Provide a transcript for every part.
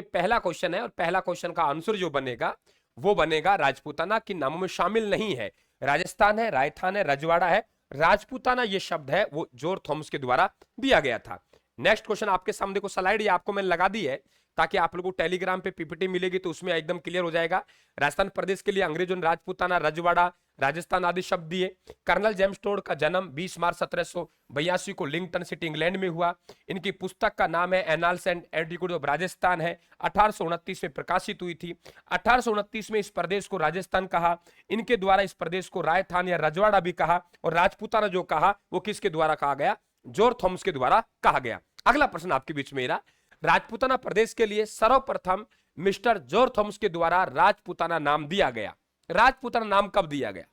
पहला क्वेश्चन है और पहला क्वेश्चन का आंसर जो बनेगा वो बनेगा राजपूताना किन नामों में शामिल नहीं है। राजस्थान है, रायथान है, रजवाड़ा है, राजपूताना ये शब्द है वो जॉर्ज थॉमस के द्वारा दिया गया था। नेक्स्ट क्वेश्चन आपके सामने देखो, स्लाइड ये आपको मैंने लगा दी है ताकि आप लोगों को टेलीग्राम पे पीपीटी मिलेगी तो उसमें एकदम क्लियर हो जाएगा। राजस्थान प्रदेश के लिए अंग्रेजों ने राजपूताना, रजवाड़ा, राजस्थान आदि शब्द दिए। कर्नल जेम्स टोड का जन्म 20 मार्च 1782 को लिंगटन सिटी इंग्लैंड में हुआ। इनकी पुस्तक का नाम है annals and antiquity of Rajasthan है, 1829 में प्रकाशित हुई थी। 1829 में इस प्रदेश को राजस्थान कहा। इनके द्वारा इस प्रदेश को रायथान या रजवाड़ा भी कहा और राजपूताना जो कहा वो किसके द्वारा कहा गया? जॉर्ज थॉमस के द्वारा कहा गया। अगला प्रश्न आपके बीच में मेरा, राजपूताना प्रदेश के लिए सर्वप्रथम मिस्टर जॉर्ज थॉमस के द्वारा राजपूताना नाम दिया गया। राजपूताना नाम कब दिया गया?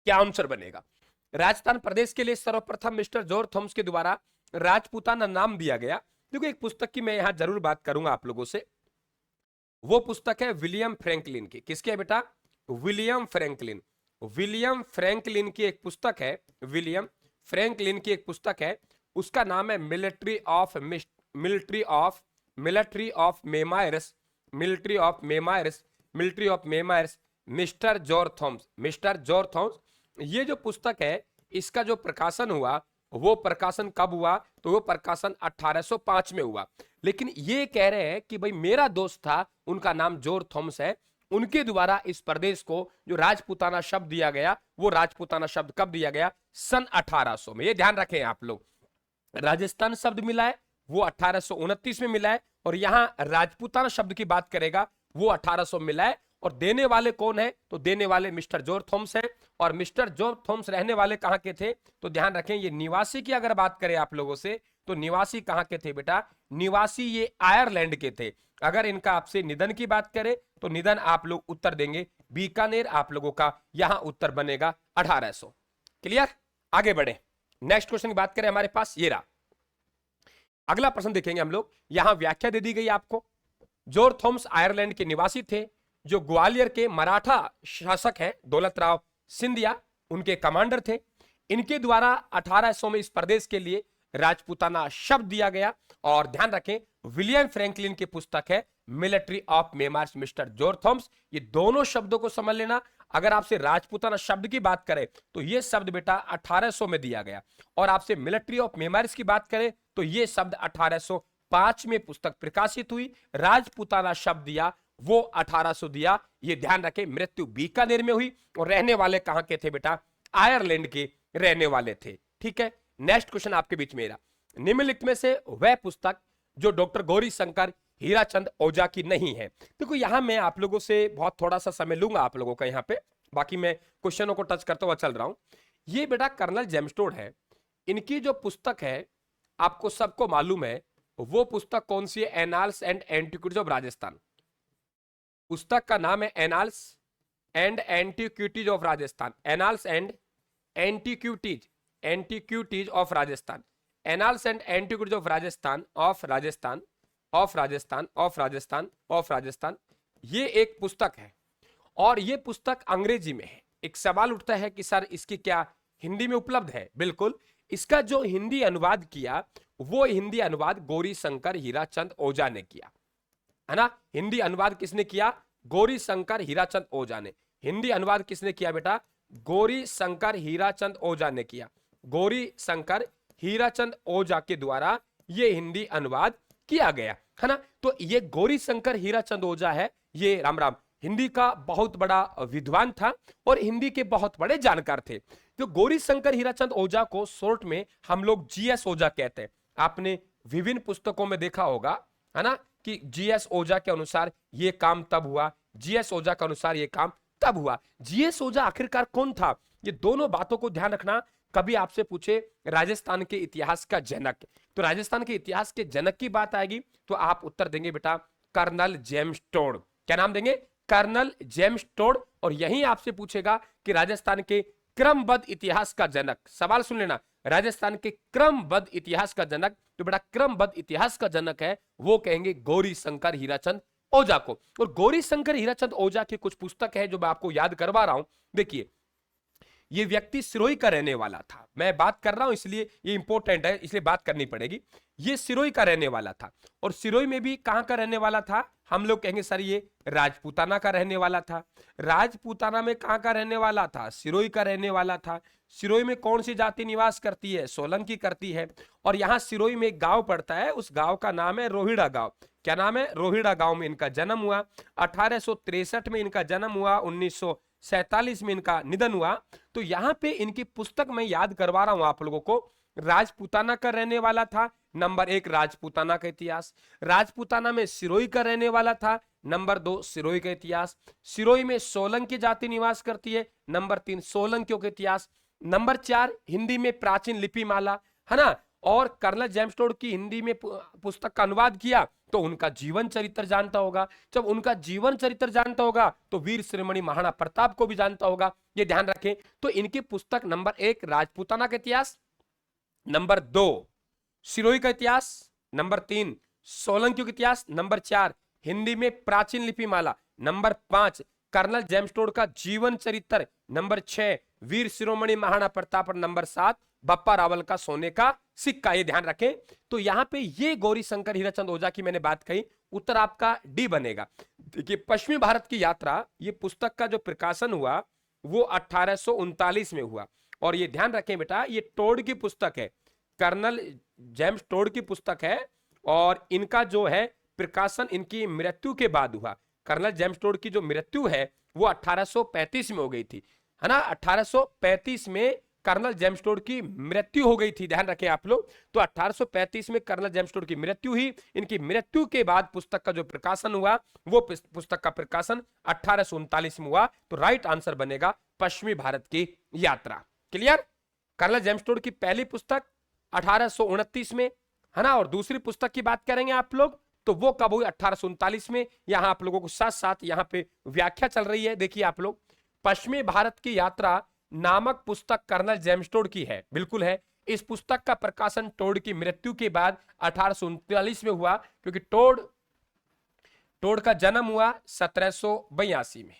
क्या आंसर बनेगा? राजस्थान प्रदेश के लिए सर्वप्रथम मिस्टर जॉर्ज थॉमस के द्वारा राजपूताना नाम दिया गया। देखो एक पुस्तक की मैं यहां जरूर बात करूंगा आप लोगों से, वो पुस्तक है विलियम फ्रैंकलिन की। किसकी है बेटा? William Franklin. विलियम फ्रैंकलिन की एक पुस्तक है, विलियम फ्रैंकलिन की एक पुस्तक है, उसका नाम है military of memoirs, mister George Thomas, mister George Thomas. ये जो पुस्तक है इसका जो प्रकाशन हुआ वो प्रकाशन कब हुआ? तो वो प्रकाशन 1805 में हुआ। लेकिन ये कह रहे हैं कि भाई मेरा दोस्त था, उनका नाम जॉर्ज थॉमस है, उनके द्वारा इस प्रदेश को जो राजपूताना शब्द दिया गया वो राजपूताना शब्द कब दिया गया? सन 1800 में। ये ध्यान रखें आप लोग, राजस्थान शब्द मिला है वो 1829 में मिला है और यहां राजपूताना शब्द की बात करेगा वो 1800 मिला है। और देने वाले कौन है? तो देने वाले मिस्टर जॉर्ज थॉमस है। और मिस्टर जॉर्ज थॉमस रहने वाले कहां के थे? तो ध्यान रखें, ये निवासी की अगर बात करें आप लोगों से तो निवासी कहां के थे बेटा? निवासी ये आयरलैंड के थे। अगर इनका आपसे निधन की बात करें तो निधन आप लोग उत्तर देंगे बीकानेर, आप लोगों का यहां उत्तर बनेगा 1800। क्लियर? आगे बढ़े, नेक्स्ट क्वेश्चन की बात करें हमारे पास ये रहा। अगला प्रश्न देखेंगे हम लोग, यहां व्याख्या दे दी गई आपको। जॉर्ज थॉमस आयरलैंड के निवासी थे जो ग्वालियर के मराठा शासक हैं दौलत राव सिंधिया उनके कमांडर थे। इनके द्वारा 1800 में इस प्रदेश के लिए राजपूताना शब्द दिया गया। और ध्यान रखें विलियम फ्रैंकलिन की पुस्तक है military of memoirs, mister George Thomas. ये दोनों शब्दों को समझ लेना। अगर आपसे राजपूताना शब्द की बात करें तो ये शब्द बेटा 1800 में दिया गया और आपसे मिलिट्री ऑफ मेमार्स की बात करें तो ये शब्द 1805 में पुस्तक प्रकाशित हुई। राजपूताना शब्द दिया वो 1800 दिया। ये ध्यान रखें, मृत्यु बीकानेर में हुई और रहने वाले कहां के थे बेटा? आयरलैंड के रहने वाले थे। ठीक है, नेक्स्ट क्वेश्चन आपके बीच में निम्नलिखित में से वह पुस्तक जो डॉक्टर गौरी शंकर हीराचंद ओझा की नहीं है। देखो यहां मैं आप लोगों से बहुत थोड़ा सा समय लूंगा आप लोगों का यहां पे, बाकी मैं क्वेश्चनों को टच करता हुआ चल रहा हूं। ये बेटा कर्नल जेम्स टोड है, इनकी जो पुस्तक है आपको सबको मालूम है वो पुस्तक कौन सी है? Annals and antiquities of Rajasthan. पुस्तक का नाम है annals and antiquities of Rajasthan, annals and antiquities, antiquities of Rajasthan, annals and antiquities of Rajasthan, of Rajasthan, of Rajasthan, of Rajasthan, of Rajasthan. ये एक पुस्तक है और ये पुस्तक अंग्रेजी में है। एक सवाल उठता है कि सर इसकी क्या हिंदी में उपलब्ध है? बिल्कुल, इसका जो हिंदी अनुवाद किया वो हिंदी अनुवाद गौरी शंकर हीराचंद ओझा ने किया, है ना। हिंदी अनुवाद किसने किया? गौरी शंकर हीराचंद ओझा ने। हिंदी अनुवाद किसने किया बेटा? गौरी शंकर हीराचंद ओझा ने किया। गौरी शंकर हीराचंद ओझा के द्वारा ये हिंदी अनुवाद किया गया, है ना। तो ये गौरी शंकर हीराचंद ओझा है, ये राम राम हिंदी का बहुत बड़ा विद्वान था और हिंदी के बहुत बड़े जानकार थे। जो गौरी शंकर हीराचंद ओझा को शॉर्ट में हम लोग जीएस ओझा कहते हैं। आपने विभिन्न पुस्तकों में देखा होगा, है ना, कि जीएस ओझा के अनुसार ये काम तब हुआ, जीएस ओझा के अनुसार ये काम तब हुआ। जीएस ओझा आखिरकार कौन था? ये दोनों बातों को ध्यान रखना। कभी आपसे पूछे राजस्थान के इतिहास का जनक, तो राजस्थान के इतिहास के जनक की बात आएगी तो आप उत्तर देंगे बेटा कर्नल जेम्स टोड। क्या नाम देंगे? Colonel James Tod. और यही आपसे पूछेगा कि राजस्थान के क्रमबद्ध इतिहास का जनक, सवाल सुन लेना, राजस्थान के क्रमबद्ध इतिहास का जनक, तो बेटा क्रमबद्ध इतिहास का जनक है वो कहेंगे गौरी शंकर हीराचंद ओझा को। और गौरी शंकर हीराचंद ओझा की कुछ पुस्तक है जो मैं आपको याद करवा रहा हूं। देखिए ये व्यक्ति सिरोही का रहने वाला था। मैं बात कर रहा हूं इसलिए ये इंपॉर्टेंट है, इसलिए बात करनी पड़ेगी। ये सिरोही का रहने वाला था, और सिरोही में भी कहां का रहने वाला था? हम लोग कहेंगे सर ये राजपूताना का रहने वाला था। राजपूताना में कहां का रहने वाला था? सिरोही का रहने वाला था। सिरोही में कौन सी जाति निवास करती है? सोलंकी करती है। और यहाँ सिरोही में एक गांव पड़ता है, उस गांव का नाम है रोहिड़ा गांव। क्या नाम है? रोहिड़ा गांव में इनका जन्म हुआ। 1863 में इनका जन्म हुआ, 1947 में इनका निधन हुआ। तो यहाँ पे इनकी पुस्तक मैं याद करवा रहा हूं आप लोगों को। राजपूताना का रहने वाला था, नंबर 1 राजपूताना का इतिहास। राजपूताना में सिरोही का रहने वाला था, नंबर 2 सिरोही का इतिहास। सिरोही में सोलंकी जाति निवास करती है, नंबर 3 सोलंकियों का इतिहास। नंबर 4 हिंदी में प्राचीन लिपि माला, है ना। और कर्नल जेम्स टोड की हिंदी में पुस्तक का अनुवाद किया, तो उनका जीवन चरित्र जानता होगा। जब उनका जीवन चरित्र जानता होगा तो वीर शिरोमणि महाराणा प्रताप को भी जानता होगा, ये ध्यान रखें। तो इनकी पुस्तक नंबर 1 राजपूताना का इतिहास, नंबर 2 सिरोही का इतिहास, नंबर 3 सोलंकियों का इतिहास, नंबर 4 हिंदी में प्राचीन लिपि माला, नंबर 5 कर्नल जेम्स टोड का जीवन चरित्र, नंबर 6 वीर शिरोमणि महाराणा प्रताप, और नंबर 7 बप्पा रावल का सोने का सिक्का। ये ध्यान रखें। तो यहां पे ये गौरी शंकर हीराचंद ओझा की मैंने बात कही, उत्तर आपका डी बनेगा। देखिए पश्चिमी भारत की यात्रा, ये पुस्तक का जो प्रकाशन हुआ वो 1839 में हुआ। और ये ध्यान रखें बेटा, ये टोड की पुस्तक है, कर्नल जेम्स टोड की पुस्तक है, और इनका जो है प्रकाशन इनकी मृत्यु के बाद हुआ। कर्नल जेम्स टोड की जो मृत्यु है वो 1835 में हो गई थी, है ना। 1835 में कर्नल जेम्स टोड की मृत्यु हो गई थी, ध्यान रखें आप लोग। तो 1835 में कर्नल जेम्स टोड की मृत्यु हुई। इनकी मृत्यु के बाद पुस्तक का जो प्रकाशन हुआ, वो पुस्तक का प्रकाशन 1839 में हुआ। तो राइट आंसर बनेगा पश्चिमी भारत की यात्रा। क्लियर? कर्नल जेम्स टोड की पहली पुस्तक 1829 में, है ना। और दूसरी पुस्तक की बात करेंगे आप लोग तो वो कब हुई? 1839 में। यहां आप लोगों को साथ साथ यहां पे व्याख्या चल रही है, देखिए आप लोग। पश्चिमी भारत की यात्रा नामक पुस्तक कर्नल जेम्स टोड की है, बिल्कुल है। इस पुस्तक का प्रकाशन टोड की मृत्यु के बाद 1839 में हुआ, क्योंकि टोड का जन्म हुआ 1782 में।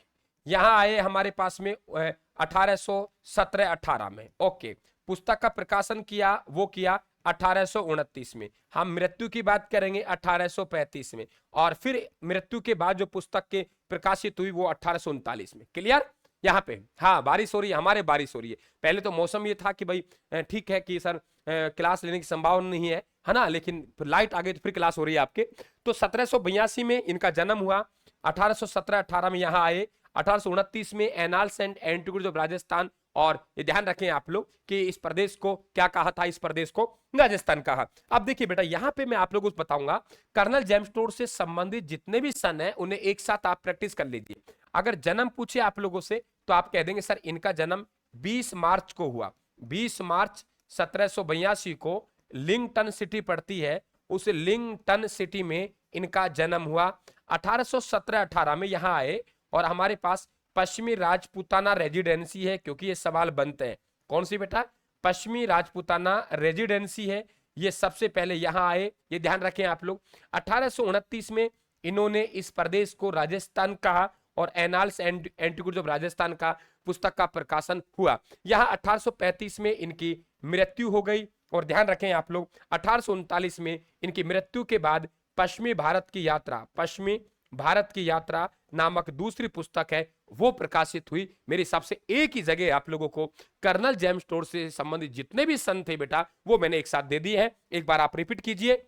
यहां आए हमारे पास में 1817-18 में। ओके, पुस्तक का प्रकाशन किया वो किया 1829 में। हम मृत्यु की बात करेंगे 1835 में, और फिर मृत्यु के बाद जो पुस्तक के प्रकाशित हुई वो 1839 में। क्लियर? यहाँ पे हाँ बारिश हो रही है, हमारे बारिश हो रही है। पहले तो मौसम ये था कि भाई ठीक है कि सर क्लास लेने की संभावना नहीं है ना, लेकिन फिर लाइट आ गई तो फिर क्लास हो रही है आपके। तो 1782 में इनका जन्म हुआ, 1817-18 में यहाँ आए, 1829 में annals and antiquities of Rajasthan, और ये ध्यान रखें आप लोग कि इस प्रदेश को क्या कहा था? इस प्रदेश को राजस्थान कहा। अब देखिए बेटा, यहां पे मैं आप लोगों को बताऊंगा कर्नल जेम्स टोड से संबंधित जितने भी सन है उन्हें एक साथ आप प्रैक्टिस कर लीजिए। अगर जन्म पूछे आप लोगों से तो आप कह देंगे सर इनका जन्म 20 मार्च को हुआ। 20 मार्च 1782 को लिंगटन सिटी पड़ती है, उस लिंगटन सिटी में इनका जन्म हुआ। 1817-18 में यहां आए, और हमारे पास पश्चिमी राजपूताना रेजिडेंसी है, क्योंकि ये सवाल बनते हैं। कौन सी बेटा? पश्चिमी राजपूताना रेजिडेंसी है। ये सबसे पहले यहां आए, ये ध्यान रखें आप लोग। 1829 में इन्होंने इस प्रदेश को राजस्थान कहा, और annals and antiquities of Rajasthan का पुस्तक का प्रकाशन हुआ। यहां 1835 में इनकी मृत्यु हो गई, और ध्यान रखें आप लोग 1839 में इनकी मृत्यु के बाद पश्चिमी भारत की यात्रा, पश्चिमी भारत की यात्रा नामक दूसरी पुस्तक है वो प्रकाशित हुई। मेरे हिसाब से एक ही जगह आप लोगों को कर्नल जेम्स टोड से संबंधित जितने भी सन थे बेटा वो मैंने एक साथ दे दिए हैं। एक बार आप रिपीट कीजिए,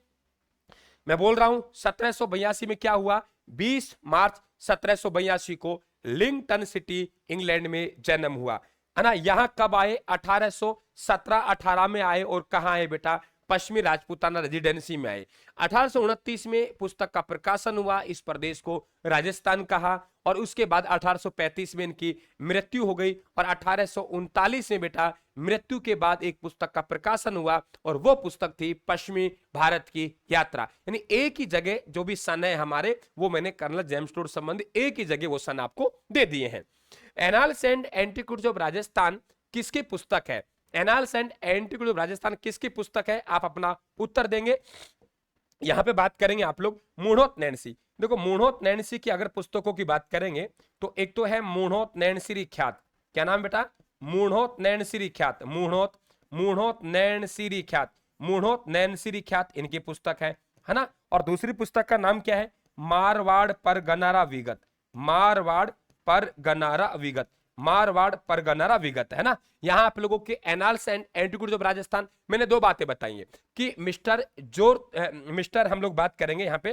मैं बोल रहा हूं 1782 में क्या हुआ? 20 मार्च 1782 को लिंगटन सिटी इंग्लैंड में जन्म हुआ, है ना। यहां कब आए? 1817-18 में आए, और कहां आए बेटा? पश्चिमी राजपूताना रेजिडेंसी में आए। 1829 में पुस्तक का प्रकाशन हुआ, इस प्रदेश को राजस्थान कहा, और उसके बाद 1835 में इनकी मृत्यु हो गई, और 1839 में बेटा मृत्यु के बाद एक पुस्तक का प्रकाशन हुआ, और वो पुस्तक थी पश्चिमी भारत की यात्रा। यानी एक ही जगह जो भी सन है हमारे, वो मैंने कर्नल जेम्स टोड संबंधी एक ही जगह वो सन आपको दे दिए हैं। Annals and antiquities of Rajasthan किसकी पुस्तक है? Annals and antiquities of Rajasthan किसकी पुस्तक है? आप अपना उत्तर देंगे। यहां पे बात करेंगे आप लोग मूढ़ोत नैन्सी। देखो मूढ़ोत नैन्सी की अगर पुस्तकों की बात करेंगे तो एक तो है मूढ़ोत नैन्सी ख्यात, क्या नाम बेटा? मूढ़ोत नैनसिरी ख्यात, मूढ़ोत नैनसिरी ख्यात, मूढ़ोत नैनसिरी ख्यात इनकी पुस्तक है ना। और दूसरी पुस्तक का नाम क्या है? मारवाड़ परगनारा विगत, मारवाड़ परगनारा विगत, मारवाड़ परगनारा विगत, है ना। यहां आप लोगों के annals and antiquities of Rajasthan, मैंने दो बातें बताई है कि मिस्टर हम लोग बात करेंगे यहाँ पे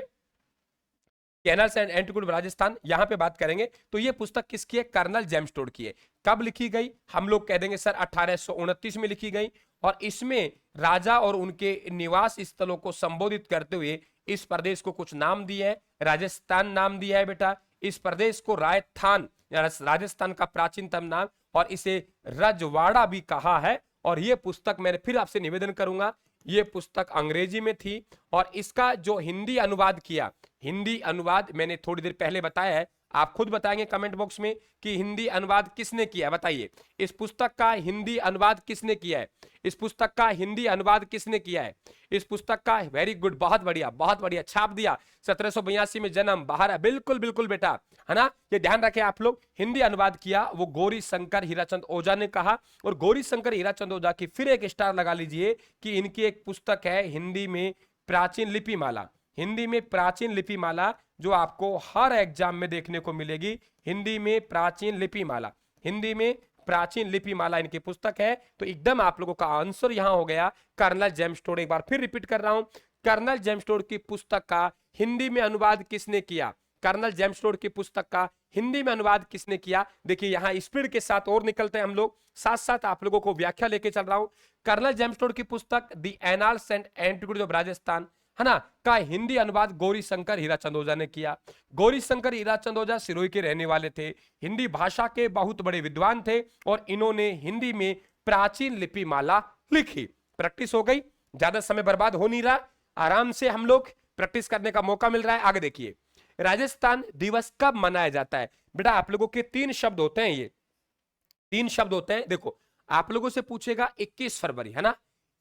canals and antiquities of Rajasthan, यहां पे बात करेंगे तो ये पुस्तक किसकी है? कर्नल जेम्स टोड की है। कब लिखी गई? हम लोग कह देंगे सर 1829 में लिखी गई। और इसमें राजा और उनके निवास स्थलों को संबोधित करते हुए इस प्रदेश को कुछ नाम दिए हैं। राजस्थान नाम दिया है बेटा, इस प्रदेश को राजस्थान, राजस्थान का प्राचीनतम नाम, और इसे रजवाड़ा भी कहा है। और यह पुस्तक मैंने फिर आपसे निवेदन करूंगा, यह पुस्तक अंग्रेजी में थी और इसका जो हिंदी अनुवाद किया, हिंदी अनुवाद मैंने थोड़ी देर पहले बताया है, आप खुद बताएंगे कमेंट बॉक्स में कि हिंदी अनुवाद किसने किया है, बताइए। इस पुस्तक का हिंदी अनुवाद किसने किया है? इस पुस्तक का हिंदी अनुवाद किसने किया है? इस पुस्तक का, वेरी गुड, बहुत बढ़िया, छाप दिया। 1782 में जन्म, बाहर है, बिल्कुल बिल्कुल बेटा, है ना। ये ध्यान रखें आप लोग, हिंदी अनुवाद किया वो गौरी शंकर हीराचंद ओझा ने कहा। और गौरी शंकर हीराचंद ओझा की फिर एक स्टार लगा लीजिए कि इनकी एक पुस्तक है हिंदी में प्राचीन लिपिमाला, हिंदी में प्राचीन लिपिमाला, जो आपको हर एग्जाम में देखने को मिलेगी। हिंदी में प्राचीन लिपिमाला, हिंदी में प्राचीन लिपिमाला इनकी पुस्तक है। तो एकदम आप लोगों का आंसर यहां हो गया कर्नल जेम्स टोड। एक बार फिर रिपीट कर रहा हूं, कर्नल जेम्स टोड की पुस्तक का हिंदी में अनुवाद किसने किया? कर्नल जेम्स टोड की पुस्तक का हिंदी में अनुवाद किसने किया? देखिए यहां स्पीड के साथ और निकलते हैं हम लोग, साथ साथ आप लोगों को व्याख्या लेके चल रहा हूं। कर्नल जेम्स टोड की पुस्तक the annals and antiquities of Rajasthan, है ना, का हिंदी अनुवाद गौरी शंकर हीराचंद ओझा ने किया। गौरी शंकर हीराचंद ओझा सिरोही के रहने वाले थे, हिंदी भाषा के बहुत बड़े विद्वान थे और इन्होंने हिंदी में प्राचीन लिपिमाला लिखी। प्रैक्टिस हो गई, ज्यादा समय बर्बाद हो नहीं रहा, आराम से हम लोग प्रैक्टिस करने का मौका मिल रहा है। आगे देखिए, राजस्थान दिवस कब मनाया जाता है? बेटा आप लोगों के तीन शब्द होते हैं, ये तीन शब्द होते हैं। देखो आप लोगों से पूछेगा 21 फरवरी, है ना,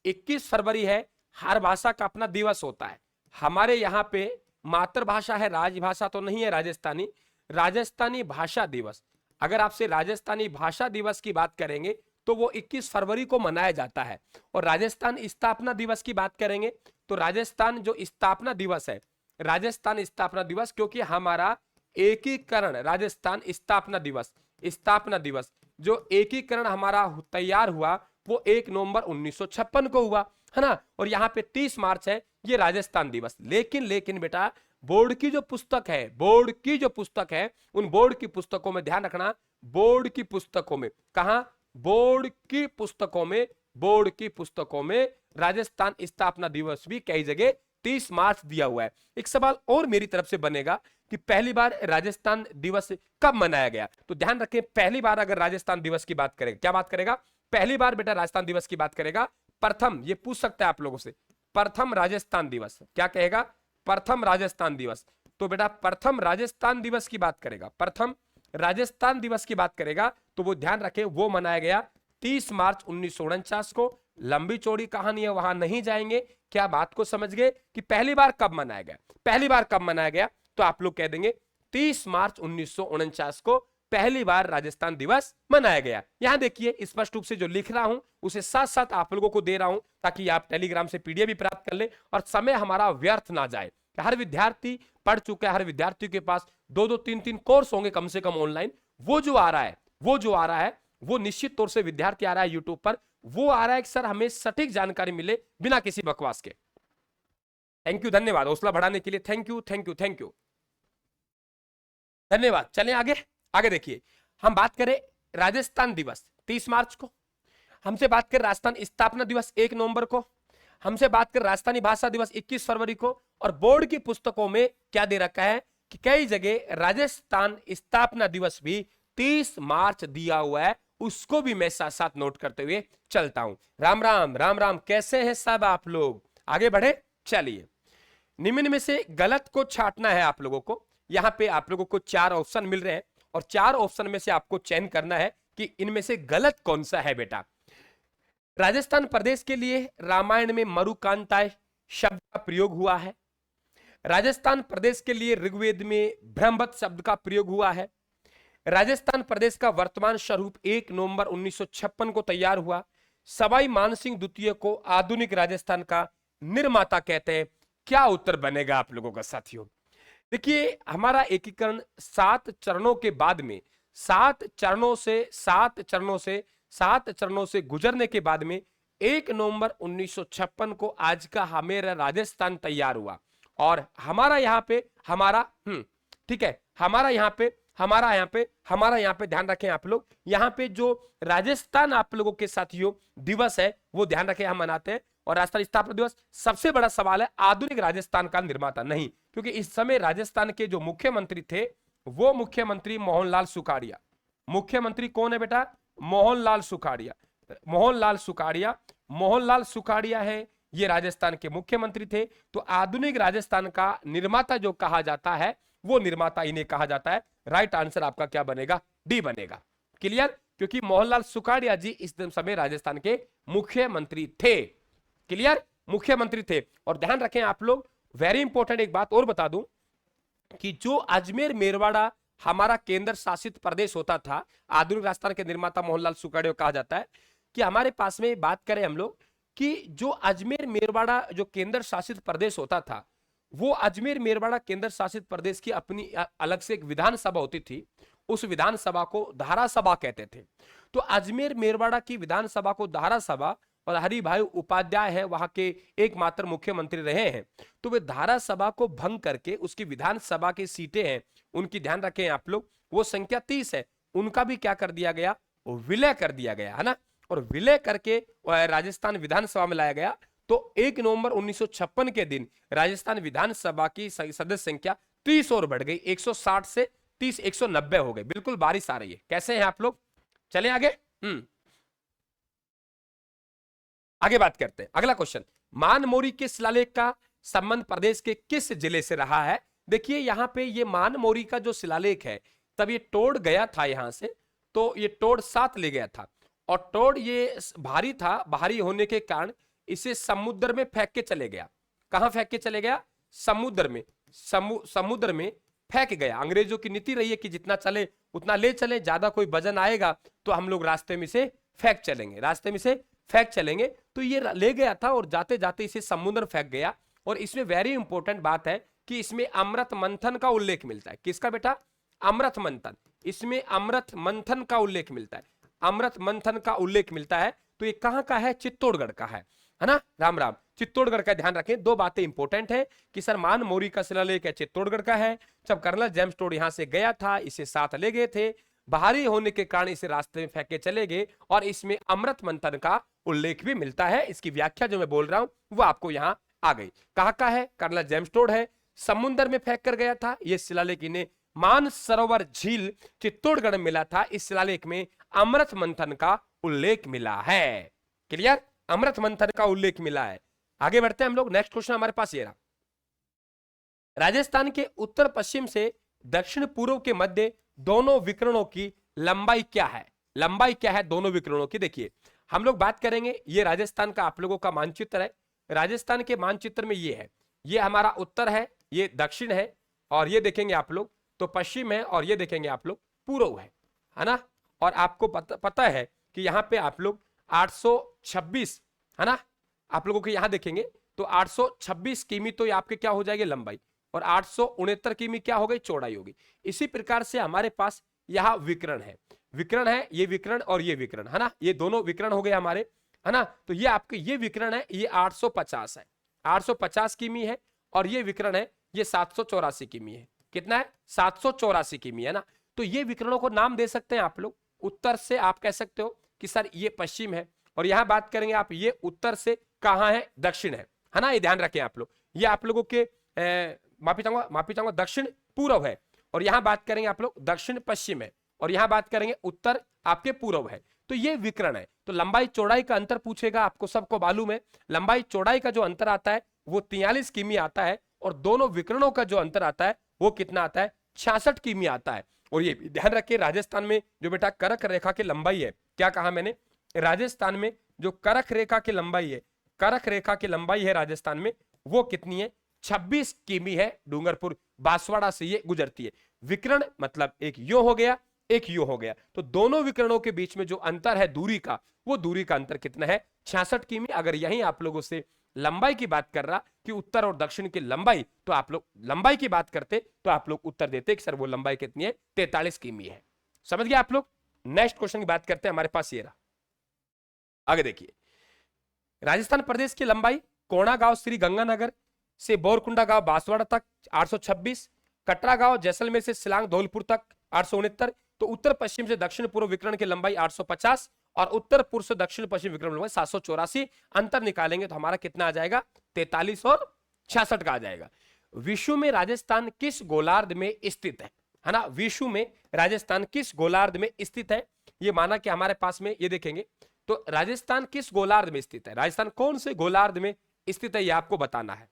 21 फरवरी है, हर भाषा का अपना दिवस होता है। हमारे यहाँ पे मातृभाषा है, राजभाषा तो नहीं है राजस्थानी, राजस्थानी भाषा दिवस। अगर आपसे राजस्थानी भाषा दिवस की बात करेंगे तो वो 21 फरवरी को मनाया जाता है। और राजस्थान स्थापना दिवस की बात करेंगे तो राजस्थान जो स्थापना दिवस है, राजस्थान स्थापना दिवस, क्योंकि हमारा एकीकरण, राजस्थान स्थापना दिवस, स्थापना दिवस जो एकीकरण हमारा तैयार हुआ वो 1 नवंबर 1956 को हुआ, है ना। और यहाँ पे 30 मार्च है ये राजस्थान दिवस। लेकिन बेटा बोर्ड की जो पुस्तक है, बोर्ड की जो पुस्तक है, उन बोर्ड की पुस्तकों में ध्यान रखना, बोर्ड की पुस्तकों में, कहां? बोर्ड की पुस्तकों में, बोर्ड की पुस्तकों में राजस्थान स्थापना दिवस भी कई जगह 30 मार्च दिया हुआ है। एक सवाल और मेरी तरफ से बनेगा कि पहली बार राजस्थान दिवस कब मनाया गया? तो ध्यान रखें, पहली बार अगर राजस्थान दिवस की बात करेगा, क्या बात करेगा? पहली बार बेटा राजस्थान दिवस की बात करेगा। प्रथम, ये पूछ सकता है आप लोगों से, प्रथम राजस्थान दिवस क्या कहेगा? प्रथम राजस्थान दिवस। तो बेटा प्रथम राजस्थान दिवस की बात करेगा, प्रथम राजस्थान दिवस की बात करेगा तो वो ध्यान रखें वो मनाया गया 30 मार्च 1949 को। लंबी चौड़ी कहानी है, वहां नहीं जाएंगे। क्या बात को समझ गए कि पहली बार कब मनाया गया? पहली बार कब मनाया गया? तो आप लोग कह देंगे 30 मार्च 1949 को पहली बार राजस्थान दिवस मनाया गया। यहां देखिए स्पष्ट रूप से जो लिख रहा हूं उसे साथ साथ आप लोगों को दे रहा हूं ताकि आप टेलीग्राम से पीडीएफ भी प्राप्त कर ले और समय हमारा व्यर्थ ना जाए। हर विद्यार्थी पढ़ चुका है, हर विद्यार्थी के पास 2-2 3-3 कोर्स होंगे कम से कम ऑनलाइन। वो जो आ रहा है वो निश्चित तौर से विद्यार्थी आ रहा है यूट्यूब पर, वो आ रहा है कि सर हमें सटीक जानकारी मिले बिना किसी बकवास के। थैंक यू, धन्यवाद हौसला बढ़ाने के लिए, thank you thank you thank you, धन्यवाद। चलें आगे देखिए, हम बात करें राजस्थान दिवस 30 मार्च को, हमसे बात करें राजस्थान स्थापना दिवस 1 नवंबर को, हमसे बात करें राजस्थानी भाषा दिवस 21 फरवरी को। और बोर्ड की पुस्तकों में क्या दे रखा है कि कई जगह राजस्थान स्थापना दिवस भी 30 मार्च दिया हुआ है, उसको भी मैं साथ साथ नोट करते हुए चलता हूं। राम राम राम राम, कैसे हैं सब आप लोग? आगे बढ़े, चलिए। निम्न में से गलत को छांटना है आप लोगों को। यहां पे आप लोगों को 4 ऑप्शन मिल रहे हैं और 4 ऑप्शन में से आपको चयन करना है कि इनमें से गलत कौन सा है बेटा। राजस्थान प्रदेश के लिए रामायण में मरुकांताय शब्द का प्रयोग हुआ है। राजस्थान प्रदेश के लिए ऋग्वेद में ब्रह्मवत शब्द का प्रयोग हुआ है। राजस्थान प्रदेश का वर्तमान स्वरूप 1 नवंबर 1956 को तैयार हुआ। सवाई मानसिंह द्वितीय को आधुनिक राजस्थान का निर्माता कहते हैं। क्या उत्तर बनेगा आप लोगों का साथियों? देखिए, हमारा एकीकरण 7 चरणों के बाद में 7 चरणों से गुजरने के बाद में 1 नवंबर 1956 को आज का हमारा राजस्थान तैयार हुआ। और हमारा यहाँ पे ठीक है, हमारा यहाँ पे ध्यान रखें आप लोग, यहाँ पे जो राजस्थान आप लोगों के साथियों दिवस है वो ध्यान रखें, हम मनाते हैं। और राजस्थान स्थापना दिवस, सबसे बड़ा सवाल है आधुनिक राजस्थान का निर्माता नहीं, क्योंकि इस समय राजस्थान के जो मुख्यमंत्री थे वो मुख्यमंत्री मोहनलाल सुखाड़िया। मुख्यमंत्री कौन है बेटा? मोहनलाल सुखाड़िया है, ये राजस्थान के मुख्यमंत्री थे। तो आधुनिक राजस्थान का निर्माता जो कहा जाता है वो निर्माता इन्हें कहा जाता है। राइट आंसर आपका क्या बनेगा? डी बनेगा। क्लियर? क्योंकि मोहनलाल सुखाड़िया जी इस समय राजस्थान के मुख्यमंत्री थे। क्लियर? मुख्यमंत्री थे। और ध्यान रखें आप लोग, वेरी इंपॉर्टेंट एक बात और बता दूं कि जो अजमेर मेरवाड़ा हमारा केंद्र शासित प्रदेश होता था, आधुनिक राजस्थान के निर्माता मोहनलाल सुखाड़िया कहा जाता है। कि हमारे पास में बात करें हम लोग कि जो अजमेर मेरवाड़ा जो केंद्र शासित प्रदेश होता था, वो अजमेर मेरवाड़ा केंद्र शासित प्रदेश की अपनी अलग से एक विधानसभा होती थी। उस विधानसभा को धारासभा कहते थे। तो अजमेर मेरवाड़ा की विधानसभा को धारासभा, और हरिभाई उपाध्याय है वहां के एकमात्र मुख्यमंत्री रहे हैं। तो वे धारासभा को भंग करके उसकी विधानसभा की सीटें हैं उनकी, ध्यान रखें आप लोग, वो संख्या 30 है, उनका भी क्या कर दिया गया? विलय कर दिया गया है ना। और विलय करके राजस्थान विधानसभा में लाया गया। तो 1 नवंबर 1956 के दिन राजस्थान विधानसभा की सदस्य संख्या 30 और बढ़ गई, 160 से 30 190 हो गए। बिल्कुल बारिश आ रही है। कैसे हैं आप लोग? चले आगे। आगे बात करते हैं। अगला क्वेश्चन, मानमोरी के शिलालेख का संबंध प्रदेश के किस जिले से रहा है? देखिए, यहां पे ये मानमोरी का जो शिलालेख है, तब ये टोड़ गया था यहां से, तो ये टोड़ साथ ले गया था। और टोड़ ये भारी था, भारी होने के कारण इसे समुद्र में फेंक के चले गया। कहां फेंक के चले गया? समुद्र में। समुद्र में फेंक गया। अंग्रेजों की नीति रही है कि जितना चले उतना ले चले, ज्यादा कोई वजन आएगा तो हम लोग रास्ते में से फेंक चलेंगे। तो ये ले गया था और जाते जाते इसे समुद्र फेंक गया। और इसमें वेरी इंपॉर्टेंट बात है कि इसमें अमृत मंथन का उल्लेख मिलता है। किसका बेटा? अमृत मंथन। इसमें अमृत मंथन का उल्लेख मिलता है। अमृत मंथन का उल्लेख मिलता है। तो ये कहां का है? चित्तौड़गढ़ का है ना। राम राम, चित्तौड़गढ़ का। ध्यान रखें, दो बातें इंपॉर्टेंट है कि सर मानमोरी का शिलालेख है चित्तौड़गढ़ का है। जब कर्नल जेम्स टोड यहां से गया था, इसे साथ ले गए थे, भारी होने के कारण इसे रास्ते में फेंक के चले गए। और इसमें अमृत मंथन का उल्लेख भी मिलता है। इसकी व्याख्या जो मैं बोल रहा हूं वो आपको यहां आ गई। कहां का है? कर्नल जेम्स टोड है, समुद्र में फेंक कर गया था। यह शिलालेख इन्हें मानसरोवर झील चित्तौड़गढ़ में मिला था। इस शिलालेख में अमृत मंथन का उल्लेख मिला है। क्लियर? अमृत मंथन का उल्लेख मिला है। आगे बढ़ते हैं हम लोग। नेक्स्ट क्वेश्चन हमारे पास ये रहा, राजस्थान के उत्तर पश्चिम से दक्षिण पूर्व के मध्य दोनों विकर्णों की लंबाई क्या है? लंबाई क्या है दोनों विकर्णों की? देखिए, हम लोग बात करेंगे, ये राजस्थान का आप लोगों का मानचित्र है। राजस्थान के मानचित्र में ये है, ये हमारा उत्तर है, ये दक्षिण है, और ये देखेंगे आप लोग तो पश्चिम है, और ये देखेंगे आप लोग पूर्व है ना। और आपको पता है कि यहाँ पे आप लोग 826 है ना, आप लोगों के यहाँ देखेंगे तो 826 किमी तो आपके क्या हो जाएगी? लंबाई। और 869 किमी क्या हो गई? चौड़ाई होगी। इसी प्रकार से हमारे पास यहाँ विकर्ण है, ये विकर्ण और ये विकर्ण है ना, ये दोनों विकर्ण हो गए हमारे, है ना। तो ये आपके ये विकर्ण है, ये 850 है, 850 किमी है। और ये विकर्ण है, ये 784 किमी है। कितना है? 784 किमी है ना। तो ये विकर्णों को नाम दे सकते हैं आप लोग। उत्तर से आप कह सकते हो कि सर ये पश्चिम है, और यहां बात करेंगे आप, ये उत्तर से कहां है? दक्षिण है ना। ये ध्यान रखें आप लोग, ये आप लोगों के माफी चाहूंगा दक्षिण पूर्व है। और यहां बात करेंगे आप लोग दक्षिण पश्चिम है, और यहां बात करेंगे उत्तर आपके पूर्व है। तो ये विकर्ण है। तो लंबाई चौड़ाई का अंतर पूछेगा, आपको सबको मालूम है लंबाई चौड़ाई का जो अंतर आता है वो 43 किमी आता है। और दोनों विकर्णों का जो अंतर आता है वो कितना आता है? 66 किमी आता है। और ये ध्यान रखिए, राजस्थान में जो बेटा करक रेखा की लंबाई है, क्या कहा मैंने? राजस्थान में जो करक रेखा की लंबाई है, करक रेखा की लंबाई है राजस्थान में, वो कितनी है? 26 किमी है। डूंगरपुर बांसवाड़ा से ये गुजरती है। विकर्ण मतलब एक यो हो गया, एक यू हो गया। तो दोनों विकर्णों के बीच में जो अंतर है दूरी का, वो दूरी का अंतर कितना है? 66 किमी। अगर यही आप लोगों से लंबाई की बात कर रहा कि उत्तर और दक्षिण की लंबाई, तो आप लोग लंबाई की बात करते तो आप लोग उत्तर देते कि सर वो लंबाई कितनी है? 43 किमी है। समझ गए आप लोग? नेक्स्ट क्वेश्चन की बात करते हैं, हमारे पास ये रहा। आगे देखिए, राजस्थान प्रदेश की लंबाई कोणा गांव श्री गंगानगर से बोरकुंडा गांव बांसवाड़ा तक 826, कटरा गांव जैसलमेर से शिलांग धौलपुर तक 869, तो उत्तर पश्चिम से दक्षिण पूर्व विकर्ण की लंबाई 850 और उत्तर पूर्व से दक्षिण पश्चिम विकर्ण लंबाई 784। अंतर निकालेंगे तो हमारा कितना आ जाएगा? 43 और 66 का आ जाएगा। विश्व में राजस्थान किस गोलार्ध में स्थित है ना? विश्व में राजस्थान किस गोलार्ध में स्थित है? ये माना कि हमारे पास में ये देखेंगे तो राजस्थान किस गोलार्ध में स्थित है, राजस्थान कौन से गोलार्ध में स्थित है, ये आपको बताना है।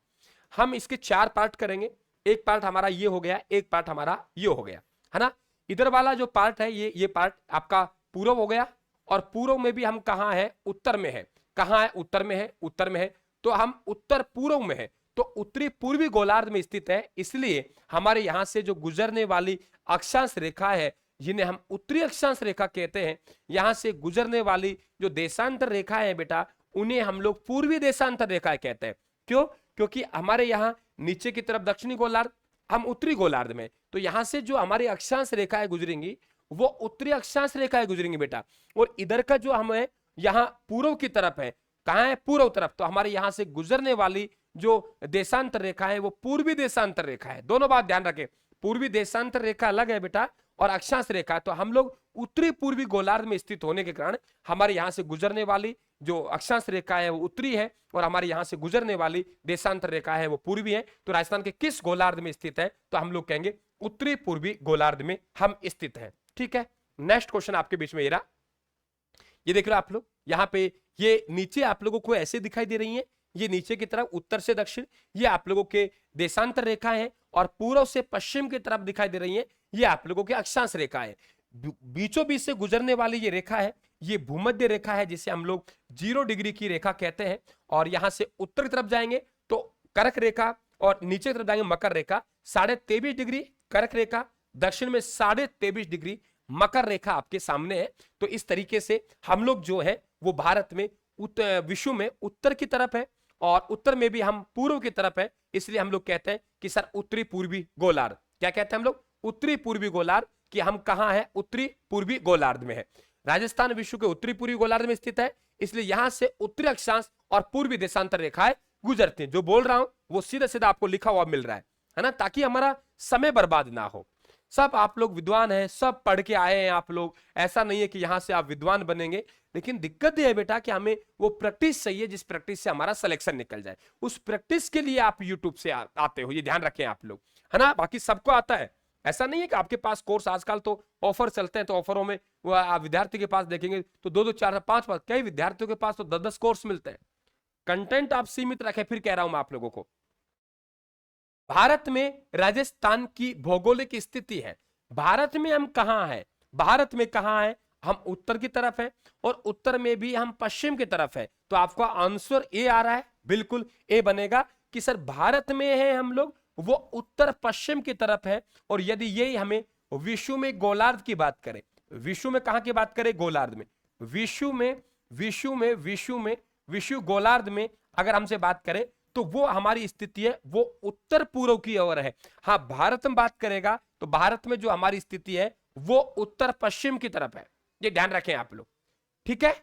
हम इसके 4 पार्ट करेंगे। एक पार्ट हमारा ये हो गया, एक पार्ट हमारा ये हो गया, है ना? इधर वाला जो पार्ट है ये पार्ट आपका पूर्व हो गया, और पूर्व में भी हम कहां है? उत्तर में है। कहां है? उत्तर में है। उत्तर में है तो हम उत्तर पूर्व में है, तो उत्तरी पूर्वी गोलार्ध में स्थित है। इसलिए हमारे यहां से जो गुजरने वाली अक्षांश रेखा है, जिन्हें हम उत्तरी अक्षांश रेखा कहते हैं, यहां से गुजरने वाली जो देशांतर रेखा है बेटा, उन्हें हम लोग पूर्वी देशांतर रेखा कहते हैं। क्यों? क्योंकि हमारे यहाँ नीचे की तरफ दक्षिणी गोलार्ध, हम उत्तरी गोलार्ध में, तो यहां से जो हमारी अक्षांश रेखाएं गुजरेंगी वो उत्तरी अक्षांश रेखाएं गुजरेंगी बेटा। और इधर का जो हमें यहाँ पूर्व की तरफ है, कहाँ है? पूर्व तरफ, तो हमारे यहां से गुजरने वाली जो देशांतर रेखा है वो पूर्वी देशांतर रेखा है। दोनों बात ध्यान रखें, पूर्वी देशांतर रेखा अलग है बेटा और अक्षांश रेखा। तो हम लोग उत्तरी पूर्वी गोलार्ध में स्थित होने के कारण हमारे यहां से गुजरने वाली जो अक्षांश रेखा है वो उत्तरी है, और हमारे यहां से गुजरने वाली देशांतर रेखा है वो पूर्वी है। तो राजस्थान के किस गोलार्ध में स्थित है? तो हम लोग कहेंगे उत्तरी पूर्वी गोलार्ध में हम स्थित हैं। ठीक है, नेक्स्ट क्वेश्चन आपके बीच में ये रहा। ये देख रहे हो आप लोग, यहाँ पे ये नीचे आप लोगों को ऐसे दिखाई दे रही है, ये नीचे की तरफ उत्तर से दक्षिण, ये आप लोगों के देशांतर रेखा है, और पूर्व से पश्चिम की तरफ दिखाई दे रही है, ये आप लोगों के अक्षांश रेखा है। बीचों बीच से गुजरने वाली ये रेखा है, ये भूमध्य रेखा है, जिसे हम लोग 0 डिग्री की रेखा कहते हैं। और यहां से उत्तर की तरफ जाएंगे तो कर्क रेखा, और नीचे की तरफ जाएंगे मकर रेखा, 23.5 डिग्री कर्क रेखा, दक्षिण में 23.5 डिग्री मकर रेखा आपके सामने है। तो इस तरीके से हम लोग जो है वो भारत में विश्व में उत्तर की तरफ है, और उत्तर में भी हम पूर्व की तरफ है। इसलिए हम लोग कहते हैं कि सर उत्तरी पूर्वी गोलार्ध, क्या कहते हैं हम लोग? उत्तरी पूर्वी गोलार्ध, कि हम कहां है? उत्तरी पूर्वी गोलार्ध में है। राजस्थान विश्व के उत्तरी पूर्वी गोलार्ध में स्थित है, इसलिए यहां से उत्तरी अक्षांश और पूर्वी देशांतर रेखाएं गुजरती हैं। जो बोल रहा हूं वो सीधा सीधा आपको लिखा हुआ मिल रहा है ना, ताकि हमारा समय बर्बाद ना हो। सब आप लोग विद्वान हैं, सब पढ़ के आए हैं आप लोग, ऐसा नहीं है कि यहां से आप विद्वान बनेंगे, लेकिन दिक्कत यह है बेटा कि हमें वो प्रैक्टिस चाहिए जिस प्रैक्टिस से हमारा सिलेक्शन निकल जाए। उस प्रैक्टिस के लिए आप यूट्यूब से आते हो, ये ध्यान रखें आप लोग, है ना? बाकी सबको आता है, ऐसा नहीं है कि आपके पास कोर्स, आजकल तो ऑफर चलते हैं, तो ऑफरों में वो आप विद्यार्थी के पास देखेंगे तो 2-2, 4-4, 5-5, कई विद्यार्थियों के पास तो 10-10 कोर्स मिलते हैं। कंटेंट आप सीमित रखें। फिर कह रहा हूं मैं आप लोगों को, भारत में राजस्थान की भौगोलिक स्थिति है। भारत में हम कहां हैं? भारत में कहां है? हम उत्तर की तरफ है, और उत्तर में भी हम पश्चिम की तरफ है। तो आपका आंसर ए आ रहा है, बिल्कुल ए बनेगा कि सर भारत में है हम लोग, वो उत्तर पश्चिम की तरफ है। और यदि यही हमें विश्व में गोलार्ध की बात करें, विश्व में कहां की बात करें? गोलार्ध में। विश्व गोलार्ध में अगर हमसे बात करें तो वो हमारी स्थिति है वो उत्तर पूर्व की ओर है। हाँ, भारत में बात करेगा तो भारत में जो हमारी स्थिति है वो उत्तर पश्चिम की तरफ है, ये ध्यान रखें आप लोग। ठीक है,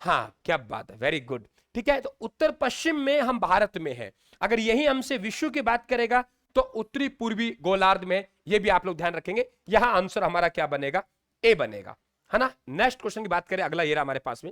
हाँ क्या बात है, वेरी गुड। ठीक है, तो उत्तर पश्चिम में हम भारत में है। अगर यही हमसे विश्व की बात करेगा तो उत्तरी पूर्वी गोलार्ध में, ये भी आप लोग ध्यान रखेंगे। यहां आंसर हमारा क्या बनेगा? ए बनेगा, है ना? नेक्स्ट क्वेश्चन की बात करें, अगला ये रहा हमारे पास में।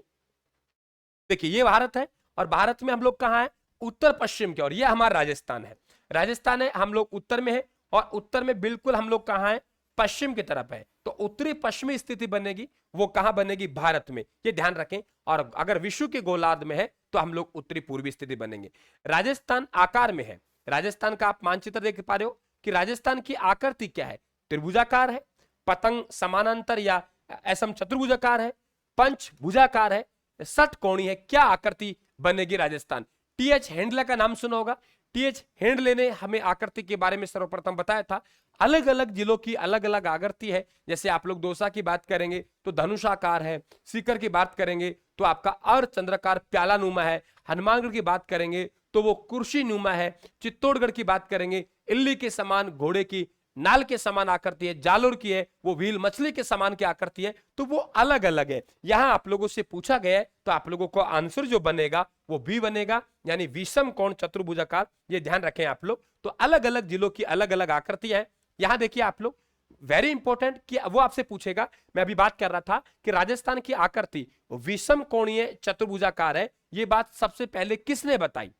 देखिए ये भारत है, और भारत में हम लोग कहां है? उत्तर पश्चिम की ओर। ये हमारा राजस्थान है, राजस्थान है, हम लोग उत्तर में है, और उत्तर में बिल्कुल हम लोग कहां है? पश्चिम की तरफ है। तो उत्तरी पश्चिमी स्थिति बनेगी, वो कहां बनेगी? भारत में, ये ध्यान रखें। और अगर विश्व के गोलार्ध में है तो हम लोग उत्तरी पूर्वी स्थिति बनेंगे। राजस्थान आकार में है, राजस्थान का आप मानचित्र देख पा रहे हो कि राजस्थान की आकृति क्या है? त्रिभुजाकार है, पतंग समानांतर या ऐसम चतुर्भुजाकार है, पंचभुजाकार है, षटकोणीय है। क्या आकृति बनेगी राजस्थान? टीएच हैंडलर का नाम सुना होगा। टीएच हेंडले ने हमें आकृति के बारे में सर्वप्रथम बताया था। अलग अलग जिलों की अलग अलग आकृति है। जैसे आप लोग दौसा की बात करेंगे तो धनुषाकार है, सीकर की बात करेंगे तो आपका अर्धचंद्राकार प्याला नुमा है, हनुमानगढ़ की बात करेंगे तो वो कुर्सी नुमा है, चित्तौड़गढ़ की बात करेंगे इल्ली के समान घोड़े की नाल के समान आकृति है, जालोर की है वो व्हील मछली के समान की आकृति है। तो वो अलग अलग है। यहां आप लोगों से पूछा गया है तो आप लोगों को आंसर जो बनेगा वो बी बनेगा, यानी विषम कोण चतुर्भुजाकार। ये ध्यान रखें आप लोग। तो अलग अलग जिलों की अलग अलग आकृति है। यहां देखिए आप लोग, वेरी इंपॉर्टेंट कि वो आपसे पूछेगा, मैं अभी बात कर रहा था कि राजस्थान की आकृति विषम कोणीय चतुर्भुजाकार है। ये बात सबसे पहले किसने बताई?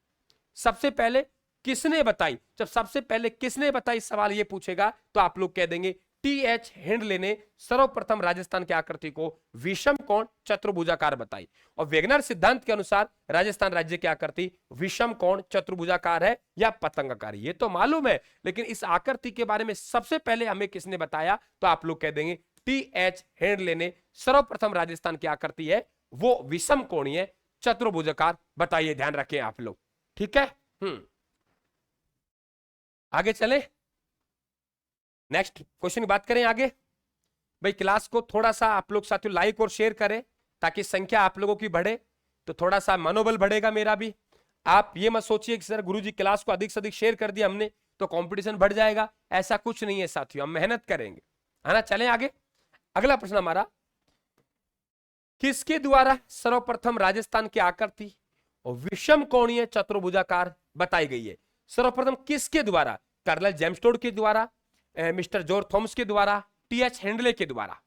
सबसे पहले किसने बताई? जब सबसे पहले किसने बताई सवाल ये पूछेगा तो आप लोग कह देंगे टीएच हेंडले ने सर्वप्रथम राजस्थान की आकृति को विषम कोण चतुर्भुजाकार बताई। और वेगनर सिद्धांत के अनुसार राजस्थान राज्य की आकृति विषम कोण चतुर्भुजाकार है या पतंगाकार, ये तो मालूम है, लेकिन इस आकृति के बारे में सबसे पहले हमें किसने बताया? तो आप लोग कह देंगे टीएच हेंडले ने सर्वप्रथम राजस्थान की आकृति है वो विषम कोणीय चतुर्भुजाकार बताइए। ध्यान रखें आप लोग, ठीक है। आगे चले, नेक्स्ट क्वेश्चन की बात करें आगे। भाई क्लास को थोड़ा सा आप लोग साथियों लाइक और शेयर करें ताकि संख्या आप लोगों की बढ़े, तो थोड़ा सा मनोबल बढ़ेगा मेरा भी। आप ये मत सोचिए कि सर गुरुजी क्लास को अधिक से अधिक शेयर कर दिया हमने तो कंपटीशन बढ़ जाएगा, ऐसा कुछ नहीं है साथियों, हम मेहनत करेंगे, है ना। चलें आगे। अगला प्रश्न हमारा, किसके द्वारा सर्वप्रथम राजस्थान की आकृति विषम कोणीय चतुर्भुजाकार बताई गई है? सर्वप्रथम किसके द्वारा? कर्नल जेम्स के द्वारा, मिस्टर जॉर्ज थॉमस के द्वारा, टीएच हेंडले के द्वारा?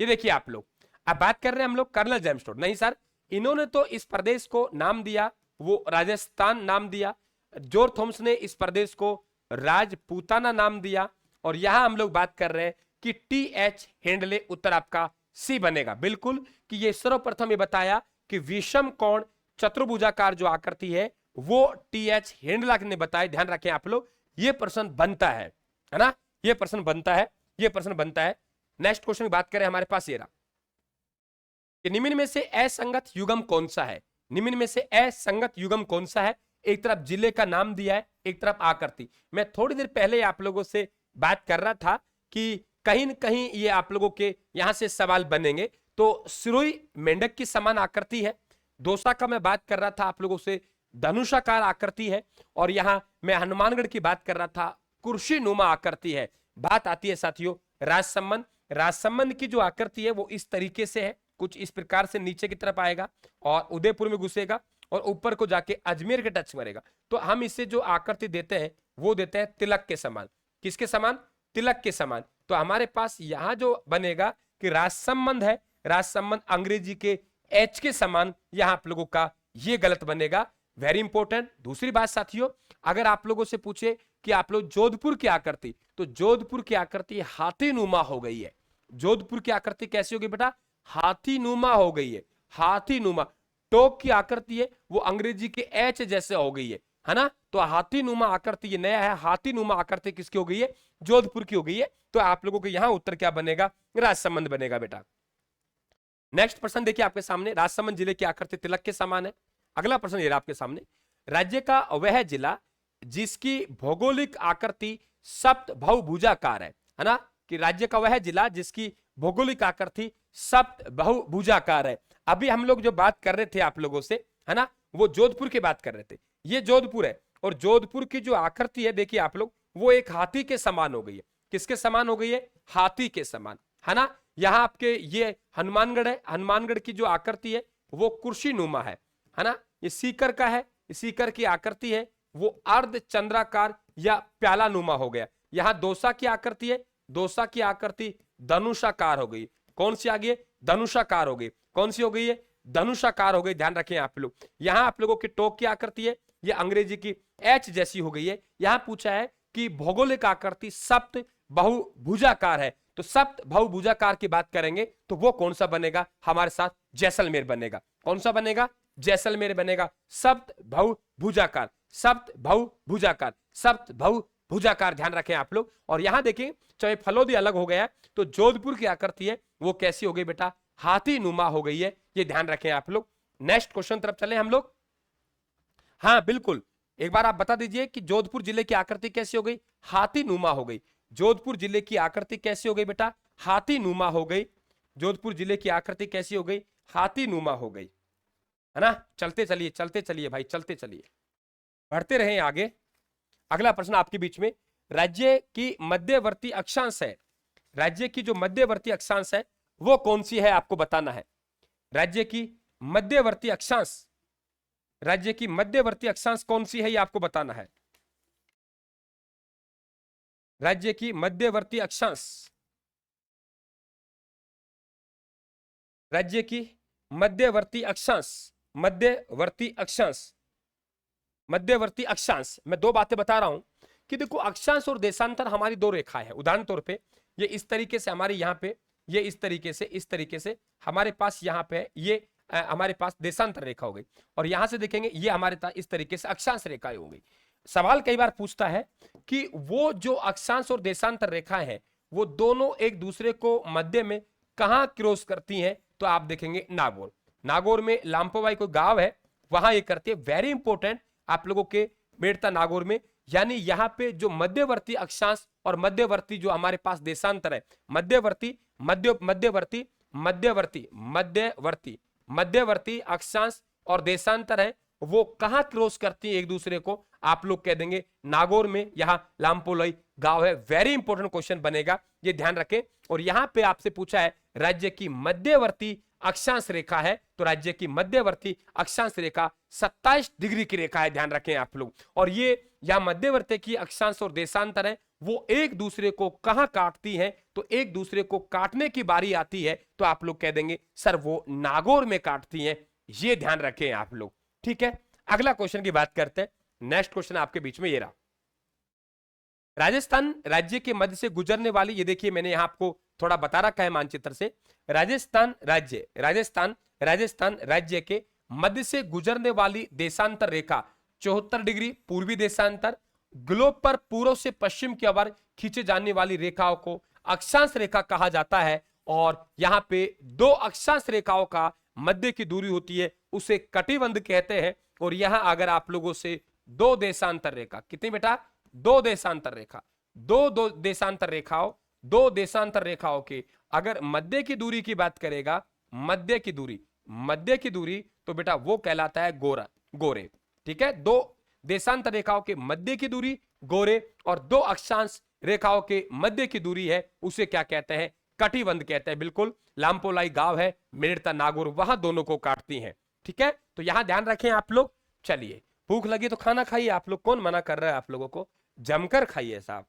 ये देखिए आप लोग, अब बात कर रहे हैं हम लोग कर्नल जेम्स नहीं सर, इन्होंने तो इस प्रदेश को नाम दिया, वो राजस्थान नाम दिया। जॉर्ज थॉमस ने इस प्रदेश को राजपूताना नाम दिया। और यहां हम लोग बात कर रहे हैं कि टीएच हेंडले, उत्तर आपका सी बनेगा बिल्कुल, कि ये सर्वप्रथम ये बताया कि विषम कोण चतुर्भुजाकार जो आकृति है वो टीएच हेंडला ने बताया। ध्यान रखें आप लोग, ये प्रश्न बनता है ना, ये प्रश्न बनता है, ये प्रश्न बनता है। नेक्स्ट क्वेश्चन की बात करें, हमारे पास ये रहा कि निम्न में से असंगत युग्म कौन सा है? निम्न में से असंगत युग्म कौन सा है? एक तरफ जिले का नाम दिया है, एक तरफ आकृति। मैं थोड़ी देर पहले आप लोगों से बात कर रहा था कि कहीं न कहीं ये आप लोगों के यहां से सवाल बनेंगे। तो सिरोही मेंढक की समान आकृति है, दौसा का मैं बात कर रहा था आप लोगों से धनुषाकार आकृति है, और यहां मैं हनुमानगढ़ की बात कर रहा था कुर्सी नुमा आकृति है। बात आती है साथियों राजसमंद। राजसमंद की जो आकृति है वो इस तरीके से है, कुछ इस प्रकार से नीचे की तरफ आएगा और उदयपुर में घुसेगा और ऊपर को जाके अजमेर के टच मरेगा। तो हम इसे जो आकृति देते हैं वो देते हैं तिलक के समान। किसके समान? तिलक के समान। तो हमारे पास यहां जो बनेगा कि राजसमंद है, राजसमंद अंग्रेजी के एच के समान, यहां आप लोगों का ये गलत बनेगा। Very important. दूसरी बात साथियों, अगर आप लोगों से पूछे कि आप लोग जोधपुर की आकृति, तो जोधपुर की आकृति हाथी नुमा हो गई है। जोधपुर की आकृति कैसी होगी बेटा? हाथी नुमा हो गई है, हाथी नुमा। टोक की आकृति है वो अंग्रेजी के एच जैसे हो गई है ना। तो हाथी नुमा आकृति ये नया है, हाथी नुमा आकृति किसकी हो गई है? जोधपुर की हो गई है। तो आप लोगों को यहां उत्तर क्या बनेगा? राजसमंद बनेगा बेटा। नेक्स्ट प्रश्न देखिए आपके सामने, राजसमंद जिले की आकृति तिलक के समान है। अगला प्रश्न ये रहा आपके सामने, राज्य का वह जिला जिसकी भौगोलिक आकृति सप्त बहुभुजाकार है ना, कि राज्य का वह जिला जिसकी भौगोलिक आकृति सप्त बहुभुजाकार है। अभी हम लोग जो बात कर रहे थे आप लोगों से, है ना, वो जोधपुर की बात कर रहे थे। ये जोधपुर है और जोधपुर की जो आकृति है देखिए आप लोग, वो एक हाथी के समान हो गई है। किसके समान हो गई है? हाथी के समान, है ना। यहाँ आपके ये हनुमानगढ़ है, हनुमानगढ़ की जो आकृति है वो कुर्सी नुमा है ना। ये सीकर का है, सीकर की आकृति है वो अर्ध चंद्राकार या प्याला नुमा हो गया। यहाँ दौसा की आकृति है, दौसा की आकृति धनुषाकार हो गई। कौन सी आ गई? धनुषाकार हो गई। कौन सी हो गई है? धनुषाकार हो गई। ध्यान रखें आप लोग। यहाँ आप लोगों की टोक की आकृति है, ये अंग्रेजी की एच जैसी हो गई है। यहाँ पूछा है कि भौगोलिक आकृति सप्त बहुभुजाकार है, तो सप्त बहुभुजाकार की बात करेंगे तो वो कौन सा बनेगा? हमारे साथ जैसलमेर बनेगा। कौन सा बनेगा? जैसलमेर बनेगा। सप्त बहुभुजाकार, सप्त बहुभुजाकार, सप्त बहुभुजाकार, ध्यान रखें आप लोग। और यहां देखें चाहे फलोदी अलग हो गया तो जोधपुर की आकृति है वो कैसी हो गई बेटा? हाथी नुमा हो गई है। ये ध्यान रखें आप लोग। नेक्स्ट क्वेश्चन तरफ चले हम लोग। हाँ बिल्कुल, एक बार आप बता दीजिए कि जोधपुर जिले की आकृति कैसी हो गई? हाथी नुमा हो गई। जोधपुर जिले की आकृति कैसी हो गई बेटा? हाथी नुमा हो गई। जोधपुर जिले की आकृति कैसी हो गई? हाथी नुमा हो गई, है ना। चलते चलिए भाई, चलते चलिए, बढ़ते रहे आगे। अगला प्रश्न आपके बीच में, राज्य की मध्यवर्ती अक्षांश है, राज्य की जो मध्यवर्ती अक्षांश है वो कौन सी है आपको बताना है। राज्य की मध्यवर्ती अक्षांश, राज्य की मध्यवर्ती अक्षांश कौन सी है ये आपको बताना है। राज्य की मध्यवर्ती अक्षांश, राज्य की मध्यवर्ती अक्षांश, मध्यवर्ती अक्षांश, मध्यवर्ती अक्षांश। मैं दो बातें बता रहा हूं कि देखो अक्षांश और देशांतर हमारी दो रेखाएं हैं। उदाहरण तौर पे ये इस तरीके से हमारे यहाँ पे, ये इस तरीके से हमारे पास यहाँ पे ये हमारे पास देशांतर रेखा हो गई, और यहां से देखेंगे ये हमारे पास इस तरीके से अक्षांश रेखाएं हो गई। सवाल कई बार पूछता है कि वो जो अक्षांश और देशांतर रेखाएं हैं वो दोनों एक दूसरे को मध्य में कहां क्रॉस करती हैं, तो आप देखेंगे नागौर। नागौर में लांपोवाई कोई गांव है, वहां ये करती है। वेरी इंपॉर्टेंट आप लोगों के मेड़ता नागौर में, यानी यहाँ पे जो मध्यवर्ती अक्षांश और मध्यवर्ती जो हमारे पास देशांतर है, मध्यवर्ती अक्षांश और देशांतर है, वो कहां क्रॉस करती है एक दूसरे को, आप लोग कह देंगे नागौर में, यहां लामपोलई गांव है। वेरी इंपॉर्टेंट क्वेश्चन बनेगा, ये ध्यान रखें। और यहां पे आपसे पूछा है राज्य की मध्यवर्ती अक्षांश रेखा है, तो राज्य की मध्यवर्ती अक्षांश रेखा 27 डिग्री की रेखा है, ध्यान रखें आप लोग। और ये यहां मध्यवर्ती की अक्षांश और देशांतर है, वो एक दूसरे को कहां काटती है, तो एक दूसरे को काटने की बारी आती है तो आप लोग कह देंगे सर वो नागौर में काटती हैं। ये ध्यान रखें आप लोग, ठीक है। अगला क्वेश्चन की बात करते हैं। नेक्स्ट क्वेश्चन आपके बीच में ये रहा, राजस्थान राज्य के मध्य से गुजरने वाली, ये देखिए मैंने यहां आपको थोड़ा बता रखा है मानचित्र से, राजस्थान राज्य के मध्य से गुजरने वाली देशांतर रेखा 74 डिग्री पूर्वी देशांतर। ग्लोब पर पूर्व से पश्चिम की ओर खींचे जाने वाली रेखाओं को अक्षांश रेखा कहा जाता है। और यहां पे दो अक्षांश रेखाओं का मध्य की दूरी होती है, उसे कटिबंध कहते हैं। और यहां अगर आप लोगों से दो देशांतर रेखा, कितनी बेटा? दो देशांतर रेखा, दो देशांतर रेखाओं के अगर मध्य की दूरी की बात करेगा, मध्य की दूरी तो बेटा वो कहलाता है गोरे, ठीक है। दो देशांतर रेखाओं के मध्य की दूरी गोरे, और दो अक्षांश रेखाओं के मध्य की दूरी है उसे क्या कहते हैं? कटिबंध कहते हैं। बिल्कुल, लामपोलाई गांव है, मेड़ता नागौर, वहां दोनों को काटती हैं, ठीक है। तो यहां ध्यान रखें आप लोग। चलिए, भूख लगी तो खाना खाइए आप लोग, कौन मना कर रहा है आप लोगों को? जमकर खाइए साहब,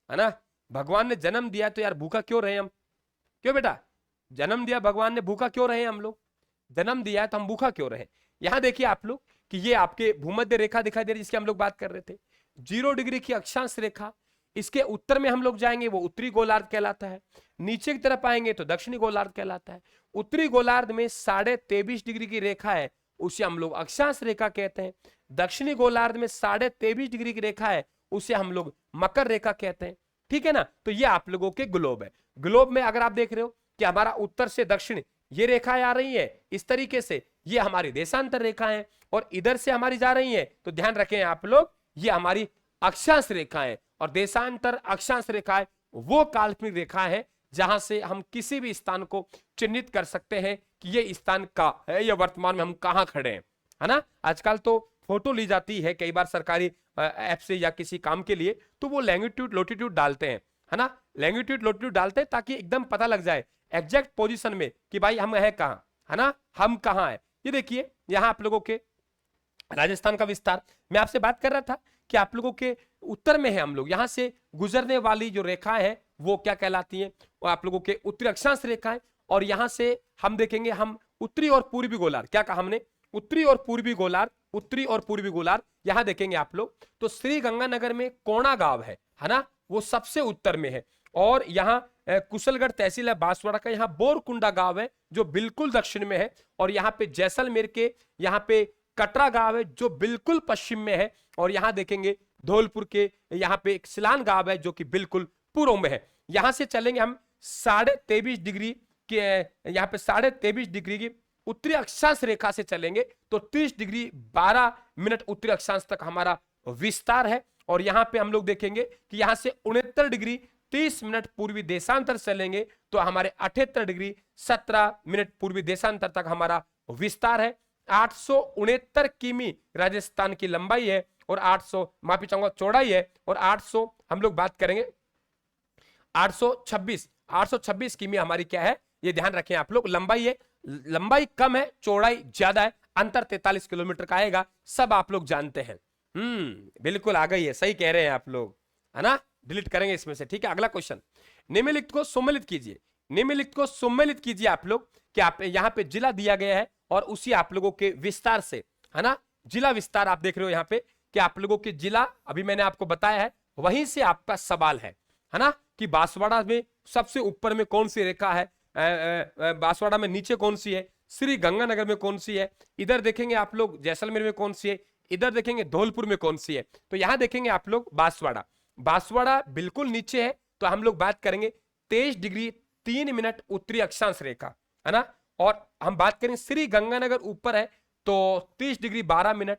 है ना। भगवान ने जन्म दिया तो यार भूखा क्यों रहे हम? क्यों बेटा? जन्म दिया भगवान ने, भूखा क्यों रहे हम लोग? जन्म दिया है तो हम भूखा क्यों रहे? यहां देखिए आप लोग कि ये आपके भूमध्य रेखा दिखाई दे रही है जिसकी हम लोग बात कर रहे थे, 0 डिग्री की अक्षांश रेखा। इसके उत्तर में हम लोग जाएंगे वो उत्तरी गोलार्ध कहलाता है, नीचे की तरफ आएंगे तो दक्षिणी गोलार्ध कहलाता है। उत्तरी गोलार्ध में 23.5 डिग्री की रेखा है, उसे हम लोग अक्षांश रेखा कहते हैं। दक्षिणी गोलार्ध में 23.5 डिग्री की रेखा है, उसे हम लोग मकर रेखा कहते हैं, ठीक है ना। तो ये आप लोगों के ग्लोब है। ग्लोब में अगर आप देख रहे हो कि हमारा उत्तर से दक्षिण ये रेखाएं आ रही है इस तरीके से, ये हमारी देशांतर रेखाएं, और इधर से हमारी जा रही है, तो ध्यान रखें आप लोग ये हमारी अक्षांश रेखाएं। और देशांतर अक्षांश रेखाएं वो काल्पनिक रेखा है जहां से हम किसी भी स्थान को चिन्हित कर सकते हैं कि ये स्थान का है या वर्तमान में हम कहां खड़े हैं, है ना। आजकल तो फोटो ली जाती है कई बार सरकारी ऐप से या किसी काम के लिए, तो वो लैंगिट्यूड लोटिट्यूड डालते हैं, है ना। लैंगिट्यूड लोटिट्यूड डालते हैं ताकि एकदम पता लग जाए एग्जैक्ट पोजीशन में कि भाई हम है कहां, है ना, हम कहां है। ये देखिए यहां आप लोगों के राजस्थान का विस्तार, मैं आपसे बात कर रहा था कि आप लोगों के उत्तर में है हम लोग, यहां से गुजरने वाली जो रेखाएं हैं वो क्या कहलाती हैं? वो आप लोगों के उत्तरी अक्षांश रेखाएं। और यहां से हम देखेंगे हम उत्तरी और पूर्वी गोलार्ध, क्या कहा हमने? उत्तरी और पूर्वी गोलार्ध, यहां देखेंगे आप लोग तो श्री गंगानगर में कोणा गांव है ना, वो सबसे उत्तर में है। और यहाँ कुशलगढ़ तहसील है बांसवाड़ा का, यहाँ बोरकुंडा गांव है जो बिल्कुल दक्षिण में है। और यहाँ पे जैसलमेर के यहाँ पे कटरा गांव है जो बिल्कुल पश्चिम में है। और यहाँ देखेंगे धौलपुर के यहाँ पे एक सिलान गांव है जो कि बिल्कुल पूर्व में है। यहां से चलेंगे हम 23.5 डिग्री के, यहाँ पे 23.5 डिग्री की उत्तरी अक्षांश रेखा से चलेंगे तो 30 डिग्री 12 मिनट उत्तरी अक्षांश तक हमारा विस्तार है। और यहां पे हम लोग देखेंगे कि यहां से 69 डिग्री 30 मिनट पूर्वी देशांतर चलेंगे तो हमारे 78 डिग्री 17 मिनट पूर्वी देशांतर तक हमारा विस्तार है। 869 किमी राजस्थान की लंबाई है और 800 माफी चाहूंगा चौड़ाई है, और 800 हम लोग बात करेंगे 826 किमी हमारी क्या है, ये ध्यान रखें आप लोग, लंबाई है। लंबाई कम है, चौड़ाई ज्यादा है, अंतर 43 किलोमीटर का आएगा, सब आप लोग जानते हैं। बिल्कुल आ गई है, सही कह रहे हैं आप लोग, है ना। डिलीट करेंगे इसमें से, ठीक है। अगला क्वेश्चन, निम्नलिखित को सम्मिलित कीजिए। निम्नलिखित को सम्मिलित कीजिए आप लोग, कि आप यहाँ पे जिला दिया गया है और उसी आप लोगों के विस्तार से, है ना, जिला विस्तार आप देख रहे हो यहाँ पे कि आप लोगों के जिला अभी मैंने आपको बताया है, वहीं से आपका सवाल है ना, कि बांसवाड़ा में सबसे ऊपर में कौन सी रेखा है, बांसवाड़ा में नीचे कौन सी है, श्री गंगानगर में कौन सी है, इधर देखेंगे आप लोग जैसलमेर में कौन सी है, इधर देखेंगे धौलपुर में कौन सी है। तो यहां देखेंगे आप लोग बांसवाड़ा, बांसवाड़ा बिल्कुल नीचे है, तो हम लोग बात करेंगे 23 डिग्री 3 मिनट उत्तरी अक्षांश रेखा, है ना। और हम बात करें श्री गंगानगर ऊपर है तो 30 डिग्री 12 मिनट,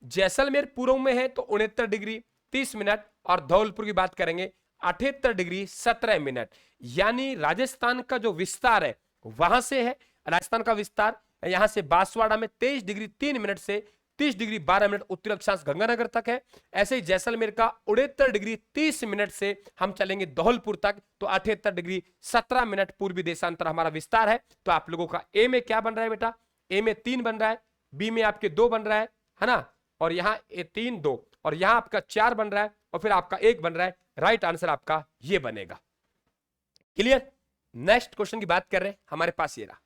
जैसलमेर पूर्व में है तो 69 डिग्री 30 मिनट, और धौलपुर की बात करेंगे 78 डिग्री 17 मिनट। यानी राजस्थान का जो विस्तार है वहां से है, राजस्थान का विस्तार यहां से बांसवाड़ा में 23 डिग्री 3 मिनट से 30 डिग्री 12 मिनट उत्तरी अक्षांश गंगानगर तक है। ऐसे ही जैसलमेर का 69 डिग्री 30 मिनट से हम चलेंगे धौलपुर तक, तो 78 डिग्री 17 मिनट पूर्वी देशांतर हमारा विस्तार है। तो आप लोगों का ए में क्या बन रहा है बेटा, ए में 3 बन रहा है, बी में आपके 2 बन रहा है ना, और यहाँ 3 2, और यहाँ आपका 4 बन रहा है, और फिर आपका 1 बन रहा है। राइट आंसर आपका ये बनेगा। क्लियर। नेक्स्ट क्वेश्चन की बात कर रहे हैं, हमारे पास ये रहा,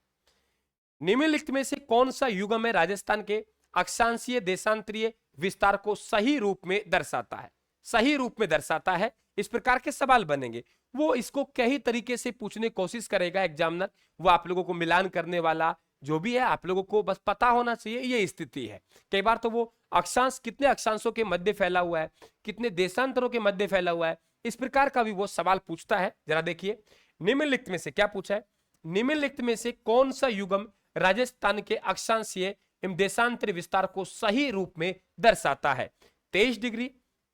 निम्नलिखित में से कौन सा युग्म है राजस्थान के अक्षांशीय देशांतरीय विस्तार को सही रूप में दर्शाता है, सही रूप में दर्शाता है। इस प्रकार के सवाल बनेंगे, वो इसको कई तरीके से पूछने की कोशिश करेगा एग्जामिनर, वो आप लोगों को मिलान करने वाला जो भी है आप लोगों को बस पता होना चाहिए ये स्थिति है। कई बार तो वो अक्षांश कितने अक्षांशों के मध्य फैला हुआ है, कितने देशांतरों के मध्य फैला हुआ है, इस प्रकार का भी वो सवाल पूछता है। जरा देखिए निम्नलिखित में से क्या पूछा है, निम्नलिखित में से कौन सा युग्म राजस्थान के अक्षांशीय एवं देशांतरी विस्तार को सही रूप में दर्शाता है। 23 डिग्री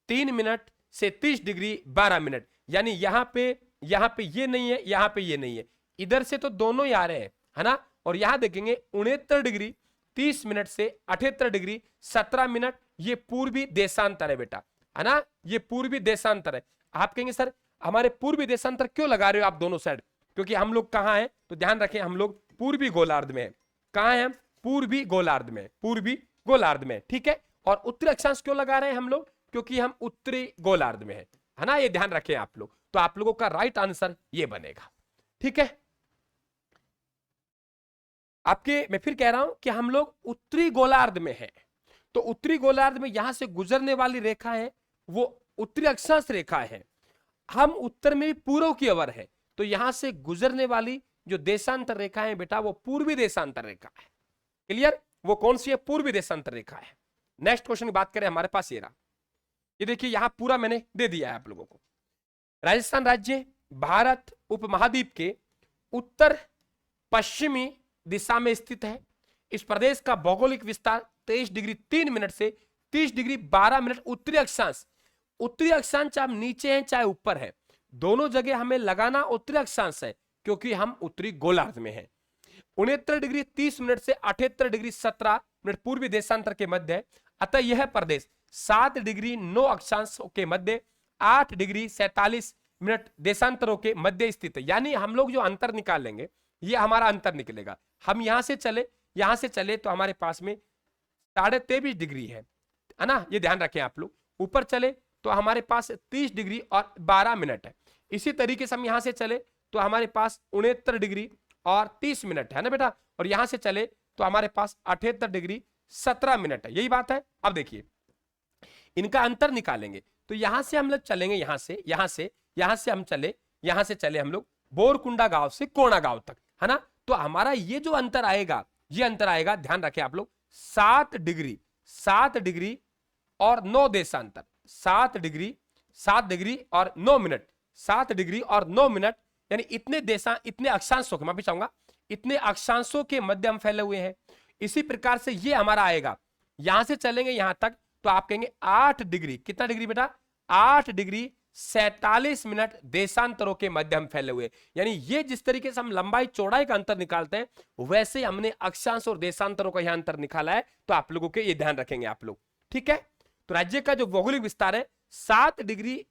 3 मिनट से 30 डिग्री 12 मिनट, यानी यहाँ पे ये नहीं है, यहाँ पे ये नहीं है, इधर से तो दोनों ही आ रहे हैं, है ना। और यहां देखेंगे 69 डिग्री 30 मिनट से 78 डिग्री 17 मिनट, ये पूर्वी देशांतर है बेटा, है ना, ये पूर्वी देशांतर है। आप कहेंगे सर हमारे पूर्वी देशांतर क्यों लगा रहे हो आप दोनों साइड, क्योंकि हम लोग कहां हैं, तो ध्यान रखें हम लोग पूर्वी गोलार्ध में है। कहां है हम, पूर्वी गोलार्ध में, पूर्वी गोलार्ध में, ठीक है। और उत्तरी अक्षांश क्यों लगा रहे हैं हम लोग, क्योंकि हम उत्तरी गोलार्ध में है ना, ये ध्यान रखें आप लोग। तो आप लोगों का राइट आंसर ये बनेगा, ठीक है। आपके मैं फिर कह रहा हूं कि हम लोग उत्तरी गोलार्ध में हैं, तो उत्तरी गोलार्ध में यहां से गुजरने वाली रेखा है वो उत्तरी अक्षांश रेखा है। हम उत्तर में भी पूर्व की ओर है, तो यहां से गुजरने वाली जो देशांतर रेखा है बेटा वो पूर्वी देशांतर रेखा है। क्लियर, वो कौन सी है, पूर्वी देशांतर रेखा है। नेक्स्ट क्वेश्चन की बात करें, हमारे पास ये रहा, ये देखिए यहां पूरा मैंने दे दिया है आप लोगों को। राजस्थान राज्य भारत उपमहाद्वीप के उत्तर पश्चिमी दिशा में स्थित है। इस प्रदेश का भौगोलिक विस्तार 23 डिग्री 3 मिनट से 30 डिग्री 12 मिनट उत्तरी अक्षांश, उत्तरी अक्षांश चाहे नीचे है चाहे ऊपर है, दोनों जगह हमें लगाना उत्तरी अक्षांश है, क्योंकि हम उत्तरी गोलार्ध में हैं। 69 डिग्री 30 मिनट से 78 डिग्री 17 मिनट पूर्वी देशांतर के मध्य है। अतः यह प्रदेश 7 डिग्री 9 अक्षांशों के मध्य 8 डिग्री 47 मिनट देशांतरों के मध्य स्थित है। यानी हम लोग जो अंतर निकालेंगे ये हमारा अंतर निकलेगा। हम यहां से चले तो हमारे पास में 23.5 डिग्री है ना, ये ध्यान रखें आप लोग। ऊपर चले तो हमारे पास 30 डिग्री और 12 मिनट है। इसी तरीके से हम यहां से चले तो हमारे पास 69 डिग्री और 30 मिनट है ना बेटा, और यहां से चले तो हमारे पास 78 डिग्री 17 मिनट है। यही बात है। अब देखिए इनका अंतर निकालेंगे, तो यहां से हम लोग चलेंगे, यहां से हम चले हम लोग बोरकुंडा गांव से कोणा गांव तक, है ना। तो हमारा ये जो अंतर आएगा, ये अंतर आएगा, ध्यान रखें आप लोग, 7 डिग्री और 9 देशांतर, 7 डिग्री और 9 मिनट, 7 डिग्री और 9 मिनट, यानी इतने अक्षांशों के, मैं भी चाहूंगा इतने अक्षांशों के मध्य हम फैले हुए हैं। इसी प्रकार से ये हमारा आएगा, यहां से चलेंगे यहां तक तो आप कहेंगे 8 डिग्री, कितना डिग्री बेटा, 8 डिग्री 47 मिनट देशांतरों के मध्य हम फैले हुए। यानी ये जिस तरीके से हम लंबाई चौड़ाई का अंतर निकालते हैं वैसे हमने अक्षांश और देशांतरों का यहां अंतर निकाला है, तो आप लोगों के ये ध्यान रखेंगे आप लोग, ठीक है। तो राज्य का जो भौगोलिक विस्तार है 7 डिग्री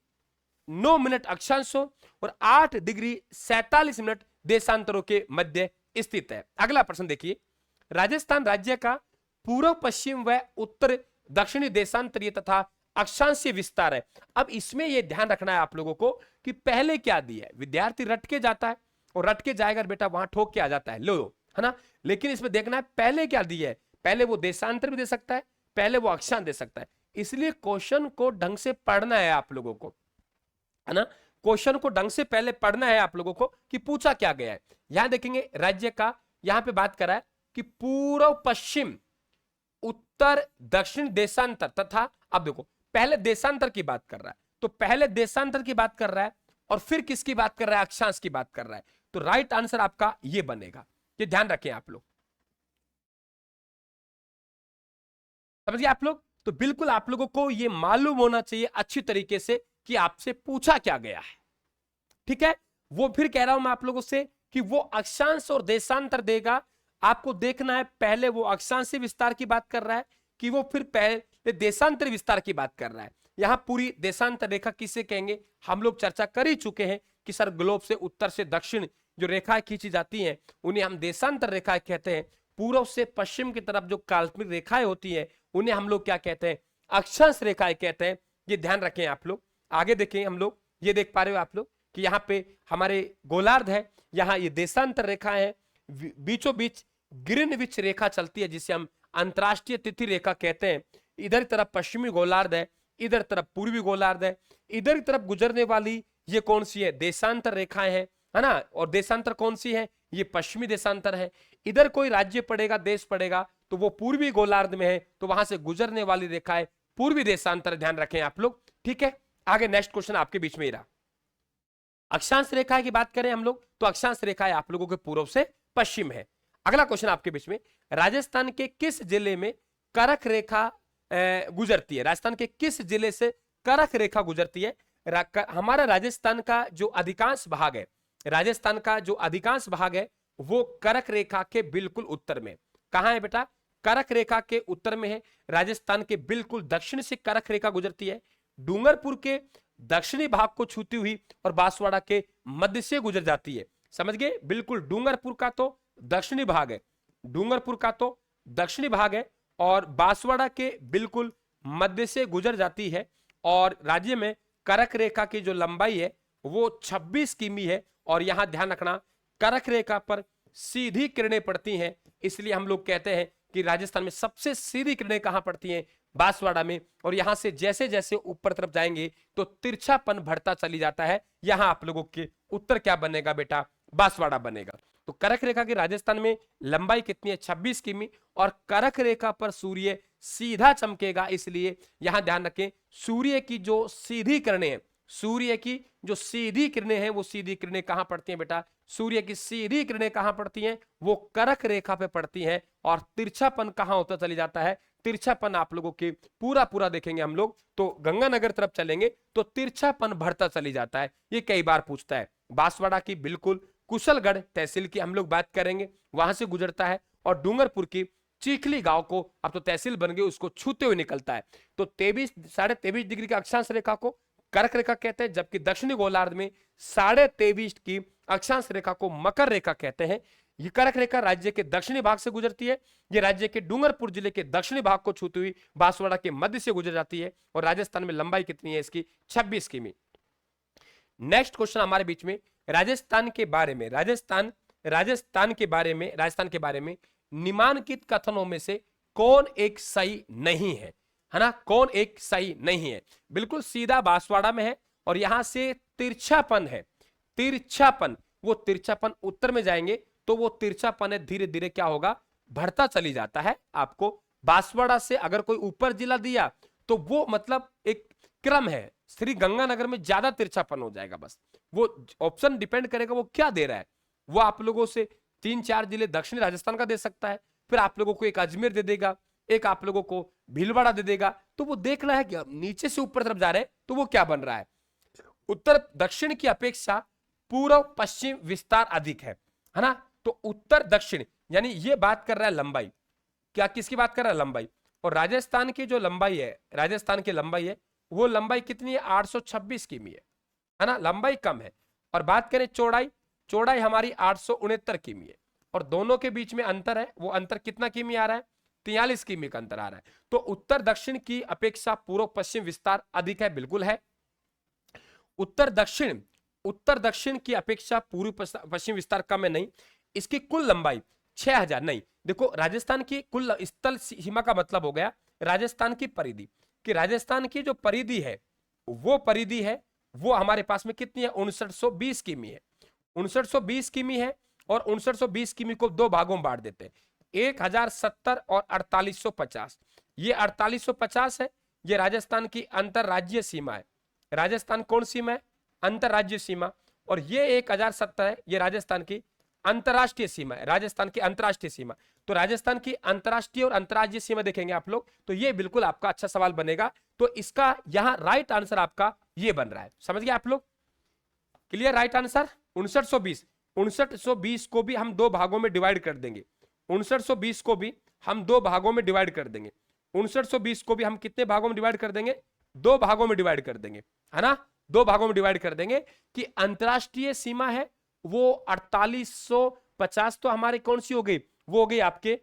9 मिनट अक्षांशों और 8 डिग्री 47 मिनट देशांतरों के मध्य स्थित है। अगला प्रश्न देखिए, राजस्थान राज्य का पूर्व पश्चिम व उत्तर दक्षिणी देशांतरीय तथा अक्षांशीय विस्तार है। अब इसमें यह ध्यान रखना है आप लोगों को कि पहले क्या दिया है, विद्यार्थी रट के जाता है और रट के जाएगा बेटा वहां ठोक के आ जाता है, लो है ना, लेकिन इसमें देखना है पहले क्या दिया है, पहले वो देशांतर भी दे सकता है, पहले वो अक्षांश दे सकता है, इसलिए क्वेश्चन को ढंग से पढ़ना है आप लोगों को, है ना, क्वेश्चन को ढंग से पहले पढ़ना है आप लोगों को कि पूछा क्या गया है। यहां देखेंगे राज्य का, यहां पे बात करा है कि पूर्व पश्चिम उत्तर दक्षिण देशांतर तथा, अब देखो पहले देशांतर की बात कर रहा है, तो पहले देशांतर की बात कर रहा है और फिर किसकी बात कर रहा है, अक्षांश की बात कर रहा है, तो राइट आंसर आपका ये बनेगा, ये ध्यान रखें आप लोग, समझिए आप लोग। तो बिल्कुल आप लोगों को ये मालूम होना चाहिए अच्छी तरीके से कि आपसे पूछा क्या गया है, ठीक है। वो फिर कह रहा हूं मैं आप लोगों से कि वो अक्षांश और देशांतर देगा, आपको देखना है पहले वो अक्षांशीय विस्तार की बात कर रहा है कि वो फिर पहले देशांतर विस्तार की बात कर रहा है। यहां पूरी देशांतर रेखा किसे कहेंगे, हम लोग चर्चा कर ही चुके हैं कि सर ग्लोब से उत्तर से दक्षिण जो रेखाएं खींची जाती हैं उन्हें हम देशांतर रेखाएं कहते हैं, पूर्व से पश्चिम की तरफ जो काल्पनिक रेखाएं होती हैं उन्हें हम लोग क्या कहते हैं, अक्षांश रेखाएं कहते हैं। ये ध्यान रखें आप लोग। आगे देखें हम लोग, ये देख पा रहे हो आप लोग कि यहाँ पे हमारे गोलार्ध है, यहाँ ये देशांतर रेखा है, बीचों बीच ग्रीनविच रेखा चलती है जिसे हम अंतरराष्ट्रीय तिथि रेखा कहते हैं। इधर तरफ पश्चिमी गोलार्ध है, इधर तरफ पूर्वी गोलार्ध है, इधर तरफ गुजरने वाली ये कौन सी है, देशांतर रेखाएं हैं, है ना, और देशांतर कौन सी है, ये पश्चिमी देशांतर है। इधर कोई राज्य पड़ेगा, देश पड़ेगा तो वो पूर्वी गोलार्ध में है, तो वहां से गुजरने वाली रेखाएं पूर्वी देशांतर, ध्यान रखें आप लोग, ठीक है। आगे नेक्स्ट क्वेश्चन आपके बीच में ही रहा। अक्षांश रेखा की बात करें हम लोग तो अक्षांश रेखा आप लोगों के पूर्व से पश्चिम है। अगला क्वेश्चन आपके बीच में, राजस्थान के किस जिले में करक रेखा गुजरती है, राजस्थान के किस जिले से करक रेखा गुजरती है। हमारा राजस्थान का जो अधिकांश भाग है, राजस्थान का जो अधिकांश भाग है वो करक रेखा के बिल्कुल उत्तर में, कहां है बेटा, करक रेखा के उत्तर में है। राजस्थान के बिल्कुल दक्षिण से करक रेखा गुजरती है, डूंगरपुर के दक्षिणी भाग को छूती हुई और बांसवाड़ा के मध्य से गुजर जाती है, समझ गए। बिल्कुल डूंगरपुर का तो दक्षिणी भाग है, डूंगरपुर का तो दक्षिणी भाग है और बांसवाड़ा के बिल्कुल मध्य से गुजर जाती है। और राज्य में करक रेखा की जो लंबाई है वो 26 किमी है। और यहां ध्यान रखना, करक रेखा पर सीधी किरणें पड़ती हैं, इसलिए हम लोग कहते हैं कि राजस्थान में सबसे सीधी किरणें कहां पड़ती हैं, बांसवाड़ा में। और यहां से जैसे जैसे ऊपर तरफ जाएंगे तो तिरछापन बढ़ता चली जाता है। यहां आप लोगों के उत्तर क्या बनेगा बेटा, बांसवाड़ा बनेगा। तो करक रेखा की राजस्थान में लंबाई कितनी है, 26 किमी, और करक रेखा पर सूर्य सीधा चमकेगा, इसलिए यहां ध्यान रखें सूर्य की जो सीधी किरणें हैं, सूर्य की जो सीधी किरणें हैं वो सीधी किरणें कहां पड़ती हैं बेटा, सूर्य की सीधी किरणें कहां पड़ती हैं, वो करक रेखा पे पड़ती हैं। और तिरछापन कहां होता चली जाता है, तिरछापन आप लोगों के पूरा पूरा देखेंगे हम लोग तो गंगानगर तरफ चलेंगे तो तिरछापन बढ़ता चली जाता है। ये कई बार पूछता है। बांसवाड़ा की बिल्कुल कुशलगढ़ तहसील की हम लोग बात करेंगे, वहां से गुजरता है। और डूंगरपुर की चीखली गांव को, अब तो तहसील बन गई, उसको छूते हुए निकलता है। तो 23.5 डिग्री की अक्षांश रेखा को करक रेखा कहते हैं, जबकि दक्षिणी गोलार्ध में 23.5 की अक्षांश रेखा को मकर रेखा कहते हैं। ये करक रेखा राज्य के दक्षिणी भाग से गुजरती है, ये राज्य के डूंगरपुर जिले के दक्षिणी भाग को छूती हुई बांसवाड़ा के मध्य से गुजर जाती है। और राजस्थान में लंबाई कितनी है इसकी, 26 किमी। नेक्स्ट क्वेश्चन हमारे बीच में राजस्थान के बारे में, राजस्थान के बारे में निम्नलिखित कथनों में से कौन एक सही नहीं है, है ना, कौन एक सही नहीं है। बिल्कुल सीधा बांसवाड़ा में है और यहां से तिरछापन है, तिरछापन, वो तिरछापन उत्तर में जाएंगे तो वो तिरछापन है धीरे धीरे क्या होगा, बढ़ता चली जाता है। आपको बांसवाड़ा से अगर कोई ऊपर जिला दिया तो वो मतलब एक क्रम है, श्री गंगानगर में ज्यादा तिरछापन हो जाएगा। बस वो ऑप्शन डिपेंड करेगा वो क्या दे रहा है। वो आप लोगों से 3-4 जिले दक्षिणी राजस्थान का दे सकता है, फिर आप लोगों को एक अजमेर दे देगा, एक आप लोगों को भीलवाड़ा दे देगा। तो वो देखना है कि नीचे से ऊपर तरफ जा रहे हैं तो वो क्या बन रहा है। उत्तर दक्षिण की अपेक्षा पूर्व पश्चिम विस्तार अधिक है ना। तो उत्तर दक्षिण यानी ये बात कर रहा है लंबाई, क्या किसकी बात कर रहा है, लंबाई। और राजस्थान की जो लंबाई है, राजस्थान की लंबाई है वो लंबाई कितनी है, 826 किमी है ना, लंबाई कम है। और बात करें चौड़ाई, चौड़ाई हमारी 869 किमी है। और दोनों के बीच में अंतर है, वो अंतर कितना किमी आ रहा है, 43 किमी का अंतर आ रहा है। तो उत्तर दक्षिण की अपेक्षा पूर्व पश्चिम विस्तार अधिक है, बिल्कुल है। उत्तर दक्षिण की अपेक्षा पूर्व पश्चिम विस्तार कम है, नहीं। इसकी कुल लंबाई 6000, नहीं। देखो राजस्थान की कुल स्थल सीमा का मतलब हो गया राजस्थान की परिधि, कि राजस्थान की जो परिधि है वो हमारे पास में कितनी है, 5920 किमी है। 5920 किमी है। और 5920 किमी को दो भागों में बांट देते हैं, 1070 और 4850। ये 4850 है, ये राजस्थान की अंतरराज्यीय सीमा है। राजस्थान कौन सीमा है, अंतरराज्यीय सीमा। और ये 1070 है, ये राजस्थान की अंतरराष्ट्रीय सीमा है, राजस्थान की अंतरराष्ट्रीय सीमा। तो राजस्थान की अंतरराष्ट्रीय और अंतरराज्यीय सीमा देखेंगे आप लोग तो ये बिल्कुल आपका अच्छा सवाल बनेगा। तो इसका यहां राइट आंसर आपका ये बन रहा है, समझ गए आप लोग, क्लियर। Right answer 5920। 5920 को भी हम दो भागों में डिवाइड कर देंगे, 5920 को भी हम दो भागों में डिवाइड कर देंगे, 5920 को भी हम कितने भागों में डिवाइड कर देंगे, दो भागों में डिवाइड कर देंगे, है ना, दो भागों में डिवाइड कर देंगे। कि अंतरराष्ट्रीय सीमा है वो 4850, तो हमारी कौन सी हो गई, वो हो गई आपके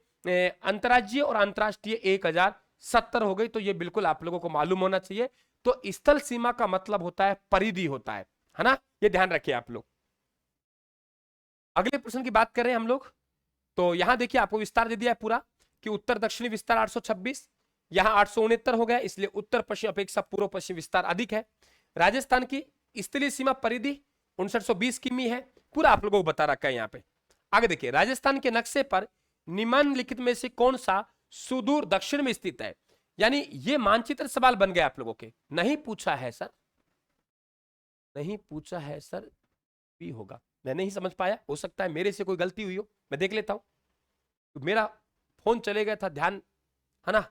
अंतरराज्यीय, और अंतरराष्ट्रीय 1070 हो गई। तो ये बिल्कुल आप लोगों को मालूम होना चाहिए। तो स्थल सीमा का मतलब होता है परिधि होता है ना, ये ध्यान रखिए आप लोग। अगले प्रश्न की बात करें हम लोग, तो यहां देखिए आपको विस्तार दे दिया है पूरा, कि उत्तर दक्षिणी विस्तार 826, यहां 869 हो गया, इसलिए उत्तर पश्चिम अपेक्षा पूर्व पश्चिम विस्तार अधिक है। राजस्थान की स्थलीय सीमा परिधि 5920 किमी है, पूरा आप लोगों को बता रखा है यहाँ पे। आगे देखिए, राजस्थान के नक्शे पर निम्नलिखित में से कौन सा सुदूर दक्षिण में स्थित है। यानी ये मानचित्र सवाल बन गया आप लोगों के, नहीं पूछा है सर, नहीं पूछा है सर, भी होगा, मैं नहीं समझ पाया, हो सकता है मेरे से कोई गलती हुई हो, मैं देख लेता हूं। तो मेरा फोन चले गया था, ध्यान है ना।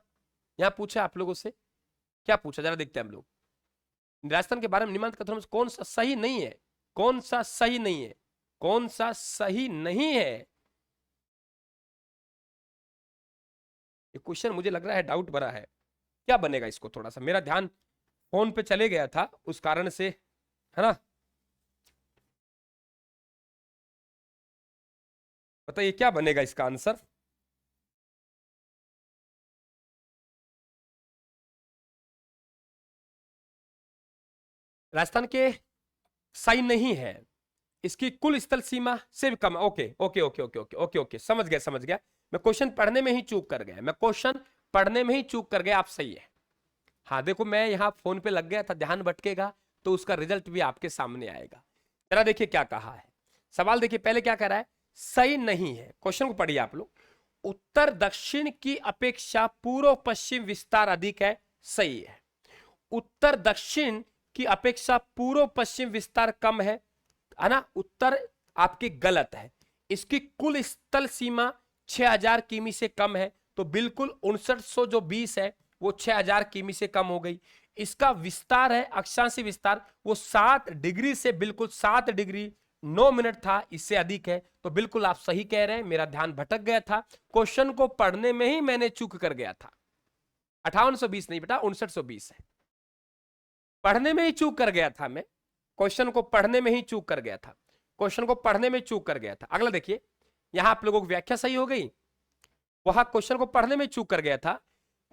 यहां पूछा आप लोगों से, क्या पूछा जरा देखते हैं हम लोग। राजस्थान के बारे में निम्नलिखित कथनों में से कौन सा सही नहीं है, कौन सा सही नहीं है, कौन सा सही नहीं है। ये क्वेश्चन मुझे लग रहा है डाउट भरा है, क्या बनेगा इसको, थोड़ा सा मेरा ध्यान फोन पे चले गया था उस कारण से, है ना। बताइए क्या बनेगा इसका आंसर। राजस्थान के सही नहीं है, इसकी कुल स्थल सीमा से भी कम। Okay okay okay okay okay okay okay, समझ गया समझ गया। मैं क्वेश्चन पढ़ने में ही चूक कर गया, मैं क्वेश्चन पढ़ने में ही चूक कर गया, आप सही है। हाँ देखो, मैं यहाँ फोन पे लग गया था, ध्यान भटकेगा तो उसका रिजल्ट भी आपके सामने आएगा। जरा देखिए क्या कहा है सवाल, देखिए पहले क्या कह रहा है, सही नहीं है। क्वेश्चन को पढ़िए आप लोग, उत्तर दक्षिण की अपेक्षा पूर्व पश्चिम विस्तार अधिक है, सही है। उत्तर दक्षिण की अपेक्षा पूर्व पश्चिम विस्तार कम है ना, उत्तर आपकी गलत है। इसकी कुल स्थल सीमा 6000 किमी से कम है, तो बिल्कुल 5920 है वो 6000 किमी से कम हो गई। इसका विस्तार है अक्षांशीय विस्तार, वो 7 डिग्री से बिल्कुल 7 डिग्री 9 मिनट था, इससे अधिक है। तो बिल्कुल आप सही कह रहे हैं, मेरा ध्यान भटक गया था, क्वेश्चन को पढ़ने में ही मैंने चूक कर गया था। 5820 नहीं बेटा, 5920 है, पढ़ने में ही चूक कर गया था मैं, क्वेश्चन को पढ़ने में ही चूक कर गया था, क्वेश्चन को पढ़ने में चूक कर गया था। अगला देखिए, यहां आप लोगों की व्याख्या सही हो गई, वहां क्वेश्चन को पढ़ने में चूक कर गया था,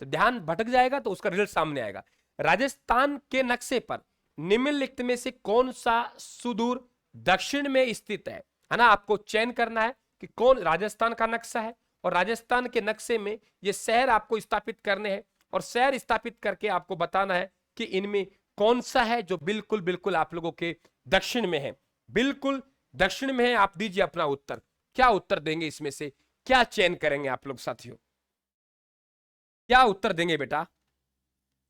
तो ध्यान भटक जाएगा तो उसका रिजल्ट सामने आएगा। राजस्थान के नक्शे पर निम्नलिखित में से कौन सा सुदूर दक्षिण में स्थित है ना, आपको चयन करना है कि कौन राजस्थान का नक्शा है, और राजस्थान के नक्शे में ये शहर आपको स्थापित करने हैं, और शहर स्थापित करके आपको बताना है कि इनमें कौन सा है जो बिल्कुल बिल्कुल आप लोगों के दक्षिण में है, बिल्कुल दक्षिण में है। आप दीजिए अपना उत्तर, क्या उत्तर देंगे इसमें से, क्या चयन करेंगे आप लोग साथियों, क्या उत्तर देंगे बेटा,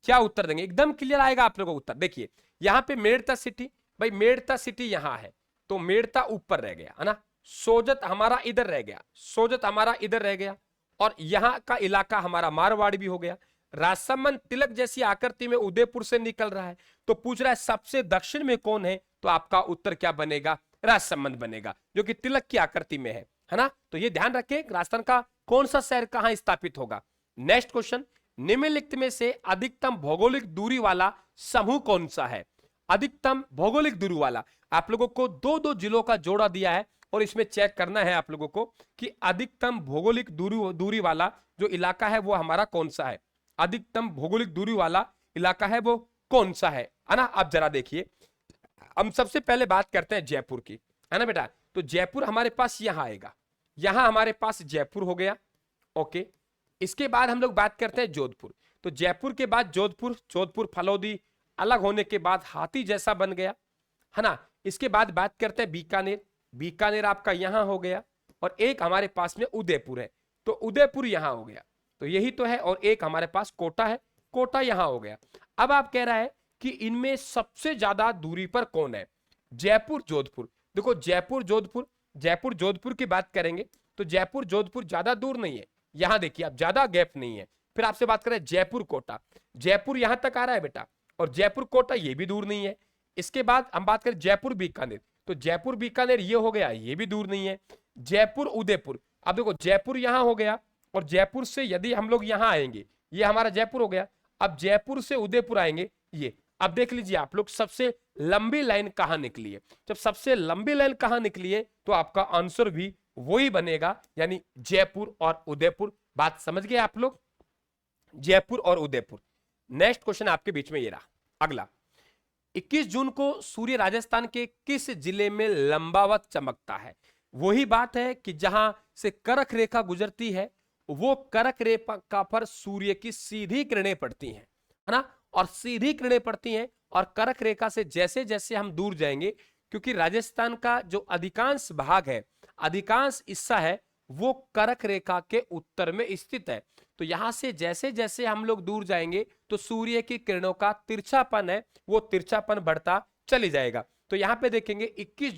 क्या उत्तर देंगे, एकदम क्लियर आएगा आप लोगों को उत्तर। देखिए यहां पे मेड़ता सिटी, भाई मेड़ता सिटी यहां है, तो मेड़ता ऊपर रह गया है ना, सोजत हमारा इधर रह गया, सोजत हमारा इधर रह गया, और यहाँ का इलाका हमारा मारवाड़ भी हो गया। राजसमंद तिलक जैसी आकृति में उदयपुर से निकल रहा है, तो पूछ रहा है सबसे दक्षिण में कौन है, तो आपका उत्तर क्या बनेगा, राजसमंद बनेगा, जो कि तिलक की आकृति में है ना। तो ये ध्यान रखें राजस्थान का कौन सा शहर कहां स्थापित होगा। नेक्स्ट क्वेश्चन, निम्नलिखित में से अधिकतम भौगोलिक दूरी वाला समूह कौन सा है। अधिकतम भौगोलिक दूरी वाला, आप लोगों को दो दो जिलों का जोड़ा दिया है और इसमें चेक करना है आप लोगों को कि अधिकतम भौगोलिक दूरी वाला जो इलाका है वो हमारा कौन सा है। अधिकतम भौगोलिक दूरी वाला इलाका है वो कौन सा है ना। आप जरा देखिए, हम सबसे पहले बात करते हैं जयपुर की, है ना बेटा। तो जयपुर हमारे पास यहां आएगा, यहां हमारे पास जयपुर हो गया, ओके। इसके बाद हम लोग बात करते हैं जोधपुर, तो जयपुर के बाद जोधपुर, जोधपुर फलौदी अलग होने के बाद हाथी जैसा बन गया, है ना। इसके बाद बात करते हैं बीकानेर, बीकानेर आपका यहां हो गया, और एक हमारे पास में उदयपुर है, तो उदयपुर यहां हो गया, तो यही तो है। और एक हमारे पास कोटा है, कोटा यहां हो गया। अब आप कह रहा है कि इनमें सबसे ज्यादा दूरी पर कौन है, जयपुर जोधपुर। देखो जयपुर जोधपुर, जयपुर जोधपुर की बात करेंगे तो जयपुर जोधपुर ज्यादा दूर नहीं है, यहां देखिए आप, ज्यादा गैप नहीं है। फिर आपसे बात करें जयपुर कोटा, जयपुर यहां तक आ रहा है बेटा, और जयपुर कोटा ये भी दूर नहीं है। इसके बाद हम बात करें जयपुर बीकानेर, तो जयपुर बीकानेर ये हो गया, ये भी दूर नहीं है। जयपुर उदयपुर, अब देखो जयपुर यहां हो गया, और जयपुर से यदि हम लोग यहां आएंगे, ये हमारा जयपुर हो गया। अब जयपुर से उदयपुर आएंगे ये, अब देख लीजिए आप लोग सबसे लंबी लाइन कहां निकली है। जब सबसे लंबी लाइन कहां निकली है तो आपका आंसर भी वही बनेगा, यानी जयपुर और उदयपुर। बात समझ गए आप लोग, जयपुर और उदयपुर। नेक्स्ट क्वेश्चन आपके बीच में ये रहा अगला, 21 जून को सूर्य राजस्थान के किस जिले में लंबावत चमकता है। वही बात है कि जहां से करक रेखा गुजरती है, वो करक रेखा पर सूर्य की सीधी किरणें पड़ती हैं, है ना, और सीधी किरणें पड़ती हैं, और करक रेखा से जैसे जैसे हम दूर जाएंगे, क्योंकि राजस्थान का जो अधिकांश भाग है, अधिकांश हिस्सा है, वो करक रेखा के उत्तर में स्थित है। तो यहां से जैसे जैसे हम लोग दूर जाएंगे तो सूर्य की किरणों का तिरछापन है, वो तिरछापन बढ़ता चली जाएगा। तो यहां पे देखेंगे 21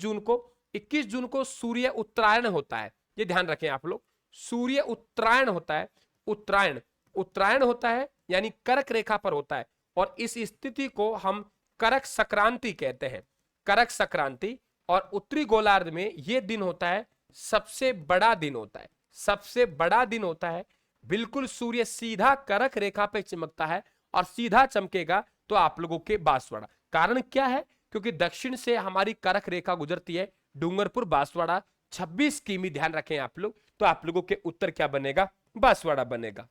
जून को सूर्य उत्तरायण होता है, ये ध्यान रखें आप लोग, सूर्य उत्तरायण होता है, उत्तरायण होता है, यानी करक रेखा पर होता है, और इस स्थिति को हम करक संक्रांति कहते हैं, करक संक्रांति। और उत्तरी गोलार्ध में यह दिन होता है सबसे बड़ा दिन होता है, सबसे बड़ा दिन होता है। बिल्कुल सूर्य सीधा करक रेखा पे चमकता है, और सीधा चमकेगा तो आप लोगों के बांसवाड़ा। कारण क्या है, क्योंकि दक्षिण से हमारी करक रेखा गुजरती है, डूंगरपुर बांसवाड़ा 26 किमी, ध्यान रखें आप लोग। तो आप लोगों के उत्तर क्या बनेगा, बांसवाड़ा बनेगा।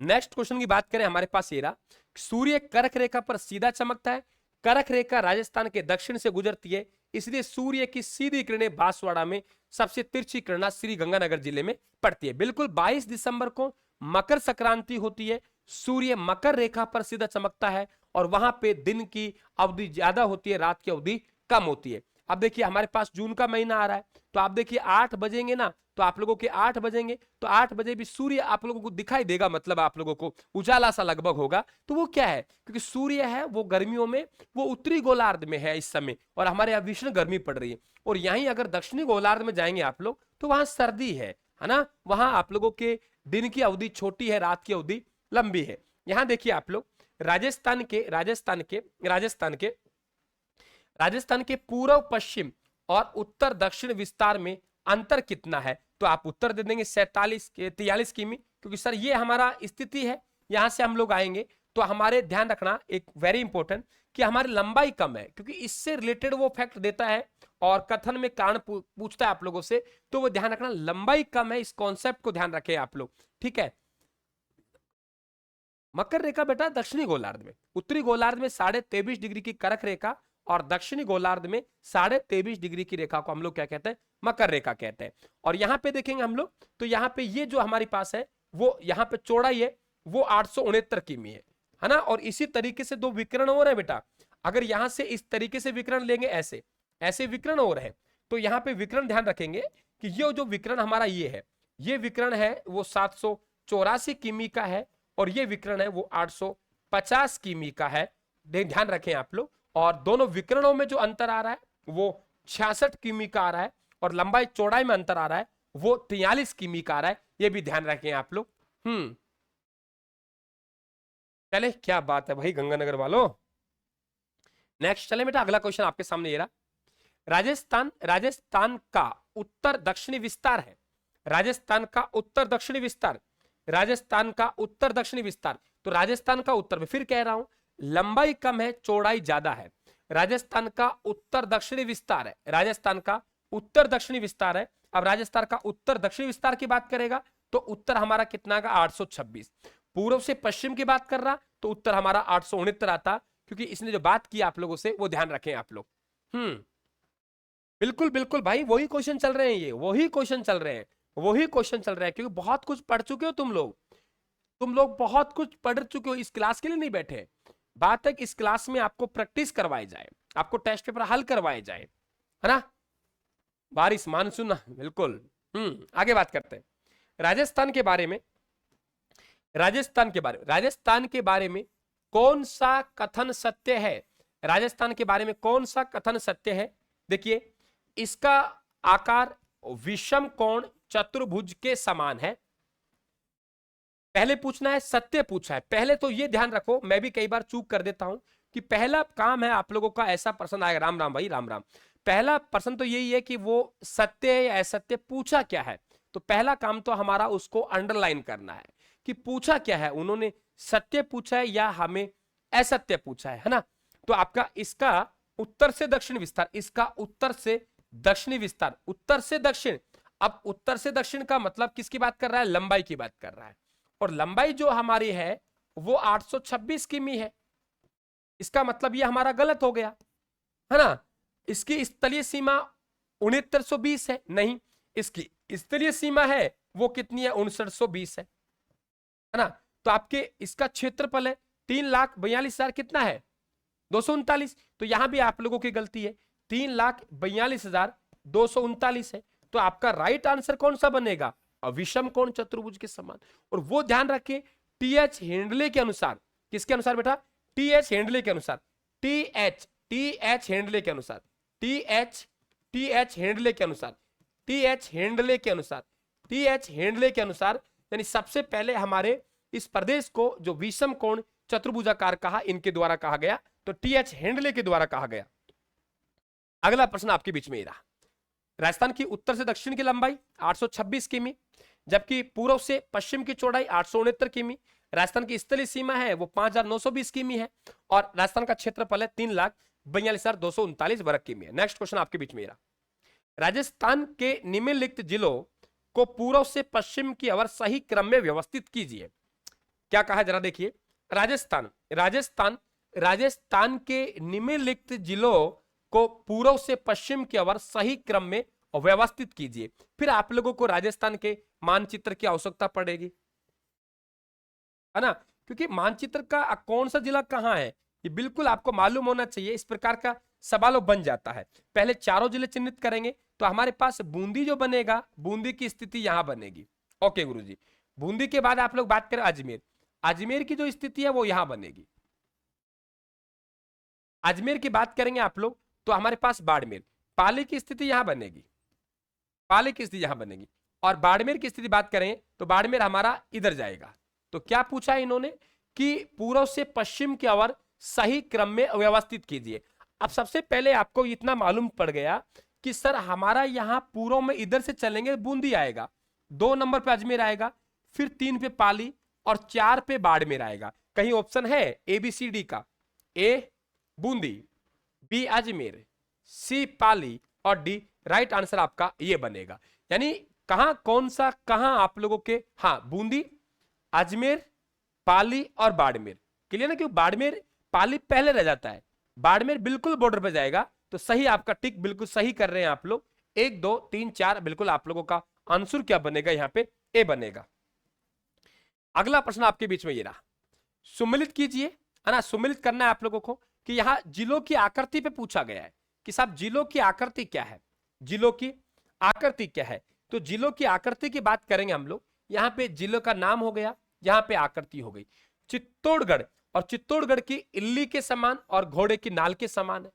नेक्स्ट क्वेश्चन की बात करें, हमारे पास ये रहा, सूर्य करक रेखा पर सीधा चमकता है, करक रेखा राजस्थान के दक्षिण से गुजरती है, इसलिए सूर्य की सीधी किरणें बांसवाड़ा में, सबसे तिरछी किरण श्री गंगानगर जिले में पड़ती है। बिल्कुल 22 दिसंबर को मकर संक्रांति होती है, सूर्य मकर रेखा पर सीधा चमकता है, और वहां पे दिन की अवधि ज्यादा होती है, रात की अवधि कम होती है। अब देखिए हमारे पास जून का महीना आ रहा है, तो आप देखिए 8 बजेंगे ना, तो आप लोगों के 8 बजेंगे, तो 8 बजे भी सूर्य आप लोगों को दिखाई देगा, मतलब आप लोगों को उजाला सा लगभग होगा। तो वो क्या है, क्योंकि सूर्य है वो गर्मियों में वो उत्तरी गोलार्ध में है इस समय, और हमारे यहाँ भीषण गर्मी पड़ रही है। और यहीं अगर दक्षिणी गोलार्ध में जाएंगे आप लोग तो वहां सर्दी है ना, वहां आप लोगों के दिन की अवधि छोटी है, रात की अवधि लंबी है। यहां देखिए आप लोग राजस्थान के पूर्व पश्चिम और उत्तर दक्षिण विस्तार में अंतर कितना है, तो आप उत्तर दे देंगे 43 किमी, क्योंकि सर ये हमारा स्थिति है, यहां से हम लोग आएंगे तो हमारे ध्यान रखना एक वेरी इंपॉर्टेंट कि हमारी लंबाई कम है, क्योंकि इससे रिलेटेड वो फैक्ट देता है और कथन में कारण पूछता है आप लोगों से, तो वो ध्यान रखना लंबाई कम है, इस कॉन्सेप्ट को ध्यान रखें आप लोग, ठीक है। मकर रेखा बेटा दक्षिणी गोलार्ध में, उत्तरी गोलार्ध में 23.5 डिग्री की करक रेखा, और दक्षिणी गोलार्ध में 23.5 डिग्री की रेखा को हम लोग क्या कहते हैं, मकर रेखा कहते हैं। और यहां पे देखेंगे हम लोग, तो यहां पे ये जो हमारे पास है वो यहां पे चौड़ाई है वो 869 किमी है ना। और इसी तरीके से दो विकर्ण हो रहे हैं बेटा, अगर यहां से इस तरीके से विकर्ण लेंगे, ऐसे ऐसे विकर्ण हो रहे हैं, तो यहां पे विकर्ण ध्यान रखेंगे कि ये जो विकर्ण हमारा ये है, ये विकर्ण है वो 784 किमी का है, और ये विकर्ण है वो 850 किमी का है, ध्यान रखें आप लोग। और दोनों विकर्णों में जो अंतर आ रहा है वो 66 किमी का आ रहा है, और लंबाई चौड़ाई में अंतर आ रहा है वो 43 किमी का आ रहा है, ये भी ध्यान रखें आप लोग। चले, क्या बात है भाई गंगानगर वालों। नेक्स्ट चले बेटा, अगला क्वेश्चन आपके सामने ये रहा। राजस्थान का उत्तर दक्षिणी विस्तार है। राजस्थान का उत्तर दक्षिणी विस्तार, राजस्थान का उत्तर दक्षिणी विस्तार। तो राजस्थान का उत्तर में फिर कह रहा हूं, लंबाई कम है चौड़ाई ज्यादा है। राजस्थान का उत्तर दक्षिणी विस्तार है, राजस्थान का उत्तर दक्षिणी विस्तार है। अब राजस्थान का उत्तर दक्षिणी विस्तार की बात करेगा तो उत्तर हमारा कितना का 826। पूर्व से पश्चिम की बात कर रहा तो उत्तर हमारा 869 आता, क्योंकि इसने जो बात की आप लोगों से वो ध्यान रखें आप लोग। बिल्कुल बिल्कुल भाई, वही क्वेश्चन चल रहे हैं, ये वही क्वेश्चन चल रहे हैं, वही क्वेश्चन चल रहे हैं, क्योंकि बहुत कुछ पढ़ चुके हो तुम लोग बहुत कुछ पढ़ चुके हो, इस क्लास के लिए नहीं बैठे। बात है कि इस क्लास में आपको प्रैक्टिस करवाई जाए, आपको टेस्ट पेपर हल करवाए जाए, है ना। बारिश मानसून बिल्कुल। आगे बात करते हैं राजस्थान के बारे में। राजस्थान के बारे में कौन सा कथन सत्य है? राजस्थान के बारे में कौन सा कथन सत्य है? देखिए, इसका आकार विषम कोण चतुर्भुज के समान है। पहले पूछना है, सत्य पूछा है। पहले तो ये ध्यान रखो, मैं भी कई बार चूक कर देता हूं कि पहला काम है आप लोगों का ऐसा प्रश्न आएगा। राम राम भाई, राम राम। पहला प्रश्न तो यही है कि वो सत्य या असत्य पूछा क्या है। तो पहला काम तो हमारा उसको अंडरलाइन करना है कि पूछा क्या है, उन्होंने सत्य पूछा है या हमें असत्य पूछा है ना। तो आपका इसका उत्तर से दक्षिण विस्तार, इसका उत्तर से दक्षिणी विस्तार, उत्तर से दक्षिण। अब उत्तर से दक्षिण का मतलब किसकी बात कर रहा है? लंबाई की बात कर रहा है, और लंबाई जो हमारी है वो 826 किमी है। इसका मतलब ये हमारा गलत हो गया, है ना। इसकी स्थलीय सीमा 6920 है, नहीं, इसकी स्थलीय सीमा है वो कितनी है? 5920 है ना। तो आपके इसका क्षेत्रफल है 3,42,000, कितना है? 239। तो यहां भी आप लोगों की गलती है, 3,42,239 है। तो आपका राइट आंसर कौन सा बनेगा? विषम कोण चतुर्भुज के समान। और वो ध्यान रखें, टीएच हेंडले के अनुसार। किसके अनुसार बेटा? टीएच हेंडले के अनुसार। टीएच हेंडले के अनुसार, टीएच हेंडले के अनुसार, टीएच हेंडले के अनुसार, टीएच हेंडले के अनुसार। यानी सबसे पहले हमारे इस प्रदेश को जो विषम कोण चतुर्भुजाकार कहा, इनके द्वारा कहा गया, तो टीएच हेंडले के द्वारा कहा गया। अगला प्रश्न आपके बीच में ही रहा। राजस्थान की उत्तर से दक्षिण की लंबाई 826 किमी, जबकि पूर्व से पश्चिम की चौड़ाई 869 किमी। राजस्थान की स्थलीय सीमा है वो 5,920 किमी है, और राजस्थान का क्षेत्रफल है 3,42,239 वर्ग किमी है। नेक्स्ट क्वेश्चन आपके बीच में रहा। राजस्थान के निम्नलिखित जिलों को पूर्व से पश्चिम की ओर सही क्रम में व्यवस्थित कीजिए। क्या कहा जरा देखिए। राजस्थान के निम्नलिखित जिलों को पूर्व से पश्चिम की ओर सही क्रम में व्यवस्थित कीजिए। फिर आप लोगों को राजस्थान के मानचित्र की आवश्यकता पड़ेगी, है ना, क्योंकि मानचित्र का कौन सा जिला कहां है ये बिल्कुल आपको मालूम होना चाहिए। इस प्रकार का सवालों बन जाता है। पहले चारों जिले चिन्हित करेंगे तो हमारे पास बूंदी जो बनेगा, बूंदी की स्थिति यहां बनेगी। ओके गुरुजी। बूंदी के बाद आप लोग बात करें अजमेर, अजमेर की जो स्थिति है वो यहां बनेगी। अजमेर की बात करेंगे आप लोग तो हमारे पास बाड़मेर, पाली की स्थिति यहां बनेगी, पाली की स्थिति यहां बनेगी। और बाड़मेर की स्थिति बात करें तो बाड़मेर हमारा इधर जाएगा। तो क्या पूछा है इन्होंने कि पूर्व से पश्चिम की ओर सही क्रम में व्यवस्थित कीजिए। अब सबसे पहले आपको इतना मालूम पड़ गया कि सर हमारा यहां पूर्व में इधर से चलेंगे बूंदी आएगा, 2 नंबर पे अजमेर आएगा, फिर 3 पे पाली और 4 पे बाड़मेर आएगा। कहीं ऑप्शन है ABCD का? ए बूंदी, बी अजमेर, सी पाली और डी राइट आंसर आपका ये बनेगा। यानी कहां कौन सा कहां आप लोगों के, हाँ बूंदी, अजमेर, पाली और बाड़मेर। क्लियर ना, क्योंकि बाड़मेर पाली पहले रह जाता है, बाड़मेर बिल्कुल बॉर्डर पे जाएगा। तो सही आपका टिक बिल्कुल सही कर रहे हैं आप लोग। 1 2 3 4 बिल्कुल आप लोगों का आंसर क्या बनेगा? यहाँ पे ए बनेगा। अगला प्रश्न आपके बीच में ये रहा, सुमिलित कीजिए, है ना। सुमिलित करना है आप लोगों को कि यहां जिलों की आकृति पे पूछा गया है कि साहब जिलों की आकृति क्या है, जिलों की आकृति क्या है। तो जिलों की आकृति की बात करेंगे हम लोग। यहाँ पे जिलों का नाम हो गया, यहाँ पे आकृति हो गई। चित्तौड़गढ़, और चित्तौड़गढ़ की इल्ली के समान और घोड़े की नाल के समान है।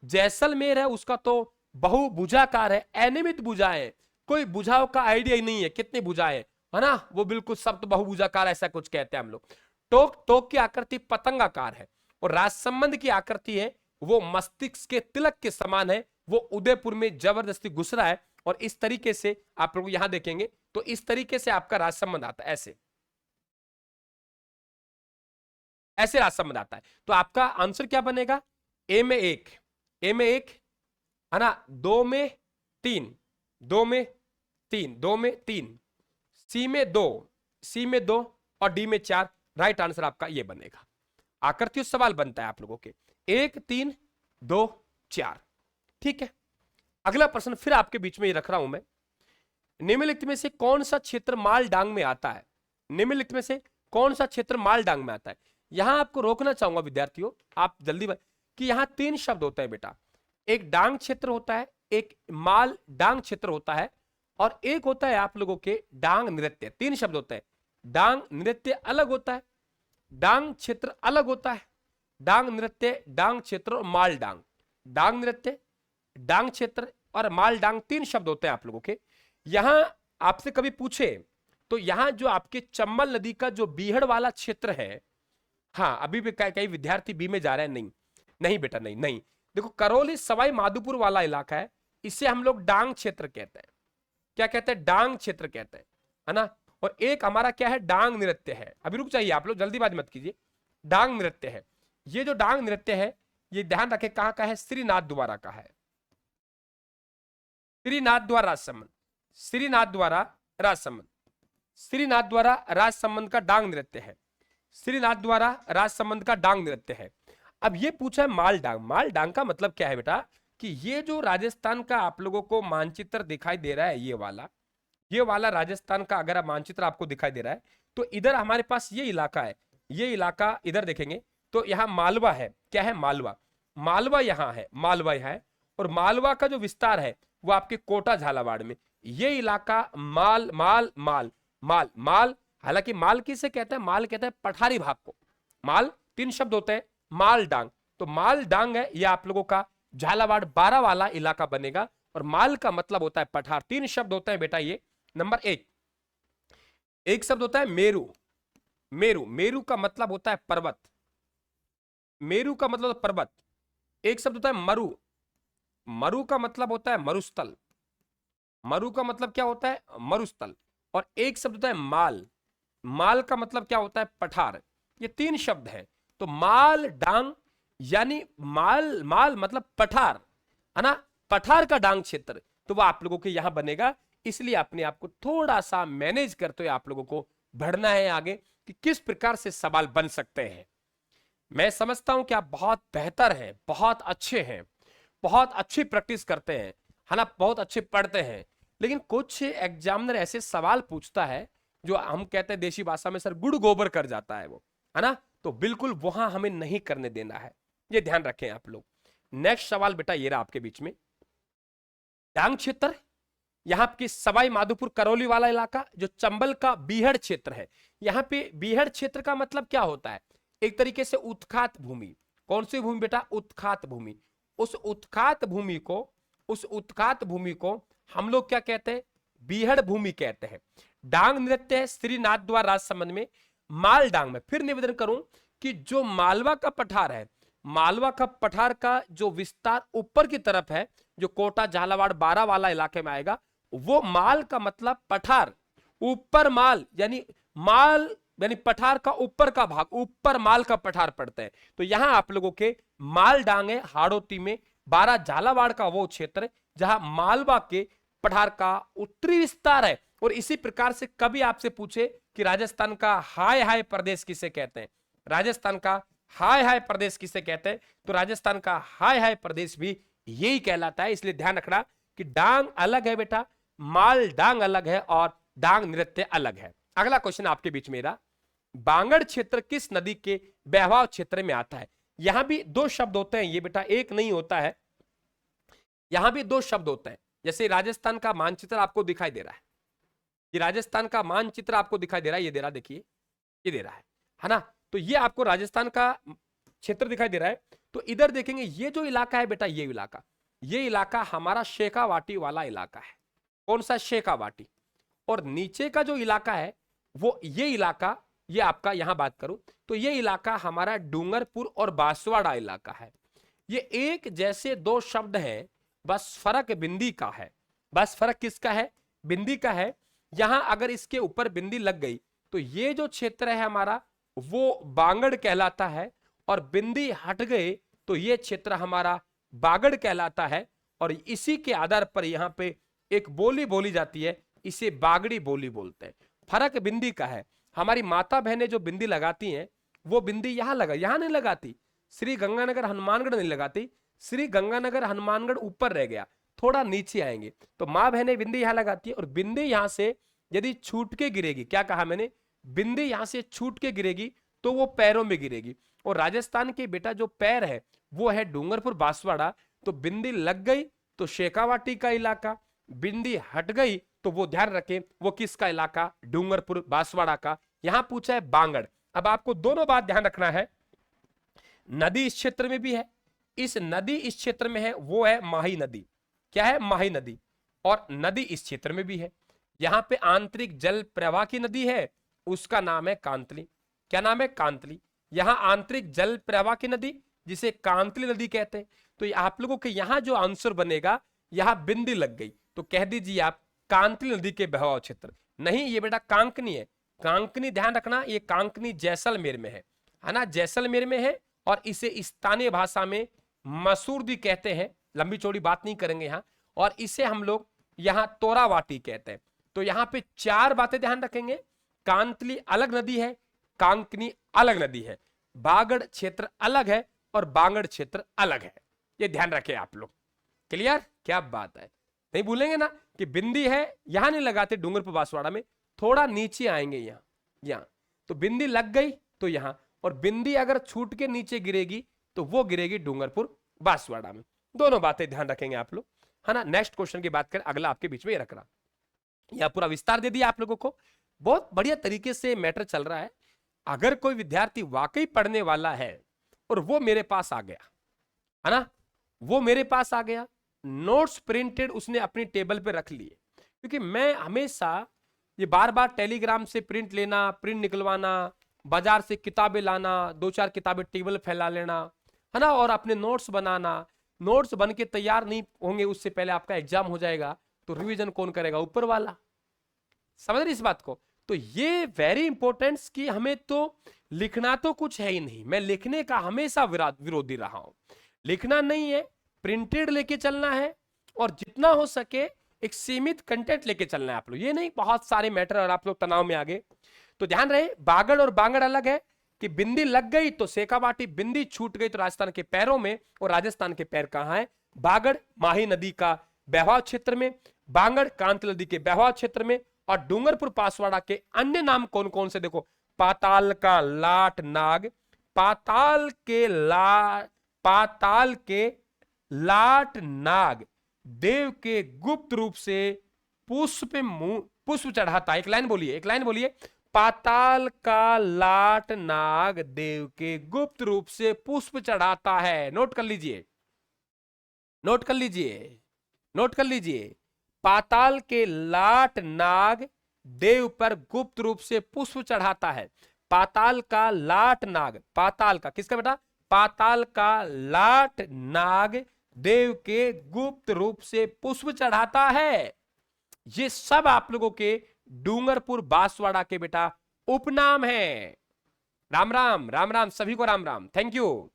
जैसलमेर है उसका तो बहुभुजाकार है, अनियमित भुजाएं, कोई भुजाओं का आइडिया ही नहीं है कितनी भुजाएं, है ना, वो बिल्कुल सप्त बहुभुजाकार ऐसा कुछ कहते हैं हम लोग। टोक, टोक की आकृति पतंगाकार है और राजसंबंध की आकृति है वो मस्तिष्क के तिलक के समान है, वो उदयपुर में जबरदस्ती घुस रहा है। और इस तरीके से आप लोग यहां देखेंगे तो इस तरीके से आपका राजसंबंध आता है, ऐसे ऐसे राजसंबंध आता है। तो आपका आंसर क्या बनेगा, ए में 1, ए में 1 है ना, 2 में 3, 2 में 3, 2 में 3, सी में 2, सी में 2 और डी में 4। राइट आंसर आपका ये बनेगा। आकृति सवाल बनता है आप लोगों के 1 3 2 4। ठीक है, अगला प्रश्न फिर आपके बीच में ये रख रहा हूं मैं। निम्नलिखित में से कौन सा क्षेत्र मालडांग में आता है, निम्नलिखित में से कौन सा क्षेत्र मालडांग में आता है। यहां आपको रोकना चाहूंगा विद्यार्थियों, आप जल्दी कि यहां 3 शब्द होते हैं बेटा, एक डांग क्षेत्र होता है, एक माल डांग क्षेत्र होता है और एक होता है आप लोगों के डांग नृत्य। 3 शब्द होते हैं, डांग नृत्य अलग होता है, डांग क्षेत्र अलग होता है, डांग नृत्य, डांग क्षेत्र और माल डांग। डांग नृत्य, डांग क्षेत्र और माल डांग 3 शब्द होते हैं आप लोगों के। यहां आपसे कभी पूछे तो यहां जो आपके चंबल नदी का जो बीहड़ वाला क्षेत्र है, हाँ अभी भी कई विद्यार्थी बी में जा रहे हैं, नहीं नहीं बेटा नहीं नहीं, देखो करौली सवाई माधोपुर वाला इलाका है, इसे हम लोग डांग क्षेत्र कहते हैं। क्या कहते हैं, डांग क्षेत्र कहते हैं, है ना। और एक हमारा क्या है, डांग नृत्य है। अभी रुक जाइए आप लोग, जल्दीबाजी मत कीजिए, डांग नृत्य है। ये जो डांग नृत्य है ये ध्यान रखें कहां का है, श्रीनाथ द्वारा का है, श्रीनाथ द्वारा राजसमंद, श्रीनाथ द्वारा राजसमंद, श्रीनाथ द्वारा राजसमंद का डांग नृत्य है, श्रीनाथ द्वारा राजसमंद का डांग नृत्य है। अब ये पूछा है माल डांग, माल डांग का मतलब क्या है बेटा, कि ये जो राजस्थान का आप लोगों को मानचित्र दिखाई दे रहा है, ये वाला राजस्थान का अगर मानचित्र आपको दिखाई दे रहा है तो इधर हमारे पास ये इलाका है, ये इलाका इधर देखेंगे तो यहाँ मालवा है, क्या है मालवा, मालवा यहाँ है, मालवा यहाँ है और मालवा का जो विस्तार है वो आपके कोटा झालावाड़ में। ये इलाका माल माल माल माल माल, हालांकि माल किसे कहते हैं, माल कहते हैं पठारी भाग को। माल 3 शब्द होते हैं, माल डांग, तो माल डांग है ये आप लोगों का झालावाड़ 12 वाला इलाका बनेगा और माल का मतलब होता है पठार। 3 शब्द होते हैं बेटा ये। नंबर 1, एक शब्द होता है मेरू, मेरू, मेरू का मतलब होता है पर्वत, मेरू का मतलब होता है पर्वत। एक शब्द होता है मरु, मरु का मतलब होता है मरुस्थल, मरु का मतलब क्या होता है, मरुस्थल। और एक शब्द होता है माल, माल का मतलब क्या होता है, पठार। ये 3 शब्द है, तो माल डांग यानी माल, माल मतलब पठार, है ना, पठार का डांग क्षेत्र, तो वो आप लोगों के यहां बनेगा। इसलिए अपने आप को थोड़ा सा मैनेज करते हुए आप लोगों को बढ़ना है आगे कि किस प्रकार से सवाल बन सकते हैं। मैं समझता हूं कि आप बहुत बेहतर हैं, बहुत अच्छे हैं, बहुत अच्छी प्रैक्टिस करते हैं, है ना, बहुत अच्छे पढ़ते हैं, लेकिन कुछ एग्जामिनर ऐसे सवाल पूछता है जो हम कहते हैं देशी भाषा में सर गुड़ गोबर कर जाता है वो, है ना, तो बिल्कुल वहां हमें नहीं करने देना है, ये ध्यान रखें आप लोग। नेक्स्ट सवाल बेटा ये रहा आपके बीच में, डांग क्षेत्र, यहां की सवाई माधोपुर करौली वाला इलाका जो चंबल का बीहड़ क्षेत्र है। यहां पे बीहड़ क्षेत्र का मतलब क्या होता है, एक तरीके से उत्खात भूमि। कौन सी भूमि बेटा, उत्खात भूमि। उस उत्खात भूमि को, उस उत्खात भूमि को हम लोग क्या कहते हैं, बीहड़ भूमि कहते हैं। डांग नृत्य है श्रीनाथ द्वारा राजसमंद में, माल डांग में। फिर निवेदन करूं कि जो मालवा का पठार है, मालवा का पठार का जो विस्तार ऊपर की तरफ है, जो कोटा झालावाड़ 12 वाला इलाके में आएगा, वो माल का मतलब पठार, ऊपर माल यानी माल यानी पठार का ऊपर का भाग, ऊपर माल का पठार पड़ता है। तो यहां आप लोगों के माल डांगे हाड़ोती में 12 झालावाड़ का वो क्षेत्र जहां मालवा के पठार का उत्तरी विस्तार है। और इसी प्रकार से कभी आपसे पूछे कि राजस्थान का हाय हाय प्रदेश किसे कहते हैं, राजस्थान का हाय हाय प्रदेश किसे कहते हैं, तो राजस्थान का हाय हाय प्रदेश भी यही कहलाता है। इसलिए ध्यान रखना कि डांग अलग है बेटा, माल डांग अलग है और डांग नृत्य अलग है। अगला क्वेश्चन आपके बीच मेरा, बांगड़ क्षेत्र किस नदी के बहवाव क्षेत्र में आता है। यहां भी 2 शब्द होते हैं ये बेटा, एक नहीं होता है, यहां भी 2 शब्द होते हैं। जैसे राजस्थान का मानचित्र आपको दिखाई दे रहा है, ये राजस्थान का मानचित्र आपको दिखाई दे रहा है, ये दे रहा, देखिए ये दे रहा है ना, तो ये आपको राजस्थान का क्षेत्र दिखाई दे रहा है। तो इधर देखेंगे ये जो इलाका है बेटा, ये इलाका हमारा शेखावाटी वाला इलाका है। कौन सा, शेखावाटी। और नीचे का जो इलाका है वो ये इलाका, ये आपका यहां बात करूं तो ये इलाका हमारा डूंगरपुर और बांसवाड़ा इलाका है। ये एक जैसे दो शब्द हैं, बस फर्क बिंदी का है। बस फर्क किसका है? बिंदी का है। यहां अगर इसके ऊपर बिंदी लग गई तो ये जो क्षेत्र है हमारा वो बांगड़ कहलाता है, और बिंदी हट गए तो ये क्षेत्र हमारा बागड़ कहलाता है। और इसी के आधार पर यहां पे एक बोली बोली जाती है, इसे बागड़ी बोली बोलते हैं। फर्क बिंदी का है। हमारी माता बहनें जो बिंदी लगाती हैं वो बिंदी यहां यहां नहीं लगाती, श्री गंगानगर हनुमानगढ़ नहीं लगाती, श्री गंगानगर हनुमानगढ़ ऊपर रह गया, थोड़ा नीचे आएंगे तो माँ बहनें बिंदी यहां लगाती है। और बिंदी यहां से यदि छूट के गिरेगी, क्या कहा मैंने, बिंदी यहां से छूट के गिरेगी तो वो पैरों में गिरेगी। और राजस्थान के बेटा जो पैर है वो है डूंगरपुर बांसवाड़ा, तो बिंदी लग गई तो शेखावाटी का इलाका, बिंदी हट गई तो वो ध्यान रखें वो किसका इलाका, डूंगरपुर बांसवाड़ा का। यहां पूछा है बांगड़। अब आपको दोनों बात ध्यान रखना है, नदी इस क्षेत्र में भी है, इस नदी इस क्षेत्र में है, वो है माही नदी। क्या है? माही नदी। और नदी इस क्षेत्र में भी है, यहां पे आंतरिक जल प्रवाह की नदी है, उसका नाम है कांतली। क्या नाम है? कांतली। यहां आंतरिक जल प्रवाह की नदी जिसे कांतली नदी कहते हैं। तो आप लोगों के यहां जो आंसर बनेगा, यहां बिंदी लग गई तो कह दीजिए आप कांतली नदी के बहाव क्षेत्र। नहीं, ये बेटा कांकनी है। कांकनी ध्यान रखना, ये कांकनी जैसलमेर में है ना, जैसलमेर में है। और इसे स्थानीय भाषा में मसूरदी कहते हैं, लंबी चौड़ी बात नहीं करेंगे यहां। और इसे हम लोग यहां तोरावाटी कहते हैं। तो यहां पे चार बातें ध्यान रखेंगे, कांतली अलग नदी है, कांकनी अलग नदी है, बागड़ क्षेत्र अलग है और बांगड़ क्षेत्र अलग है। ये ध्यान रखें आप लोग। क्लियर? क्या बात है, नहीं भूलेंगे ना कि बिंदी है, यहां नहीं लगाते डूंगरपुर बांसवाड़ा में, थोड़ा नीचे आएंगे यहां तो बिंदी लग गई तो यहां, और बिंदी अगर छूट के नीचे गिरेगी तो वो गिरेगी डूंगरपुर बांसवाड़ा में। दोनों बातें ध्यान रखेंगे आप लोग, है ना। नेक्स्ट क्वेश्चन की बात करें, अगला आपके बीच में ये रख रहा, यह पूरा विस्तार दे दिया आप लोगों को, बहुत बढ़िया तरीके से मैटर चल रहा है। अगर कोई विद्यार्थी वाकई पढ़ने वाला है और वो मेरे पास आ गया, है ना, वो मेरे पास आ गया, नोट्स प्रिंटेड उसने अपनी टेबल पे रख लिए, क्योंकि मैं हमेशा ये बार बार टेलीग्राम से प्रिंट लेना, प्रिंट निकलवाना, बाजार से किताबें लाना, दो चार किताबें टेबल फैला लेना, है ना, और अपने नोट्स बनाना, नोट्स बन के तैयार नहीं होंगे उससे पहले आपका एग्जाम हो जाएगा, तो रिवीजन कौन करेगा? ऊपर वाला। समझ रहे इस बात को? तो ये वेरी इंपॉर्टेंट कि हमें तो लिखना तो कुछ है ही नहीं, मैं लिखने का हमेशा विरोधी रहा हूं। लिखना नहीं है, प्रिंटेड लेके चलना है, और जितना हो सके एक सीमित कंटेंट लेके चलना है आप लोग। ये नहीं बहुत सारे मैटर और आप लोग तनाव में आ गए। तो ध्यान रहे, बागड़ और बांगड़ अलग है कि बिंदी लग गई तो शेखावाटी, बिंदी छूट गई तो राजस्थान के पैरों में, और राजस्थान के पैर कहां है? बागड़ माही नदी का बहवाव क्षेत्र में, बांगड़ कांतली नदी के बहवाव क्षेत्र में, और डूंगरपुर बांसवाड़ा के अन्य नाम कौन कौन से? देखो, पाताल का लाट नाग, पाताल के लाट नाग देव के गुप्त रूप से पुष्प चढ़ाता है। एक लाइन बोलिए, एक लाइन बोलिए, पाताल का लाट नाग देव के गुप्त रूप से पुष्प चढ़ाता है। नोट कर लीजिए, नोट कर लीजिए, नोट कर लीजिए, पाताल के लाट नाग देव पर गुप्त रूप से पुष्प चढ़ाता है। पाताल का लाट नाग, पाताल का किसका बेटा? पाताल का लाट नाग देव के गुप्त रूप से पुष्प चढ़ाता है। ये सब आप लोगों के डूंगरपुर बांसवाड़ा के बेटा उपनाम है। राम राम, राम राम, सभी को राम राम, थैंक यू।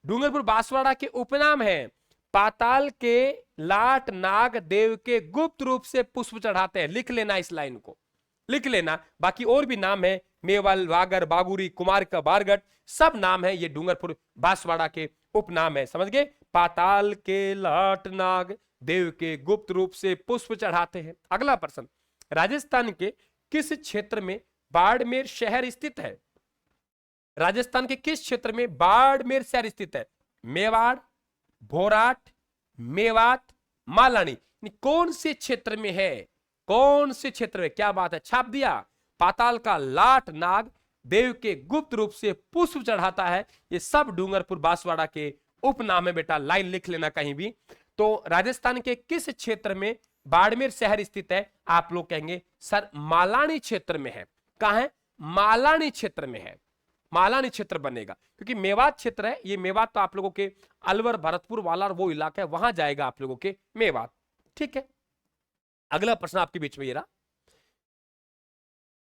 डूंगरपुर बांसवाड़ा के उपनाम है, पाताल के लाट नाग देव के गुप्त रूप से पुष्प चढ़ाते हैं। लिख लेना, इस लाइन को लिख लेना। बाकी और भी नाम है, मेवल, वागर, बागुरी, कुमार का बारगट, सब नाम है, ये डूंगरपुर बांसवाड़ा के उपनाम है। समझ गए? पाताल के लाट नाग देव के गुप्त रूप से पुष्प चढ़ाते हैं। अगला प्रश्न, राजस्थान के किस क्षेत्र में बाड़मेर शहर स्थित है? राजस्थान के किस क्षेत्र में बाड़मेर शहर स्थित है? मेवाड़, भोराट, मेवात, मालानी, कौन से क्षेत्र में है? कौन से क्षेत्र में? क्या बात है, छाप दिया। पाताल का लाट नाग देव के गुप्त रूप से पुष्प चढ़ाता है। ये सब डूंगरपुर बांसवाड़ा के उपनाम है बेटा, लाइन लिख लेना कहीं भी। तो राजस्थान के किस क्षेत्र में बाड़मेर शहर स्थित है, आप लोग कहेंगे सर मालानी क्षेत्र में है। कहां है? मालानी क्षेत्र में है, मालानी क्षेत्र बनेगा, क्योंकि मेवात क्षेत्र है ये। मेवात तो आप लोगों के अलवर भरतपुर वाला वो इलाका है, वहां जाएगा आप लोगों के मेवात। ठीक है, अगला प्रश्न आपके बीच में ये रहा,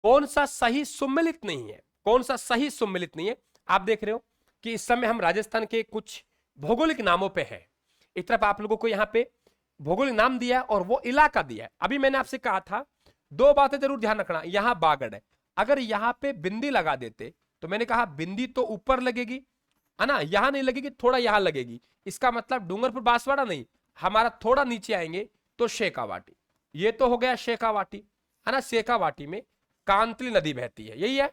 कौन सा सही सुमेलित नहीं है? कौन सा सही सुमेलित नहीं है? आप देख रहे हो कि इस समय हम राजस्थान के कुछ भौगोलिक नामों पे हैं। एक तरफ आप लोगों को यहाँ पे भौगोलिक नाम दिया है और वो इलाका दिया है। अभी मैंने आपसे कहा था दो बातें जरूर ध्यान रखना, यहां बागड़ है, अगर यहां पे बिंदी लगा देते तो मैंने कहा बिंदी तो ऊपर लगेगी है ना, यहां नहीं लगेगी, थोड़ा यहां लगेगी, इसका मतलब डूंगरपुर बांसवाड़ा नहीं, हमारा थोड़ा नीचे आएंगे तो शेखावाटी। ये तो हो गया शेखावाटी है ना, शेखावाटी में कांतली नदी बहती है, यही है।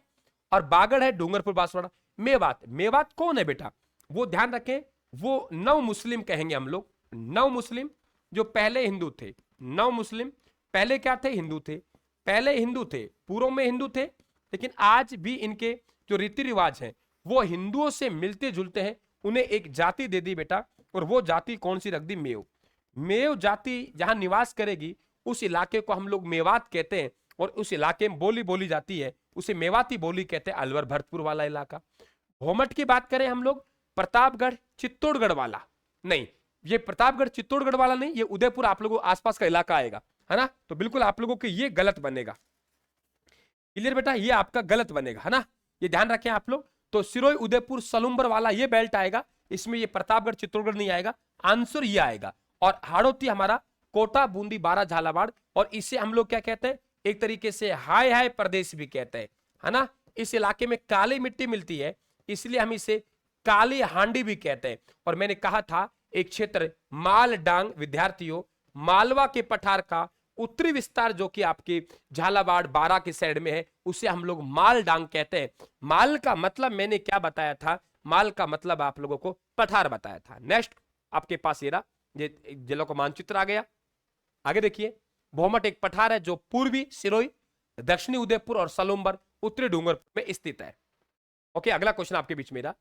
और बागड़ है डूंगरपुर बांसवाड़ा। मेवात, मेवात कौन है बेटा? वो ध्यान रखें, वो नव मुस्लिम कहेंगे हम लोग, नव मुस्लिम जो पहले हिंदू थे। नव मुस्लिम पहले क्या थे? हिंदू थे, पहले हिंदू थे, पूर्व में हिंदू थे, लेकिन आज भी इनके जो रीति रिवाज हैं वो हिंदुओं से मिलते जुलते हैं। उन्हें एक जाति दे दी बेटा, और वो जाति कौन सी रख दी? मेव। मेव जाति जहां निवास करेगी उस इलाके को हम लोग मेवात कहते हैं, और उस इलाके में बोली बोली जाती है उसे मेवाती बोली कहते हैं, अलवर भरतपुर वाला इलाका। भोमट की बात करें हम लोग, प्रतापगढ़ चित्तौड़गढ़ वाला नहीं, ये प्रतापगढ़ चित्तौड़गढ़ वाला नहीं, ये उदयपुर आप लोगों आसपास का इलाका आएगा है ना, तो बिल्कुल आप लोगों के ये गलत बनेगा। क्लियर बेटा, ये आपका गलत बनेगा है ना, ये ध्यान रखें आप लोग। तो सिरोही उदयपुर सलुम्बर वाला ये बेल्ट आएगा, इसमें ये प्रतापगढ़ चित्तौड़गढ़ नहीं आएगा, आंसर ये आएगा। और हाड़ौती हमारा कोटा बूंदी बारा झालावाड़, और इसे हम लोग क्या कहते हैं? एक तरीके से हाय हाय प्रदेश भी कहते हैं है ना। इस इलाके में काली मिट्टी मिलती है, इसलिए हम इसे काली हांडी भी कहते हैं। और मैंने कहा था एक क्षेत्र मालडांग, विद्यार्थियों मालवा के पठार का उत्तरी विस्तार जो कि आपके झालावाड़ बारा के साइड में है, उसे हम लोग मालडांग कहते हैं। माल का मतलब मैंने क्या बताया था? माल का मतलब आप लोगों को पठार बताया था। नेक्स्ट आपके पास ये रहा, ये जिलों का मानचित्र आ गया। आगे देखिए, भोमट एक पठार है जो पूर्वी सिरोही, दक्षिणी उदयपुर और सलुम्बर उत्तरी डूंगरपुर में स्थित है। ओके, अगला क्वेश्चन आपके बीच में रहा,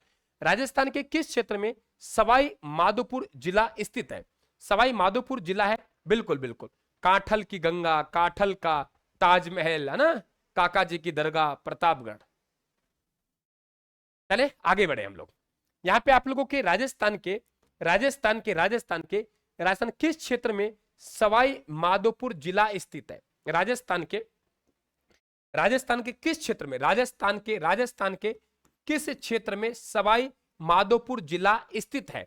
राजस्थान के किस क्षेत्र में सवाई माधोपुर जिला स्थित है? सवाई माधोपुर जिला है, बिल्कुल बिल्कुल, काठल की गंगा, काठल का ताजमहल है ना, काका जी की दरगाह, प्रतापगढ़। चले आगे बढ़े हम लोग। यहां पे आप लोगों के राजस्थान किस क्षेत्र में सवाई माधोपुर जिला स्थित है? राजस्थान के किस क्षेत्र में, राजस्थान के किस क्षेत्र में सवाई माधोपुर जिला स्थित है?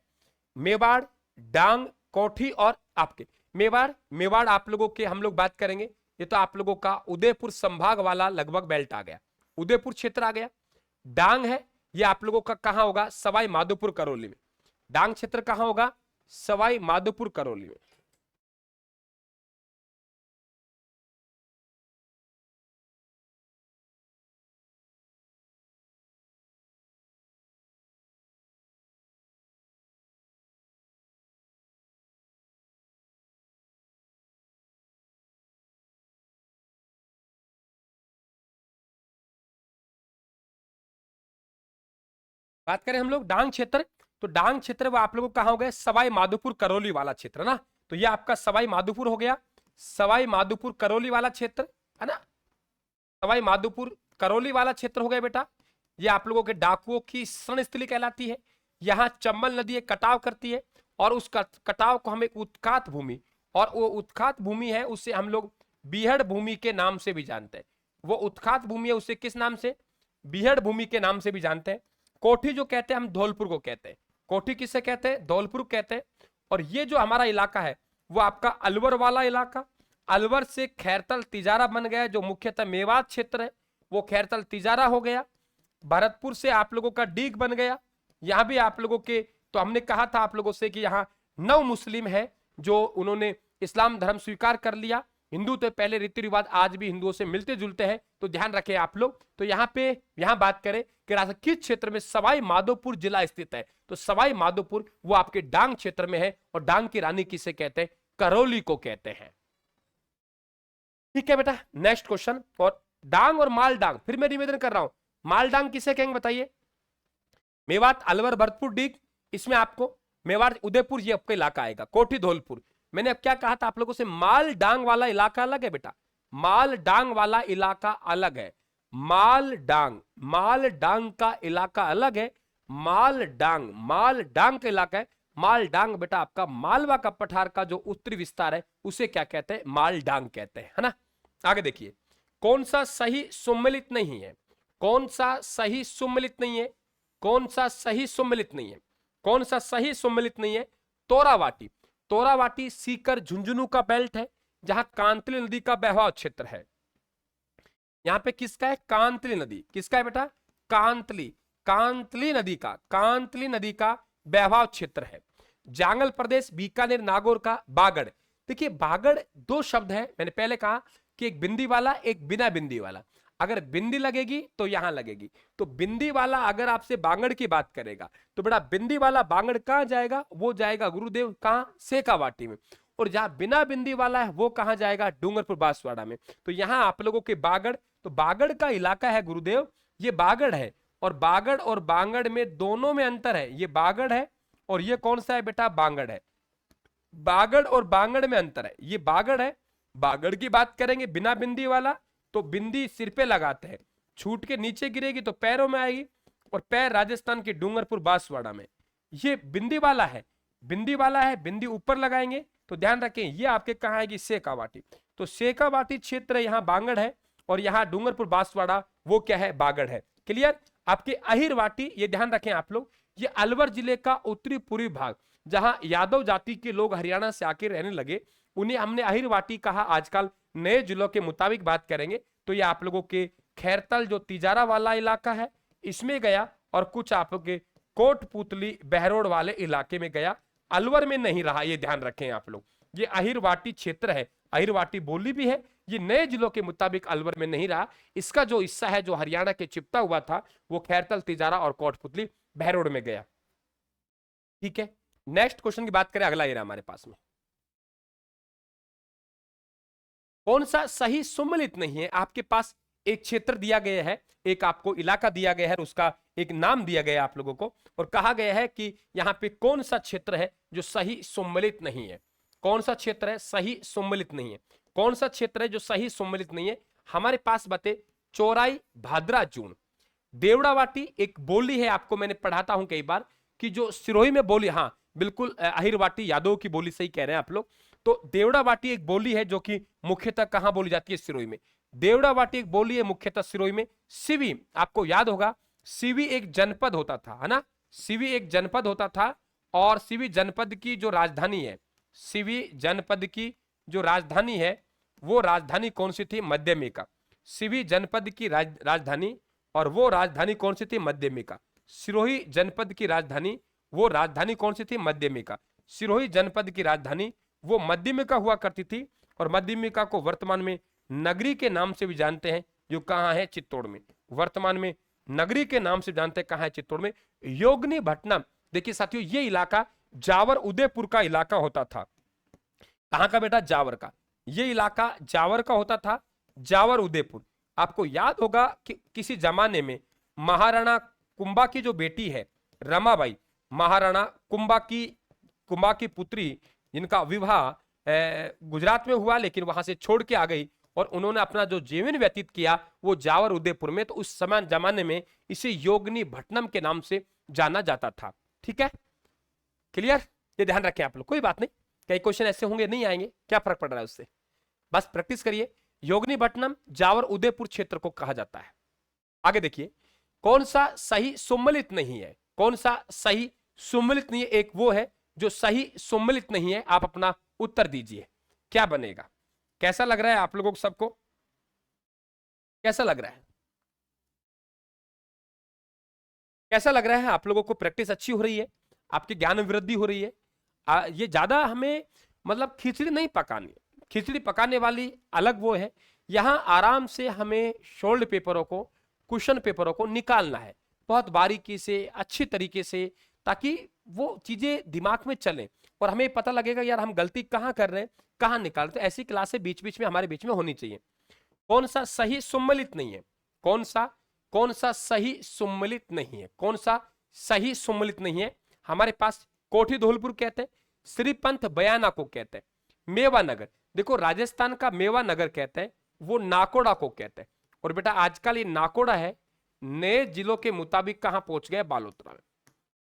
मेवाड़, डांग, कोठी और आपके मेवाड़ आप लोगों के हम लोग बात करेंगे, ये तो आप लोगों का उदयपुर संभाग वाला लगभग बेल्ट आ गया, उदयपुर क्षेत्र आ गया। डांग है, ये आप लोगों का कहां होगा? सवाई माधोपुर करौली में। डांग क्षेत्र कहां होगा? सवाई माधोपुर करौली में। बात करें हम लोग डांग क्षेत्र, तो डांग क्षेत्र वो आप लोगों को कहां हो गया? सवाई माधोपुर करौली वाला क्षेत्र ना, तो ये आपका सवाई माधोपुर हो गया, सवाई माधोपुर करौली वाला क्षेत्र है ना, सवाई माधोपुर करौली वाला क्षेत्र हो गया बेटा। ये आप लोगों के डाकुओं की शरण स्थली कहलाती है, यहाँ चंबल नदी कटाव करती है, और उस कटाव को हम एक उत्खात भूमि, और वो उत्खात भूमि है उसे हम लोग बीहड़ भूमि के नाम से भी जानते हैं। वो उत्खात भूमि है उसे किस नाम से? बीहड़ भूमि के नाम से भी जानते हैं। कोठी जो कहते हैं हम धौलपुर को कहते हैं, कोठी किसे कहते हैं? धौलपुर कहते हैं। और ये जो हमारा इलाका है वो आपका अलवर वाला इलाका, अलवर से खैरतल तिजारा बन गया, जो मुख्यतः मेवात क्षेत्र है वो खैरतल तिजारा हो गया। भरतपुर से आप लोगों का डीग बन गया, यहां भी आप लोगों के, तो हमने कहा था आप लोगों से कि यहाँ नव मुस्लिम है जो उन्होंने इस्लाम धर्म स्वीकार कर लिया। हिंदू तो पहले रीति रिवाज आज भी हिंदुओं से मिलते जुलते हैं, तो ध्यान रखें आप लोग। तो यहाँ बात करें कि राजस्थान किस क्षेत्र में सवाई माधोपुर जिला स्थित है, तो सवाई माधोपुर वो आपके डांग क्षेत्र में है, और डांग की रानी किसे कहते हैं? करौली को कहते हैं। ठीक है बेटा, नेक्स्ट क्वेश्चन। और डांग और मालडांग, फिर मैं निवेदन कर रहा हूं, मालडांग किसे कहेंगे बताइए? मेवात, अलवर, भरतपुर, डीग, इसमें आपको मेवाड़, उदयपुर ये आपका इलाका आएगा, कोठी, धौलपुर। मैंने अब क्या कहा था आप लोगों से, माल डांग वाला इलाका अलग है बेटा, माल डांग वाला इलाका अलग है। माल डांग का इलाका अलग है। माल डांग का इलाका है। माल डांग बेटा आपका मालवा का पठार का जो उत्तरी विस्तार है उसे क्या कहते हैं, माल डांग कहते हैं, है ना। आगे देखिए, कौन सा सही सुम्मिलित नहीं है, कौन सा सही सुम्मिलित नहीं है, कौन सा सही सुम्मिलित नहीं है, कौन सा सही सुम्मिलित नहीं है। तोरावाटी, तोरावाटी सीकर झुंझुनू का बेल्ट है, जहां कांतली नदी का बहवाव क्षेत्र है। यहां पे किसका है, कांतली नदी, किसका है बेटा, कांतली, कांतली नदी का बहवाव क्षेत्र है। जांगल प्रदेश बीकानेर नागौर का बागड़। देखिए बागड़ दो शब्द है, मैंने पहले कहा कि एक बिंदी वाला एक बिना बिंदी वाला। अगर बिंदी लगेगी तो यहां लगेगी, तो बिंदी वाला अगर आपसे बांगड़ की बात करेगा तो बेटा बिंदी वाला बांगड़ कहां जाएगा, वो जाएगा गुरुदेव कहां, सेकावाटी में। और जहां बिना बिंदी वाला है वो कहां जाएगा, डूंगरपुर बांसवाड़ा में। तो यहां आप लोगों के बागड़, तो बागड़ का इलाका है गुरुदेव, ये बागड़ है। और बागड़ और बांगड़ में दोनों में अंतर है, ये बागड़ है और ये कौन सा है बेटा, बांगड़ है। बागड़ और बांगड़ में अंतर है, ये बागड़ है। बागड़ की बात करेंगे बिना बिंदी वाला, तो बिंदी सिर पे लगाते हैं, छूट के नीचे गिरेगी तो पैरों में आएगी, और पैर राजस्थान के डूंगरपुर बांसवाड़ा में। ये बिंदी वाला है, बिंदी वाला है, बिंदी ऊपर लगाएंगे तो ध्यान रखें ये आपके कहां आएगी, सेकावाटी। तो सेकावाटी क्षेत्र यहाँ बांगड़ है और यहाँ डूंगरपुर बांसवाड़ा वो क्या है, बागड़ है। क्लियर। आपके अहिरवाटी, ये ध्यान रखें आप लोग, ये अलवर जिले का उत्तरी पूर्वी भाग, जहां यादव जाति के लोग हरियाणा से आके रहने लगे, उन्हें हमने अहिरवाटी कहा। आजकल नए जिलों के मुताबिक बात करेंगे तो ये आप लोगों के खैरतल जो तिजारा वाला इलाका है इसमें गया, और कुछ आपके कोटपुतली बहरोड वाले इलाके में गया, अलवर में नहीं रहा, ये ध्यान रखें आप लोग। ये अहिरवाटी क्षेत्र है, अहिरवाटी बोली भी है, ये नए जिलों के मुताबिक अलवर में नहीं रहा। इसका जो हिस्सा है जो हरियाणा के चिपटा हुआ था वो खैरतल तिजारा और कोटपुतली बहरोड में गया। ठीक है, नेक्स्ट क्वेश्चन की बात करें, अगला एरिया हमारे पास में कौन सा सही सुम्मिलित नहीं है। आपके पास एक क्षेत्र दिया गया है, एक आपको इलाका दिया गया है, उसका एक नाम दिया गया है आप लोगों को, और कहा गया है कि यहां पे कौन सा क्षेत्र है जो सही सुम्मिलित नहीं है। कौन सा क्षेत्र है सही सुम्मिलित नहीं है, कौन सा क्षेत्र है जो सही सुम्मिलित नहीं है। हमारे पास बते चौराई भाद्रा जून। देवड़ावाटी एक बोली है, आपको मैंने पढ़ाता हूं कई बार कि जो सिरोही में बोली, हाँ बिल्कुल अहिरवाटी यादव की बोली सही कह रहे हैं आप लोग। तो देवड़ावाटी एक बोली है जो कि मुख्यतः कहां बोली जाती है, सिरोही में। देवड़ावाटी एक बोली है मुख्यतः सिरोही में। सिवी आपको याद होगा, सिवी एक जनपद होता था, है ना, सिवी एक जनपद होता था, और सिवी जनपद की जो राजधानी है, सिवी जनपद की जो राजधानी है वो राजधानी कौन सी थी, मध्यमिका। सिवी जनपद की राजधानी, और वो राजधानी कौन सी थी, मध्यमिका। सिरोही जनपद की राजधानी, वो राजधानी कौन सी थी, मध्यमिका। सिरोही जनपद की राजधानी वो मध्यमिका हुआ करती थी, और मध्यमिका को वर्तमान में नगरी के नाम से भी जानते हैं, जो कहां है, चित्तौड़ में। वर्तमान में नगरी के नाम से जानते हैं, कहां है, चित्तौड़ में। योगनी भटनम, देखिए साथियों ये इलाका जावर उदयपुर का इलाका होता था। कहां का बेटा, जावर का। ये इलाका जावर का होता था, जावर उदयपुर। आपको याद होगा कि किसी जमाने में महाराणा कुंभा की जो बेटी है रमाबाई, महाराणा कुंभा की पुत्री, जिनका विवाह गुजरात में हुआ लेकिन वहां से छोड़ के आ गई, और उन्होंने अपना जो जीवन व्यतीत किया वो जावर उदयपुर में। तो उस समय जमाने में इसे योगनी भटनम के नाम से जाना जाता था। ठीक है, क्लियर, ये ध्यान रखें आप लोग। कोई बात नहीं, कई क्वेश्चन ऐसे होंगे नहीं आएंगे, क्या फर्क पड़ रहा है उससे, बस प्रैक्टिस करिए। योगनी भटनम जावर उदयपुर क्षेत्र को कहा जाता है। आगे देखिए, कौन सा सही सुम्मिलित नहीं है, कौन सा सही सुम्मिलित नहीं है। एक वो है जो सही सुम्मिलित नहीं है, आप अपना उत्तर दीजिए क्या बनेगा। कैसा लग रहा है आप लोगों को, सबको कैसा लग रहा है, कैसा लग रहा है आप लोगों को। प्रैक्टिस अच्छी हो रही है, आपकी ज्ञान में वृद्धि हो रही है। ये ज्यादा हमें मतलब खिचड़ी नहीं पकानी, खिचड़ी पकाने वाली अलग वो है। यहां आराम से हमें शोल्ड पेपरों को, क्वेश्चन पेपरों को निकालना है बहुत बारीकी से, अच्छी तरीके से, ताकि वो चीजें दिमाग में चलें और हमें पता लगेगा यार हम गलती कहाँ कर रहे हैं, कहाँ निकाल रहे हैं। ऐसी क्लासें बीच बीच में हमारे बीच में होनी चाहिए। कौन सा सही सुम्मिलित नहीं है, कौन सा सही सुम्मिलित नहीं है, कौन सा सही सुम्मिलित नहीं है। हमारे पास कोठी धौलपुर कहते हैं, श्रीपंथ बयाना को कहते हैं। मेवा नगर, देखो राजस्थान का मेवा नगर कहते हैं, वो नाकोड़ा को कहते हैं। और बेटा आजकल ये नाकोड़ा है नए जिलों के मुताबिक कहां पहुंच गया? बालोतरा में।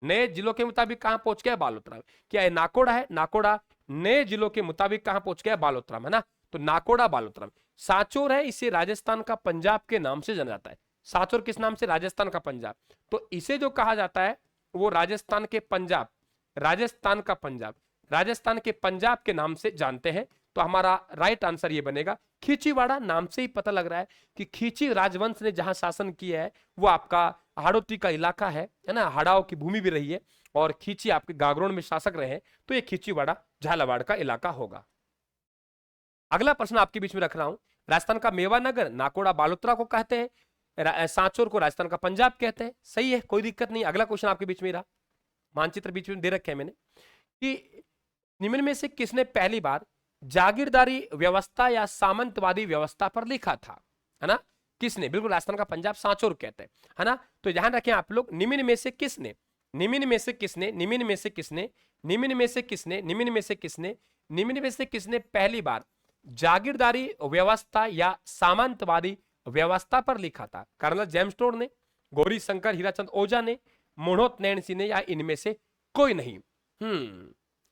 नए जिलों के मुताबिक कहां पहुंच गया? बालोतरा में। क्या ये नाकोड़ा है? नाकोड़ा नए जिलों के मुताबिक कहां पहुंच गया? बालोतरा में, है ना। तो नाकोड़ा बालोतरा में। सांचौर है, इसे राजस्थान का पंजाब के नाम से जाना जाता है। सांचौर किस नाम से? राजस्थान का पंजाब। तो इसे जो कहा जाता है वो राजस्थान के पंजाब, राजस्थान का पंजाब, राजस्थान के पंजाब के नाम से जानते हैं। तो हमारा राइट आंसर ये बनेगा खींचीवाड़ा। नाम से ही पता लग रहा है कि खींची राजवंश ने जहां शासन किया है वो आपका हाड़ौती का इलाका है ना, हाड़ाओं की भूमि भी रही है और खींची आपके गागरोन में शासक रहे हैं, तो ये खींचीवाड़ा झालावाड़ का इलाका होगा। अगला प्रश्न आपके बीच में रख रहा हूं, राजस्थान का मेवा नगर नाकोड़ा बालोतरा को कहते हैं, सांचौर को राजस्थान का पंजाब कहते हैं। सही है, कोई दिक्कत नहीं। अगला क्वेश्चन आपके बीच में रहा, मानचित्र बीच में दे रखे हैं मैंने कि निम्न में से किसने पहली बार जागीरदारी व्यवस्था या सामंतवादी व्यवस्था पर लिखा था, है ना। किसने? बिल्कुल राजस्थान का पंजाब, सांचौर कहते हैं, है ना। तो ध्यान रखें आप लोग, निम्न में से किसने, निम्न में से किसने, निम्न में से किसने, निम्न में से किसने, निम्न में से किसने, निम्न में से किसने पहली बार जागीरदारी व्यवस्था या सामंतवादी व्यवस्था पर लिखा था? कर्नल जेम्स टोड ने, गौरी शंकर हीराचंद ओझा ने, मोहनोत नैन सिंह ने, या इनमें से कोई नहीं?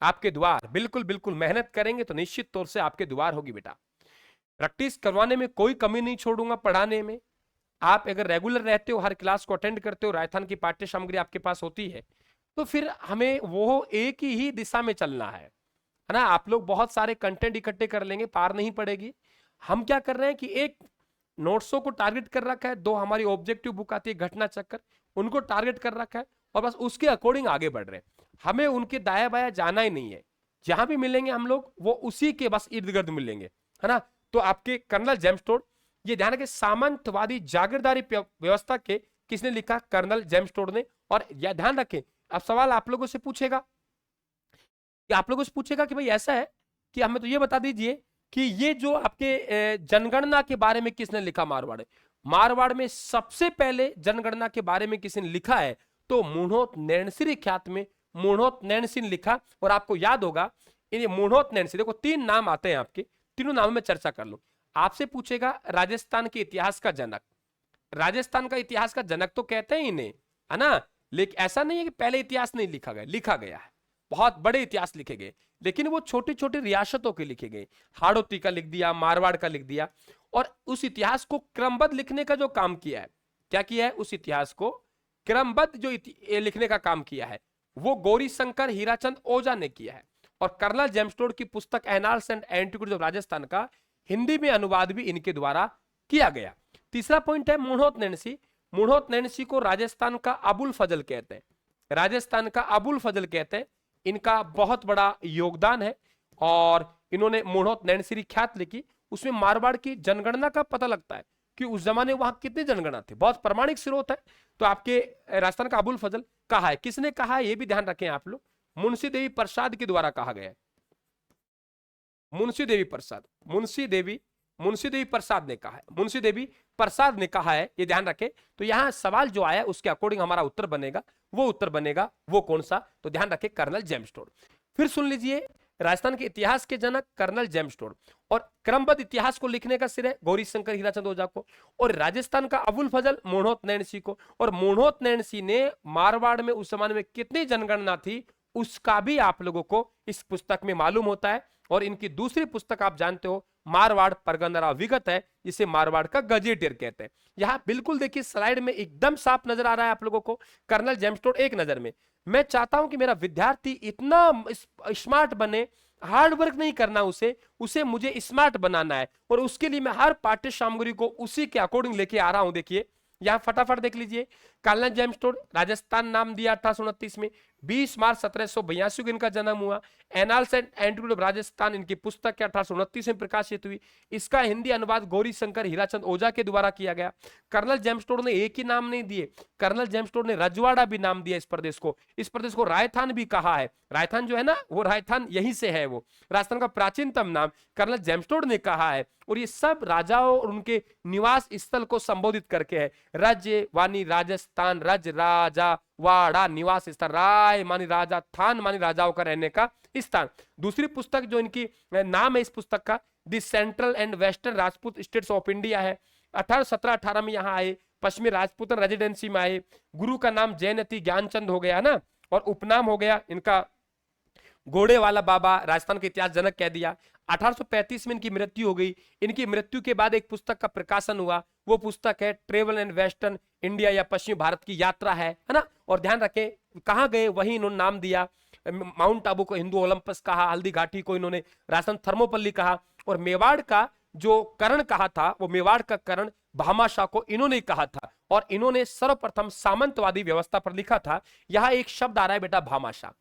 आपके द्वार, बिल्कुल बिल्कुल मेहनत करेंगे तो निश्चित तौर से आपके द्वार होगी बेटा। प्रैक्टिस करवाने में कोई कमी नहीं छोड़ूंगा, पढ़ाने में। आप अगर रेगुलर रहते हो, हर क्लास को अटेंड करते हो, राजस्थान की पाठ्य सामग्री आपके पास होती है, तो फिर हमें वो एक ही दिशा में चलना है ना। आप लोग बहुत सारे कंटेंट इकट्ठे कर लेंगे, पार नहीं पड़ेगी। हम क्या कर रहे हैं कि एक नोट्सों को टारगेट कर रखा है, दो हमारी ऑब्जेक्टिव बुक आती है घटना चक्कर, उनको टारगेट कर रखा है और बस उसके अकॉर्डिंग आगे बढ़ रहे हैं। हमें उनके दाया बाया जाना ही नहीं है, जहां भी मिलेंगे हम लोग वो उसी के बस इर्द गिर्द मिलेंगे, है ना। तो आपके कर्नल जेम्स टोड, ये ध्यान रखें सामंतवादी जागीरदारी व्यवस्था के किसने लिखा? कर्नल जेम्स टोड ने। और यह ध्यान रखें, अब सवाल आप लोगों से पूछेगा कि आप लोगों से पूछेगा कि भाई ऐसा है कि हमें तो ये बता दीजिए कि ये जो आपके जनगणना के बारे में किसने लिखा? मारवाड़। मारवाड़ में सबसे पहले जनगणना के बारे में किसने लिखा है? तो मोहनोत नैनसिंह ख्यात में मोहनोत नैनसिंह लिखा। और आपको याद होगा इन मोहनोत नैनसिंह, देखो तीन नाम आते हैं आपके, तीनों नामों में चर्चा कर लो। आपसे पूछेगा राजस्थान के इतिहास का जनक, राजस्थान का इतिहास का जनक तो कहते हैं इन्हें, है ना। लेकिन ऐसा नहीं है कि पहले इतिहास नहीं लिखा गया, लिखा गया है, बहुत बड़े इतिहास लिखे गए, लेकिन वो छोटी छोटी रियासतों के लिखे गए। हाड़ौती का लिख दिया, मारवाड़ का लिख दिया। और उस इतिहास को क्रमबद्ध लिखने का जो काम किया है, क्या किया है? उस इतिहास को क्रमबद्ध जो लिखने का काम किया है वो गौरी शंकर हीराचंद ओझा ने किया है। और कर्नल जेम्स टोड की पुस्तक annals and antiquities of Rajasthan का हिंदी में अनुवाद भी इनके द्वारा किया गया। तीसरा पॉइंट है मोहनोत नैनसिंह। मोहनोत नैनसिंह को राजस्थान का अबुल फजल कहते हैं, राजस्थान का अबुल फजल कहते हैं। इनका बहुत बड़ा योगदान है और इन्होंने मोहनोत नैनसिंह ख्यात लिखी, उसमें मारवाड़ की जनगणना का पता लगता है कि उस जमाने वहां कितने जनगणना थे, बहुत प्रमाणिक स्रोत है। तो आपके राजस्थान का अबुल फजल कहा है, किसने कहा है ये भी ध्यान रखें आप लोग, मुंशी देवी प्रसाद के द्वारा कहा गया है। मुंशी देवी प्रसाद, मुंशी देवी प्रसाद ने कहा है, मुंशी देवी प्रसाद ने कहा है, ये ध्यान रखें। तो यहां सवाल जो आया उसके अकॉर्डिंग हमारा उत्तर बनेगा, वो उत्तर बनेगा वो कौन सा? तो ध्यान रखें कर्नल जेम्स टोड। फिर सुन लीजिए, राजस्थान के इतिहास के जनक कर्नल जेम्स टोड, और क्रमबद्ध इतिहास को लिखने का श्रेय गौरी शंकर हीराचंद ओझा को, और राजस्थान का अबुल फजल मोहनोत नैनसिंह को। और मोहनोत नैनसिंह ने मारवाड़ में उस जमाने में कितनी जनगणना थी उसका भी आप लोगों को इस पुस्तक में मालूम होता है। और इनकी दूसरी पुस्तक आप जानते हो मारवाड़ परगना विगत है, जिसे मारवाड़ का गजेटियर कहते हैं। यहां बिल्कुल देखिए स्लाइड में एकदम साफ नजर आ रहा है आप लोगों को कर्नल जेम्स टोड एक नजर में। मैं चाहता हूं कि मेरा विद्यार्थी इतना स्मार्ट बने, हार्ड वर्क नहीं करना उसे मुझे स्मार्ट बनाना है, और उसके लिए मैं हर पाठ्य सामग्री को उसी के अकॉर्डिंग लेके आ रहा हूं। देखिए यहां फटाफट देख लीजिए, कर्नल जेम्स टोड राजस्थान नाम दिया 1829 में, 20 मार्च 1782 को इनका जन्म हुआ। Annals and antiquities of Rajasthan इनकी पुस्तक 1829 में प्रकाशित हुई। इसका हिंदी अनुवाद गौरी शंकर हीराचंद ओझा के द्वारा किया गया। कर्नल जेम्स टोड ने एक ही नाम नहीं दिए, कर्नल जेम्स टोड ने रजवाड़ा भी नाम दिया इस प्रदेश को राजस्थान भी कहा है। राजस्थान जो है ना वो राजस्थान यहीं से है, वो राजस्थान का प्राचीनतम नाम कर्नल जेम्स टोड ने कहा है। और ये सब राजाओं और उनके निवास स्थल को संबोधित करके है। राज्य वानी राजस्थान, रज राजा वाड़ा निवास स्थल, राय मानी राजा, थान मानी राजाओं का रहने का स्थान। दूसरी पुस्तक जो इनकी नाम है इस पुस्तक का, the central and western Rajput states of India है। 1817-18 में यहाँ आए, पश्चिमी राजपूतन रेजिडेंसी में आए। गुरु का नाम जैनति ज्ञानचंद हो गया ना, और उपनाम हो गया इनका घोड़े वाला बाबा, राजस्थान के इतिहास जनक कह दिया। 1835 में इनकी मृत्यु हो गई। इनकी मृत्यु के बाद एक पुस्तक का प्रकाशन हुआ, वो पुस्तक है ट्रेवल एंड वेस्टर्न इंडिया या पश्चिमी भारत की यात्रा है ना। और ध्यान रखें कहाँ गए वही इन्होंने नाम दिया। माउंट आबू को हिंदू ओलंपस कहा, हल्दी घाटी को इन्होंने राजस्थान थर्मोपल्ली कहा, और मेवाड़ का जो करण कहा था वो मेवाड़ का करण भामाशाह को इन्होंने कहा था, और इन्होंने सर्वप्रथम सामंतवादी व्यवस्था पर लिखा था। यहां एक शब्द आ रहा है बेटा भामाशाह।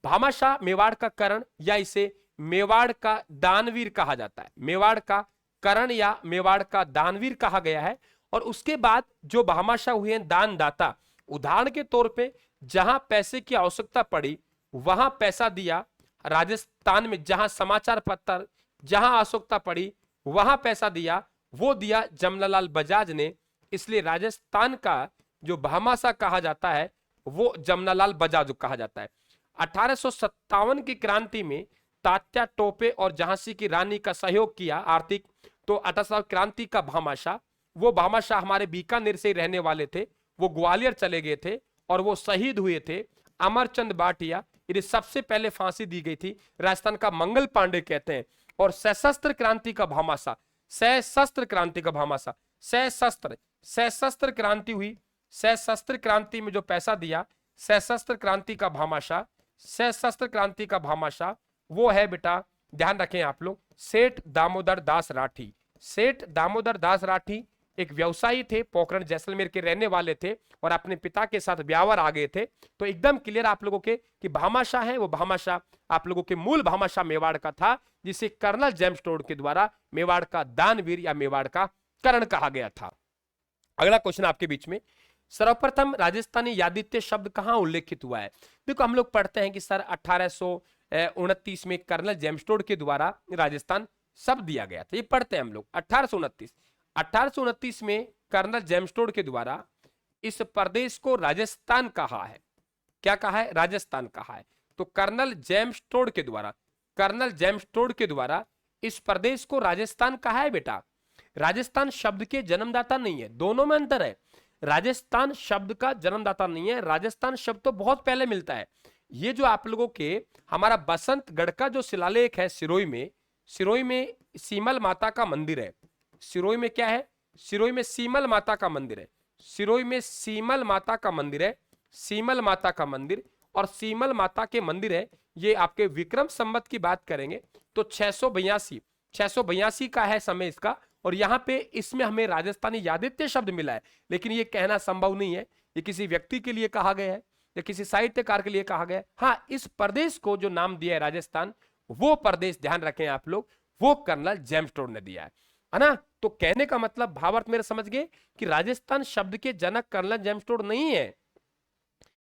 भामाशाह मेवाड़ का करण या इसे मेवाड़ का दानवीर कहा जाता है। मेवाड़ का करण या मेवाड़ का दानवीर कहा गया है। और उसके बाद जो भामाशाह हुए दानदाता, उदाहरण के तौर पे जहां पैसे की आवश्यकता पड़ी वहां पैसा दिया। राजस्थान में जहां समाचार पत्र, जहां आवश्यकता पड़ी वहां पैसा दिया, वो दिया जमनालाल बजाज ने। इसलिए राजस्थान का जो भामाशाह कहा जाता है वो जमनालाल बजाज कहा जाता है। 1857 की क्रांति में तात्या टोपे और झांसी की रानी का सहयोग किया आर्थिक, तो 1857 क्रांति का भामाशाह, वो भामाशाह हमारे बीकानेर से रहने वाले थे, वो ग्वालियर चले गए थे और वो शहीद हुए थे। अमरचंद भाटिया, इन्हें सबसे पहले फांसी दी गई थी। राजस्थान का मंगल पांडे कहते हैं। और सशस्त्र क्रांति का भामाशाह, सशस्त्र क्रांति का भामाशाह, सशस्त्र क्रांति हुई, सशस्त्र क्रांति में जो पैसा दिया, सशस्त्र क्रांति का भामाशाह, सशस्त्र क्रांति का भामाशाह वो है बेटा, ध्यान रखें आप लोग, सेठ दामोदर दास राठी। सेठ दामोदर दास राठी एक व्यवसायी थे, पोखरण जैसलमेर के रहने वाले थे और अपने पिता के साथ ब्यावर आ गए थे। तो एकदम क्लियर आप लोगों के कि भामाशाह है वो भामाशाह आप लोगों के मूल भामाशाह मेवाड़ का था, जिसे कर्नल जेम्स टोड के द्वारा मेवाड़ का दानवीर या मेवाड़ का करण कहा गया था। अगला क्वेश्चन आपके बीच में, सर्वप्रथम राजस्थानी यादित्य शब्द कहां उल्लेखित हुआ है? देखो हम लोग पढ़ते हैं कि सर 1829 में कर्नल जेम्स टोड के द्वारा राजस्थान शब्द दिया गया था, ये पढ़ते हैं हम लोग। 1829 में कर्नल जेम्स टोड के द्वारा इस प्रदेश को राजस्थान कहा है। क्या कहा है? राजस्थान कहा है। तो कर्नल जेम्स टोड के द्वारा इस प्रदेश को राजस्थान कहा है बेटा। राजस्थान शब्द के जन्मदाता नहीं है, दोनों में अंतर है। राजस्थान शब्द का जन्मदाता नहीं है, राजस्थान शब्द तो बहुत पहले मिलता है। ये जो आप लोगों के हमारा बसंतगढ़ का जो शिलालेख है सिरोही में सीमल माता का मंदिर है। सिरोही में क्या है? सिरोही में सीमल माता का मंदिर है। सिरोही में सीमल माता का मंदिर है, सीमल माता का मंदिर, और सीमल माता के मंदिर है ये आपके विक्रम संवत की बात करेंगे तो 682 का है समय इसका। और यहाँ पे इसमें हमें राजस्थानी यादित्य शब्द मिला है, लेकिन ये कहना संभव नहीं है, ये किसी व्यक्ति के लिए कहा गया है या किसी साहित्यकार के लिए कहा गया है। हाँ, इस प्रदेश को जो नाम दिया है राजस्थान, वो प्रदेश ध्यान रखें आप लोग, वो कर्नल जेम्स टोड ने दिया है ना। तो कहने का मतलब भावार्थ मेरे समझ गए कि राजस्थान शब्द के जनक कर्नल जेम्स टोड नहीं है।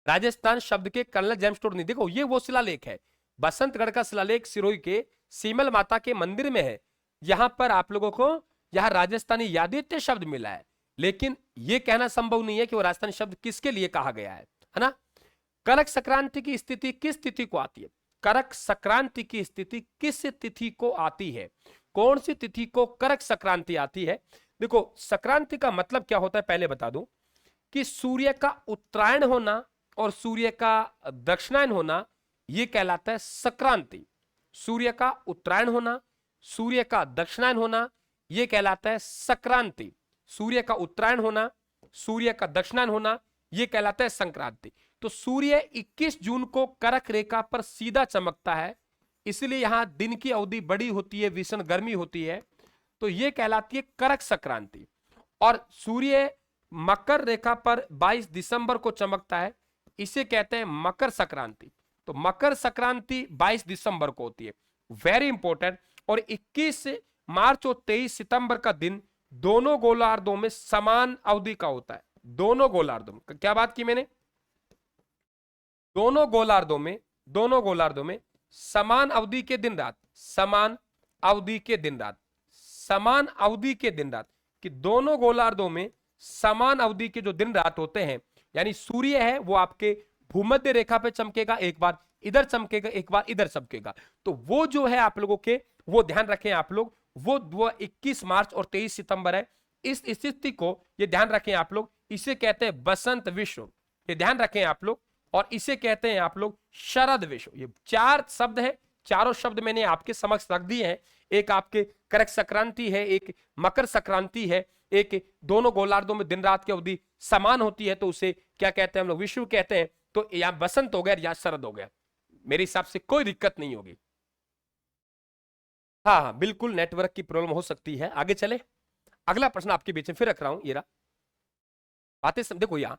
राजस्थान शब्द के कर्नल जेम्स टोड नहीं। देखो ये वो शिलालेख है, बसंतगढ़ का शिलालेख सिरोही के सीमल माता के मंदिर में है। यहां पर आप लोगों को यहां राजस्थानी यादित्य शब्द मिला है, लेकिन यह कहना संभव नहीं है कि वो राजस्थानी शब्द किसके लिए कहा गया है ना। करक संक्रांति की स्थिति किस तिथि को आती है? करक संक्रांति की स्थिति किस तिथि को आती है? कौन सी तिथि को करक संक्रांति आती है? देखो संक्रांति का मतलब क्या होता है पहले बता दूं कि सूर्य का उत्तरायण होना और सूर्य का दक्षिणायन होना यह कहलाता है संक्रांति। सूर्य का उत्तरायण होना, सूर्य का दक्षिणायन होना यह कहलाता है संक्रांति। सूर्य का उत्तरायण होना, सूर्य का दक्षिणायन होना यह कहलाता है संक्रांति। तो सूर्य 21 जून को करक रेखा पर सीधा चमकता है, इसलिए यहां दिन की अवधि बड़ी होती है, भीषण गर्मी होती है, तो यह कहलाती है करक संक्रांति। और सूर्य मकर रेखा पर 22 दिसंबर को चमकता है, इसे कहते हैं मकर संक्रांति। तो मकर संक्रांति 22 दिसंबर को होती है, वेरी इंपॉर्टेंट। और 21 मार्च और 23 सितंबर का दिन दोनों गोलार्धों में समान अवधि का होता है। दोनों गोलार्धों में, क्या बात की मैंने? दोनों गोलार्धों में समान अवधि के दिन रात, समान अवधि के दिन रात, समान अवधि के दिन रात, कि दोनों गोलार्धों में समान अवधि के जो दिन रात होते हैं, यानी सूर्य है वो आपके भूमध्य रेखा पे चमकेगा, एक बार इधर चमकेगा, एक बार इधर चमकेगा। तो वो जो है आप लोगों के, वो ध्यान रखें आप लोग, वो 21 मार्च और 23 सितंबर है। इस स्थिति को ये ध्यान रखें आप लोग, इसे कहते हैं बसंत विश्व, ये ध्यान रखें आप लोग। और इसे कहते हैं आप लोग शरद विश्व। ये 4 शब्द है, चारों शब्द मैंने आपके समक्ष रख दिए हैं। एक आपके करक संक्रांति है, एक मकर संक्रांति है, एक दोनों गोलार्धों में दिन रात की अवधि समान होती है, तो उसे क्या कहते हैं हम लोग, विश्व कहते हैं। तो या बसंत हो गया या शरद हो गया, मेरे हिसाब से कोई दिक्कत नहीं होगी। हाँ हाँ बिल्कुल, नेटवर्क की प्रॉब्लम हो सकती है। आगे चले, अगला प्रश्न आपके बीच में फिर रख रहा हूं। ये रहा, बातें देखो, यहां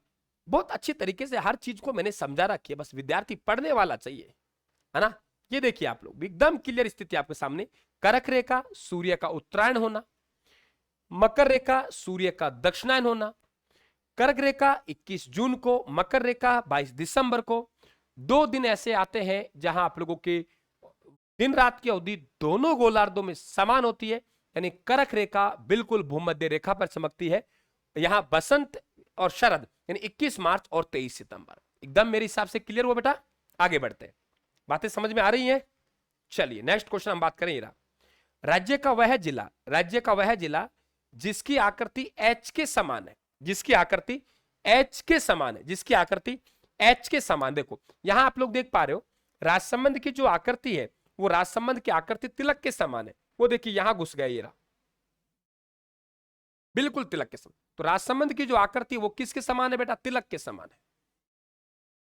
बहुत अच्छी तरीके से हर चीज को मैंने समझा रखी है, बस विद्यार्थी पढ़ने वाला चाहिए, है ना। ये देखिए आप लोग, एकदम क्लियर स्थिति आपके सामने। करक रेखा सूर्य का उत्तरायण होना, मकर रेखा सूर्य का दक्षिणायन होना, कर्क रेखा 21 जून को, मकर रेखा 22 दिसंबर को। 2 दिन ऐसे आते हैं जहां आप लोगों के दिन रात की अवधि दोनों गोलार्धों में समान होती है, यानी कर्क रेखा बिल्कुल भूमध्य रेखा पर चमकती है। यहां बसंत और शरद यानी 21 मार्च और 23 सितंबर। एकदम मेरे हिसाब से क्लियर हुआ बेटा। आगे बढ़ते हैं, बातें समझ में आ रही हैं। चलिए नेक्स्ट क्वेश्चन हम बात करें। राज्य का वह जिला जिसकी आकृति एच के समान है, जिसकी आकृति एच के समान है, जिसकी आकृति एच के समान। देखो यहां आप लोग देख पा रहे हो, राजसमंद की जो आकृति है वो राजसमंद की आकृति तिलक के समान है। वो देखिए यहां घुस गया, ये रहा, बिल्कुल तिलक के समान। तो राजसमंद की जो आकृति है वो किसके समान है बेटा, तिलक के समान है,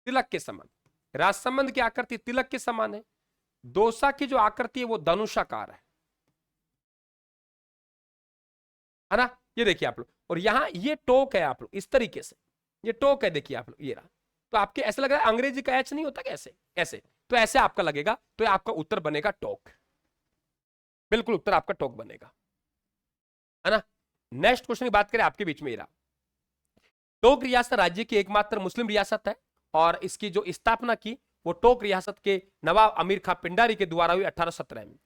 तिलक के समान। राजसमंद की आकृति तिलक के समान है। दौसा की जो आकृति है वो धनुषाकार है ना। ये देखिए आप लोग, और यहां ये टोक है आप लोग इस तरीके से, ये टोक है, देखिए आप लोग, ये रहा। तो आपके ऐसा लग रहा है अंग्रेजी का एच नहीं होता कैसे, ऐसे, तो ऐसे आपका लगेगा, तो आपका उत्तर बनेगा टोक, बिल्कुल उत्तर आपका टोक बनेगा, है ना। नेक्स्ट क्वेश्चन की बात करें आपके बीच में, ये रहा। टोक रियासत राज्य की एकमात्र मुस्लिम रियासत है, और इसकी जो स्थापना की वो टोक रियासत के नवाब अमीर खां पिंडारी के द्वारा हुई 1817 में।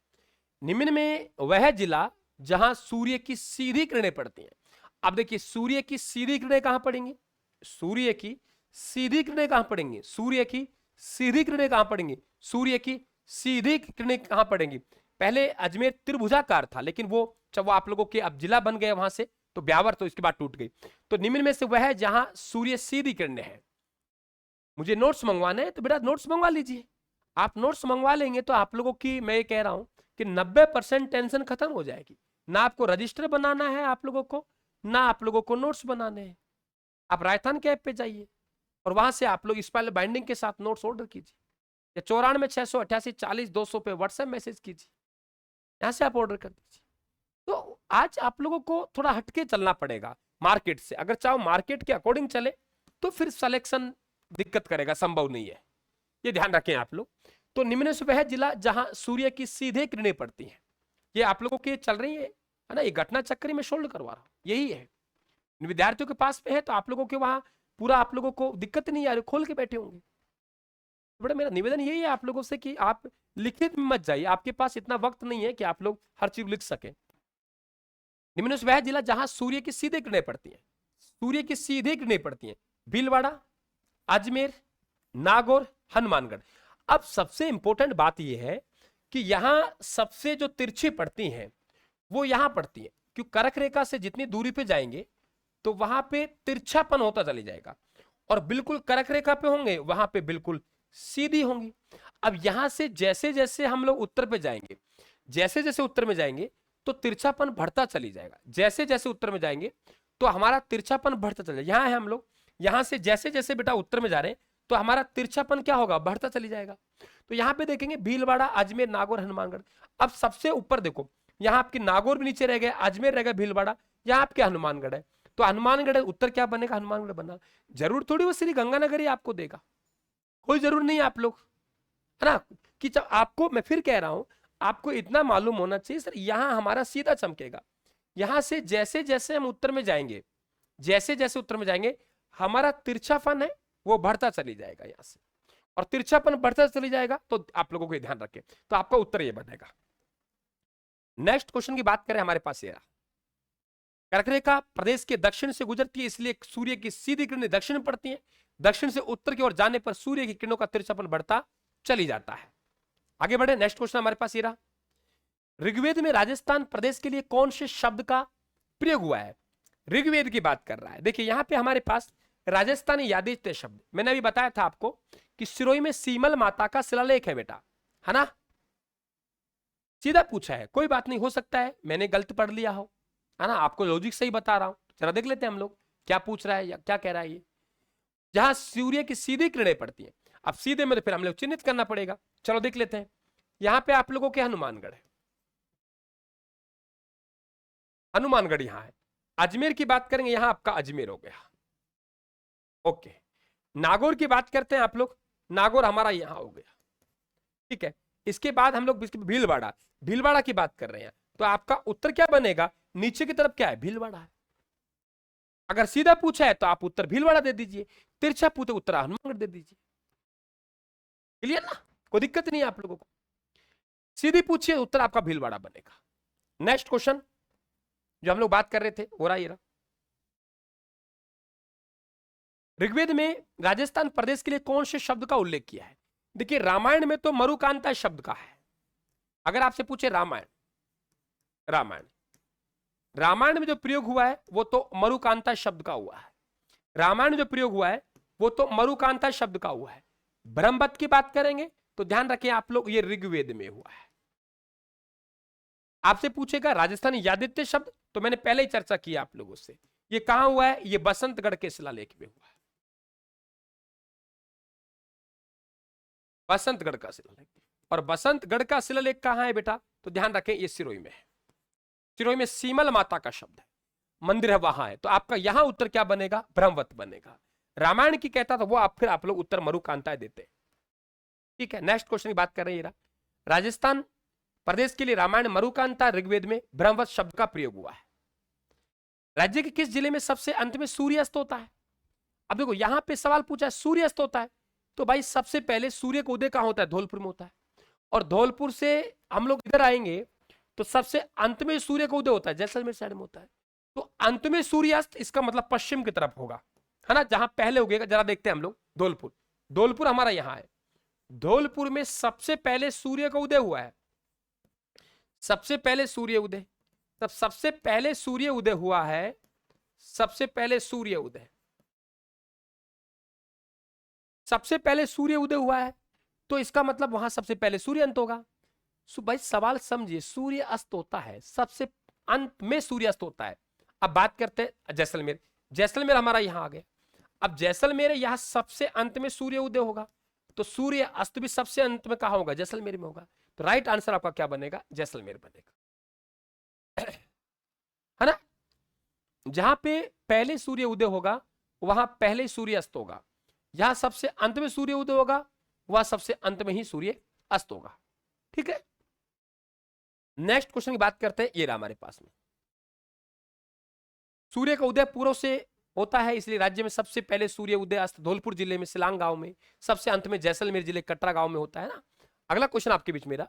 निम्न में वह जिला जहां सूर्य की सीधी किरणें पड़ती हैं। अब देखिए सूर्य की सीधी किरणें कहां पड़ेंगी, सूर्य की सीधी किरणें कहां पड़ेंगी, सूर्य की सीधी किरणें कहां पड़ेंगी, सूर्य की सीधी किरणें कहां पड़ेंगी। पहले अजमेर त्रिभुजाकार था, लेकिन वो जब आप लोगों के अब जिला बन गए वहां से, तो ब्यावर तो इसके बाद टूट गई। तो निम्न में से वह है जहां सूर्य सीधी किरणें हैं। मुझे नोट्स मंगवाने हैं तो बेटा नोट्स मंगवा लीजिए। आप नोट्स मंगवा लेंगे तो आप लोगों की, मैं ये कह रहा हूं कि 90% टेंशन खत्म हो जाएगी। ना आपको रजिस्टर बनाना है आप लोगों को, ना आप लोगों को नोट्स बनाने हैं। आप राजस्थान के ऐप पे जाइए और वहां से आप लोग स्पेल बाइंडिंग के साथ नोट्स ऑर्डर कीजिए, या 94 688 40 200 पे व्हाट्सएप मैसेज कीजिए, यहां से आप ऑर्डर कर दीजिए। तो आज आप लोगों को थोड़ा हटके चलना पड़ेगा मार्केट से। अगर चाहो मार्केट के अकॉर्डिंग चले तो फिर सिलेक्शन दिक्कत करेगा, संभव नहीं है, ये ध्यान रखें आप लोग। तो निम्न से वह जिला जहां सूर्य की सीधे किरणें पड़ती हैं, ये आप लोगों की चल रही है ना, ये घटना चक्री में सोल्व करवा रहा हूं, यही है। विद्यार्थियों के पास में है तो आप लोगों के वहां पूरा आप लोगों को दिक्कत नहीं आ रही, खोल के बैठे होंगे। बड़ा मेरा निवेदन यही है आप लोगों से कि आप लिखित में मत जाइए, आपके पास इतना वक्त नहीं है कि आप लोग हर चीज लिख सके। निम्न से वह जिला जहां सूर्य की सीधे किरणें पड़ती हैं, सूर्य की सीधे किरणें पड़ती हैं, भीलवाड़ा, अजमेर, नागौर, हनुमानगढ़। अब सबसे इंपॉर्टेंट बात यह है कि यहां सबसे जो तिरछी पड़ती हैं वो यहां पड़ती है, क्योंकि कर्क रेखा से जितनी दूरी पे जाएंगे तो वहां पे तिरछापन होता चले जाएगा, और बिल्कुल कर्क रेखा पे होंगे वहां पे बिल्कुल सीधी होंगी। अब यहां से जैसे जैसे हम लोग उत्तर पे जाएंगे, जैसे जैसे उत्तर में जाएंगे तो तिरछापन बढ़ता चली जाएगा, जैसे जैसे उत्तर में जाएंगे तो हमारा तिरछापन बढ़ता चले जाएगा। यहां है हम लोग, यहां से जैसे जैसे बेटा उत्तर में जा रहे हैं तो हमारा तिरछापन क्या होगा, बढ़ता चली जाएगा। तो यहां पे देखेंगे भीलवाड़ा, अजमेर, नागौर, हनुमानगढ़। अब सबसे ऊपर देखो, यहां आपकी नागौर भी नीचे रह गया, अजमेर रह गया, भीलवाड़ा, यहां आपके हनुमानगढ़ है। तो हनुमानगढ़ उत्तर क्या बनेगा, हनुमानगढ़ बना। जरूर थोड़ी वो श्री गंगानगर ही आपको देगा, कोई जरूर नहीं है आप लोग, है ना। कि जब आपको, मैं फिर कह रहा हूं, आपको इतना मालूम होना चाहिए सर यहां हमारा सीधा चमकेगा। यहां से जैसे जैसे हम उत्तर में जाएंगे, जैसे जैसे उत्तर में जाएंगे हमारा तिरछापन है वो बढ़ता चली जाएगा यहां से, और तिरछापन बढ़ता चली जाएगा तो आप लोगों को ध्यान रखें, तो आपका उत्तर ये बनेगा। नेक्स्ट क्वेश्चन की बात करें, हमारे पास ये रहा, कर्क रेखा प्रदेश के दक्षिण से गुजरती है, इसलिए सूर्य की सीधी किरणें दक्षिण में पड़ती हैं। दक्षिण से उत्तर की ओर जाने पर सूर्य की किरणों का तिरछापन बढ़ता चली जाता है। आगे बढ़े, नेक्स्ट क्वेश्चन हमारे पास ये रहा, ऋग्वेद में राजस्थान प्रदेश के लिए कौन से शब्द का प्रयोग हुआ है? ऋग्वेद की बात कर रहा है। देखिए यहां पे हमारे पास राजस्थानी यादित्य शब्द, मैंने अभी बताया था आपको कि सिरोही में सीमल माता का शिलालेख है बेटा, है ना, सीधा पूछा है, कोई बात नहीं, हो सकता है मैंने गलत पढ़ लिया हो, है ना, आपको लॉजिक सही बता रहा हूं। जरा देख लेते हैं हम लोग क्या पूछ रहा है या क्या कह रहा है ये। जहां सूर्य की सीधी किरणें पड़ती हैं, अब सीधे में तो फिर हम लोग चिन्हित करना पड़ेगा। चलो देख लेते हैं, यहां पे आप लोगों के हनुमानगढ़ है, हनुमानगढ़ यहां है। अजमेर की बात करेंगे, यहां आपका अजमेर हो गया, ओके। नागौर की बात करते हैं आप लोग, नागौर हमारा यहां हो गया, ठीक है। इसके बाद हम लोग भीलवाड़ा, भीलवाड़ा की बात कर रहे हैं, तो आपका उत्तर क्या बनेगा, नीचे की तरफ क्या है, भीलवाड़ा है। अगर सीधा पूछा है तो आप उत्तर भीलवाड़ा दे दीजिए, तिरछा पूछे उत्तर हनुमानगढ़ दे दीजिए, क्लियर ना, कोई दिक्कत नहीं है आप लोगों को। सीधी पूछिए उत्तर आपका भीलवाड़ा बनेगा। नेक्स्ट क्वेश्चन जो हम लोग बात कर रहे थे हो रहा, ये रहा, ऋग्वेद में राजस्थान प्रदेश के लिए कौन से शब्द का उल्लेख किया है? देखिए रामायण में तो मरुकांता शब्द का है। अगर आपसे पूछे रामायण, रामायण रामायण में जो प्रयोग हुआ है वो तो मरुकांता शब्द का हुआ है। रामायण में जो प्रयोग हुआ है वो तो मरुकांता शब्द का हुआ है। ब्रह्मवत की बात करेंगे तो ध्यान रखें आप लोग, ये ऋग्वेद में हुआ है। आपसे पूछेगा राजस्थानी यादित्य शब्द, तो मैंने पहले ही चर्चा की आप लोगों से, ये कहां हुआ है, ये बसंतगढ़ के शिलालेख में हुआ है, बसंतगढ़ का शिलालेख। और बसंतगढ़ का शिलालेख कहां है बेटा, तो ध्यान रखें ये सिरोही में है, सिरोही में सीमल माता का शब्द है, मंदिर है वहां है, तो आपका यहां उत्तर क्या बनेगा, ब्रह्मवत बनेगा। रामायण की कहता था वो आप लोग उत्तर मरुकांता देते, ठीक है। नेक्स्ट क्वेश्चन की बात कर रहे हैं, राजस्थान प्रदेश के लिए रामायण मरुकांता, ऋग्वेद में ब्रह्मवत शब्द का प्रयोग हुआ है। राज्य के किस जिले में सबसे अंत में सूर्यास्त होता है? अब देखो यहां पे सवाल पूछा है सूर्यास्त होता है, तो भाई सबसे पहले सूर्य का उदय कहां होता है, धौलपुर में होता है। और धौलपुर से हम लोग इधर आएंगे तो सबसे अंत में सूर्य का उदय होता है, जैसलमेर साइड में होता है, तो अंत में सूर्यास्त, इसका मतलब पश्चिम की तरफ होगा, है ना, जहां पहले उगेगा। जरा देखते हैं हम लोग, धौलपुर, धौलपुर हमारा यहां है, धौलपुर में सबसे पहले सूर्य का उदय हुआ है, सबसे पहले सूर्य उदय, तब सबसे पहले सूर्य उदय हुआ है, सबसे पहले सूर्य उदय, सबसे पहले सूर्य उदय हुआ है, तो इसका मतलब वहां सबसे पहले सूर्य अंत होगा। भाई सवाल समझिए, सूर्य अस्त होता है, सबसे अंत में सूर्य अस्त होता है। अब बात करते हैं जैसलमेर, जैसलमेर हमारा यहां आ गया। अब जैसलमेर यहां सबसे अंत में सूर्य उदय होगा, तो सूर्य अस्त भी सबसे अंत में कहां होगा, जैसलमेर में होगा। तो राइट आंसर आपका क्या बनेगा, जैसलमेर बनेगा, है ना। जहां पे पहले सूर्य उदय होगा वहां पहले सूर्य अस्त होगा, यहां सबसे अंत में सूर्य उदय होगा वहां सबसे अंत में ही सूर्य अस्त होगा, ठीक है। नेक्स्ट क्वेश्चन की बात करते हैं, ये रहा हमारे पास में, सूर्य का उदय पूर्व से होता है, इसलिए राज्य में सबसे पहले सूर्य उदय अस्त धौलपुर जिले में सिलांग गांव में, सबसे अंत में जैसलमेर जिले कटरा गांव में होता है ना। अगला क्वेश्चन आपके बीच मेरा,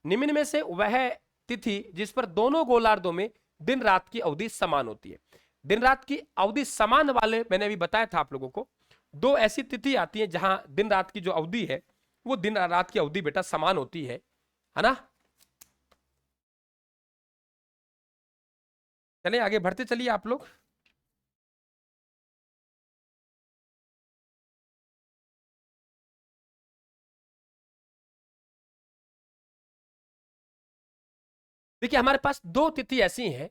निम्न में से वह तिथि जिस पर दोनों गोलार्धों में दिन रात की अवधि समान होती है। दिन रात की अवधि समान वाले, मैंने अभी बताया था आप लोगों को, दो ऐसी तिथि आती है जहां दिन रात की जो अवधि है वो दिन रात की अवधि बेटा समान होती है ना। चलिए आगे बढ़ते चलिए आप लोग। देखिए हमारे पास दो तिथि ऐसी हैं,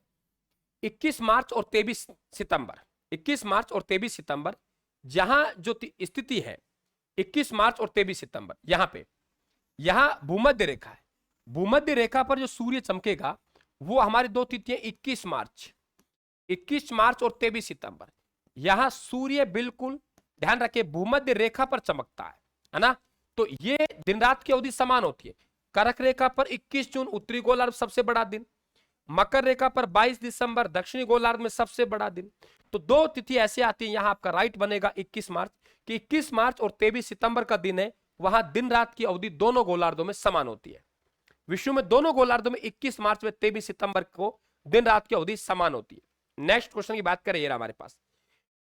21 मार्च और 23 सितंबर, 21 मार्च और 23 सितंबर, जहां जो स्थिति है 21 मार्च और 23 सितंबर, यहां पे, यहां भूमध्य रेखा है, भूमध्य रेखा पर जो सूर्य चमकेगा वो हमारी दो तिथियां 21 मार्च, 21 मार्च और 23 सितंबर, यहां सूर्य बिल्कुल ध्यान रखिए भूमध्य रेखा पर चमकता है ना। तो ये दिन रात की अवधि समान होती है। कर्क रेखा पर 21 जून उत्तरी गोलार्ध सबसे बड़ा दिन, मकर रेखा पर 22 दिसंबर दक्षिणी गोलार्ध में सबसे बड़ा दिन। तो दो तिथि ऐसे आती है, यहां आपका राइट बनेगा 21 मार्च, कि 21 मार्च और 23 सितंबर का दिन है, वहां दिन रात की अवधि दोनों गोलार्धों में समान होती है। विश्व में दोनों गोलार्धों में 21 मार्च व 23 सितंबर को दिन रात की अवधि समान होती है। नेक्स्ट क्वेश्चन की बात करें, ये हमारे पास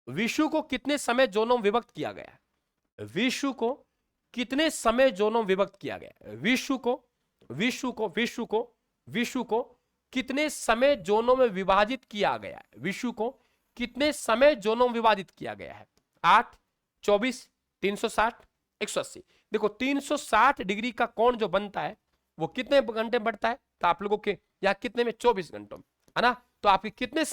विश्व को कितने समय जोनों में विभक्त किया गया है? विश्व को कितने समय जोनों में विभक्त किया गया है? विश्व को कितने समय जोनों में विभाजित किया गया है? विश्व को कितने समय जोनों में विभाजित किया गया है? 8, 24, 360, 180। देखो 360 डिग्री का कोण जो बनता है वो कितने घंटे बढ़ता है? तो आप लोगों के या कितने में? 24 घंटों में, है ना। तो आपके कितने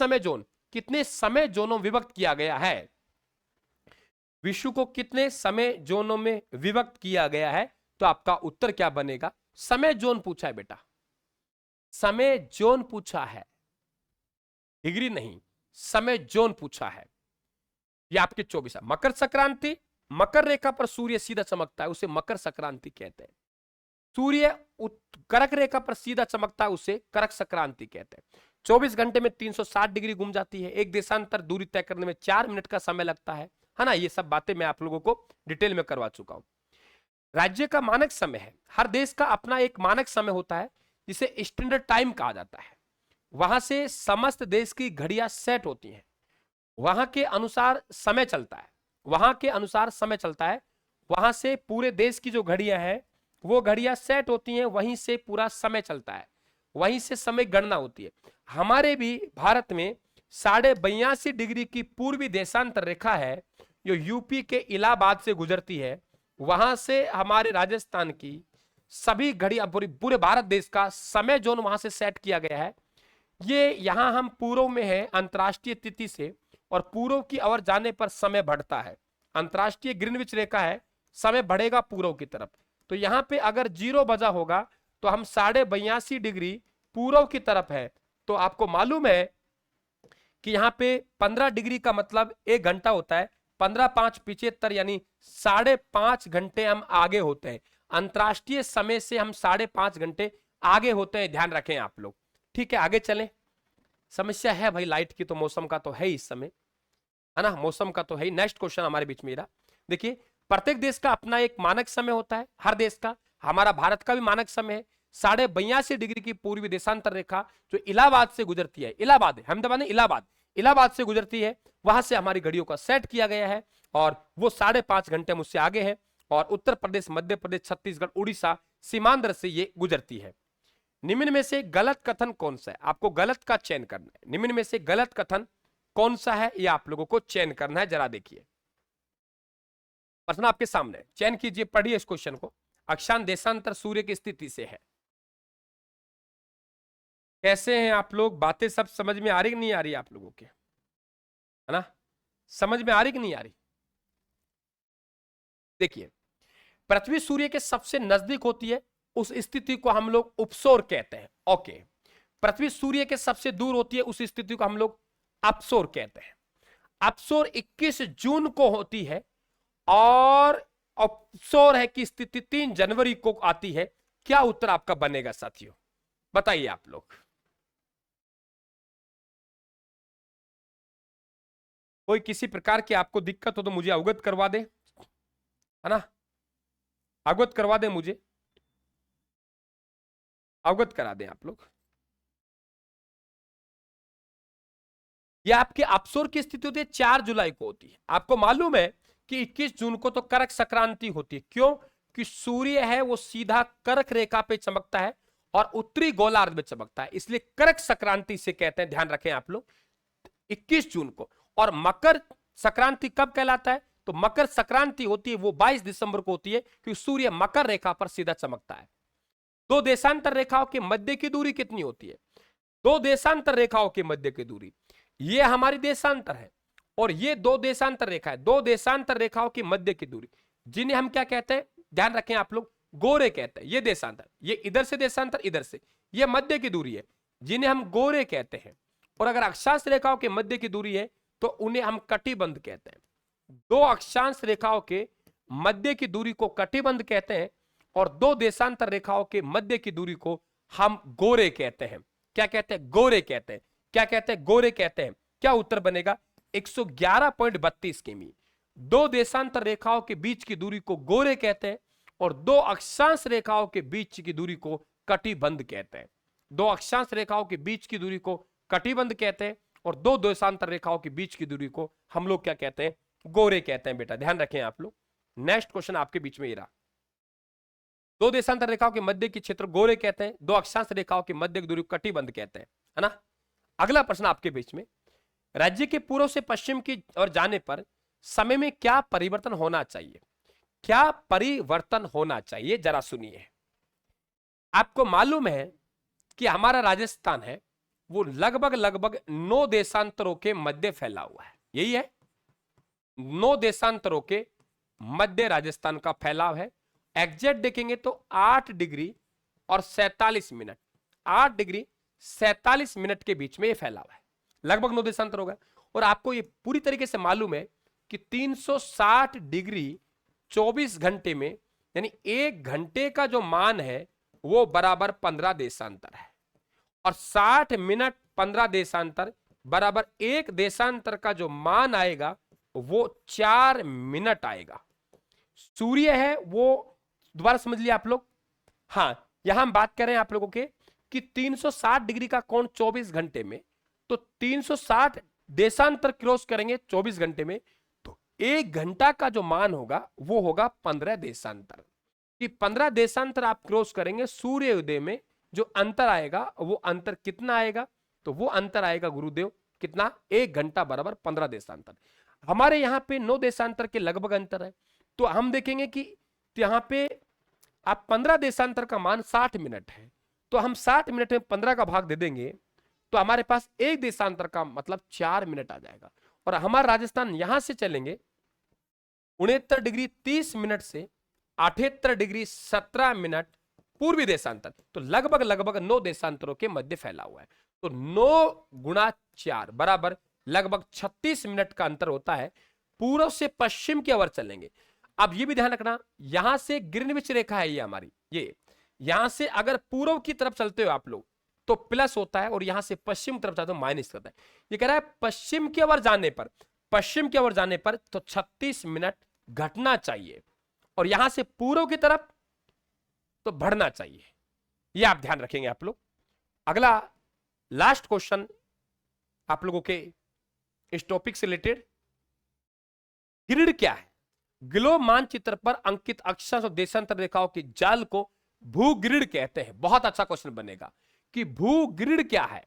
समय जोनों में विभक्त किया गया है? विश्व को कितने समय जोनों में विभक्त किया गया है? तो आपका उत्तर क्या बनेगा? समय जोन पूछा है बेटा, समय जोन पूछा है, डिग्री नहीं, समय जोन पूछा है। ये आपके 24 है। मकर संक्रांति, मकर रेखा पर सूर्य सीधा चमकता है, उसे मकर संक्रांति कहते हैं। सूर्य कर्क रेखा पर सीधा चमकता है, उसे कर्क संक्रांति कहते हैं। 24 घंटे में 360 डिग्री घूम जाती है। एक देशांतर दूरी तय करने में 4 मिनट का समय लगता है ना। ये सब बातें मैं आप लोगों को डिटेल में करवा चुका हूं। राज्य का मानक समय है, हर देश का अपना एक मानक समय होता है जिसे स्टैंडर्ड टाइम कहा जाता है। वहां से समस्त देश की घड़ियां सेट होती हैं, वहां के अनुसार समय चलता है, वहां से पूरे देश की जो घड़ियां हैं वो घड़ियां सेट होती हैं, वहीं से पूरा समय चलता है, वहीं से समय गणना होती है। हमारे भी भारत में 82.5 डिग्री की पूर्वी देशांतर रेखा है जो यूपी के इलाहाबाद से गुजरती है। वहां से हमारे राजस्थान की सभी घड़ियां, पूरे भारत देश का समय जोन वहां से सेट किया गया है। ये यहां हम पूर्व में है अंतरराष्ट्रीय तिथि से, और पूर्व की ओर जाने पर समय बढ़ता है। अंतरराष्ट्रीय ग्रीनविच रेखा है, समय बढ़ेगा पूर्व की तरफ। तो यहां पे अगर 0 बजा होगा तो हम 82.5 डिग्री पूर्व की तरफ है। तो आपको मालूम है कि यहां पे 15 डिग्री का मतलब 1 घंटा होता है। 15, 5, 75 यानी 5.5 घंटे हम आगे होते हैं। अंतरराष्ट्रीय समय से हम 5.5 घंटे आगे होते हैं, ध्यान रखें आप लोग। ठीक है, आगे चलें। समस्या है भाई लाइट की, तो मौसम का तो है इस समय, है ना, मौसम का तो है ही। नेक्स्ट क्वेश्चन हमारे बीच में देखिए, प्रत्येक देश का अपना एक मानक समय होता है, हर देश का। हमारा भारत का भी मानक समय है 82.5 डिग्री की पूर्वी देशांतर रेखा जो इलाहाबाद से गुजरती है। इलाहाबाद, अहमदाबाद नहीं, इलाहाबाद से गुजरती है। वहां से हमारी घड़ियों का सेट किया गया है और वो 5.5 घंटे मुझसे आगे है। और उत्तर प्रदेश, मध्य प्रदेश, छत्तीसगढ़, उड़ीसा सीमांध्र से ये गुजरती है। निम्न में से गलत कथन कौन सा है? आपको गलत का चयन करना है। निम्न में से गलत कथन कौन सा है ये आप लोगों को चयन करना है। जरा देखिए प्रश्न आपके सामने, चयन कीजिए, पढ़िए इस क्वेश्चन को। अक्षांश देशांतर सूर्य की स्थिति से है। कैसे हैं आप लोग? बातें सब समझ में आ रही कि नहीं आ रही आप लोगों के, है ना? समझ में आ रही कि नहीं आ रही? देखिए, पृथ्वी सूर्य के सबसे नजदीक होती है, उस स्थिति को हम लोग उपसौर कहते हैं। ओके, पृथ्वी सूर्य के सबसे दूर होती है, उस स्थिति को हम लोग अपसौर कहते हैं। अपसौर 21 जून को होती है और अपसौर है की स्थिति 3 जनवरी को आती है। क्या उत्तर आपका बनेगा साथियों? बताइए आप लोग। कोई किसी प्रकार की आपको दिक्कत हो तो मुझे अवगत करवा दे, है ना, अवगत करवा दे, मुझे अवगत करा दें आप लोग। यह आपके अपसौर की स्थिति होती है 4 जुलाई को होती है। आपको मालूम है कि 21 जून को तो कर्क संक्रांति होती है। क्यों? कि सूर्य है वो सीधा कर्क रेखा पे चमकता है और उत्तरी गोलार्ध में चमकता है, इसलिए कर्क संक्रांति से कहते हैं। ध्यान रखें आप लोग 21 जून को। और मकर संक्रांति कब कहलाता है? तो मकर संक्रांति होती है वो 22 दिसंबर को होती है, क्योंकि सूर्य मकर रेखा पर सीधा चमकता है। 2 देशांतर रेखाओं के मध्य की दूरी कितनी होती है? 2 देशांतर रेखाओं के मध्य की दूरी, ये हमारी देशांतर है और ये 2 देशांतर रेखा है। 2 देशांतर रेखाओं की मध्य की दूरी, जिन्हें हम क्या कहते हैं? ध्यान रखें आप लोग, गोरे कहते हैं। ये देशांतर, ये इधर से देशांतर, इधर से, ये मध्य की दूरी है, जिन्हें हम गोरे कहते हैं। और अगर अक्षांश रेखाओं के मध्य की दूरी है तो उन्हें हम कटिबंध कहते हैं। 2 अक्षांश रेखाओं के मध्य की दूरी को कटिबंध कहते हैं और 2 देशांतर रेखाओं के मध्य की दूरी को हम गोरे कहते हैं। क्या कहते हैं? गोरे कहते हैं। क्या कहते हैं? गोरे कहते हैं। क्या उत्तर बनेगा? 111.32 किमी। 2 देशांतर रेखाओं के बीच की दूरी को गोरे कहते हैं और दो अक्षांश रेखाओं के बीच की दूरी को कटिबंध कहते हैं। दो अक्षांश रेखाओं के बीच की दूरी को कटिबंध कहते हैं और दो देशांतर रेखाओं के बीच की दूरी को हम लोग क्या कहते हैं, गोरे कहते हैं। बेटा ध्यान रखें आप लोग। नेक्स्ट क्वेश्चन आपके बीच में ये रहा, दो देशांतर रेखाओं के मध्य की क्षेत्र गोरे कहते हैं, दो अक्षांश रेखाओं के मध्य की दूरी को कटिबंध कहते हैं, है ना। अगला प्रश्न आपके बीच में, राज्य के पूर्व से पश्चिम की ओर जाने पर समय में क्या परिवर्तन होना चाहिए? क्या परिवर्तन होना चाहिए, जरा सुनिए। आपको मालूम है कि हमारा राजस्थान है वो लगभग लगभग 9 देशांतरों के मध्य फैला हुआ है, यही है 9 देशांतरों के मध्य राजस्थान का फैलाव है। एग्जैक्ट देखेंगे तो 8 डिग्री और 47 मिनट, 8 डिग्री 47 मिनट के बीच में ये फैलाव है, लगभग 9 देशांतर होगा। और आपको ये पूरी तरीके से मालूम है कि 360 डिग्री 24 घंटे में, यानी 1 घंटे का जो मान है वो बराबर 15 देशांतर है, और 60 मिनट 15 देशांतर बराबर 1 देशांतर का जो मान आएगा वो 4 मिनट आएगा। सूर्य है वो, दोबारा समझ लिया आप लोग। हाँ, यहां हम बात कर रहे हैं आप लोगों के कि 360 डिग्री का कोण 24 घंटे में, तो 360 देशांतर क्रॉस करेंगे 24 घंटे में, तो 1 घंटा का जो मान होगा वो होगा 15 देशांतर। कि 15 देशांतर आप क्रॉस करेंगे, सूर्य उदय में जो अंतर आएगा वो अंतर कितना आएगा, तो वो अंतर आएगा गुरुदेव कितना, 1 घंटा बराबर 15 देशांतर। हमारे यहां पे 9 देशांतर के लगभग अंतर है, तो हम देखेंगे कि यहां पे आप 15 देशांतर का मान 60 मिनट है, तो हम 60 मिनट में 15 का भाग दे देंगे तो हमारे पास 1 देशांतर का मतलब 4 मिनट आ जाएगा। और हमारा राजस्थान यहां से चलेंगे 69 डिग्री 30 मिनट से 78 डिग्री 17 मिनट पूर्वी देशांतर, तो लगभग लगभग 9 देशांतरों के मध्य फैला हुआ है। तो 9 गुणा 4 बराबर लगभग 36 मिनट का अंतर होता है। पूर्व से पश्चिम की ओर चलेंगे। अब ये भी ध्यान रखना, यहां से ग्रीनविच रेखा है ये हमारी, ये यहां से अगर पूर्व की तरफ चलते हो आप लोग तो प्लस होता है, और यहां से पश्चिम तरफ जाते हो माइनस करता है। ये कह रहा है पश्चिम की ओर जाने पर, पश्चिम की ओर जाने पर तो 36 मिनट घटना चाहिए, और यहां से पूर्व की तरफ तो बढ़ना चाहिए। ये आप ध्यान रखेंगे आप लोग। अगला लास्ट क्वेश्चन आप लोगों के इस टॉपिक से रिलेटेड, ग्रिड क्या है? ग्लोब मानचित्र पर अंकित अक्षांश और देशांतर रेखाओं की जाल को भूग्रिड कहते हैं। बहुत अच्छा क्वेश्चन बनेगा कि भूग्रिड क्या है,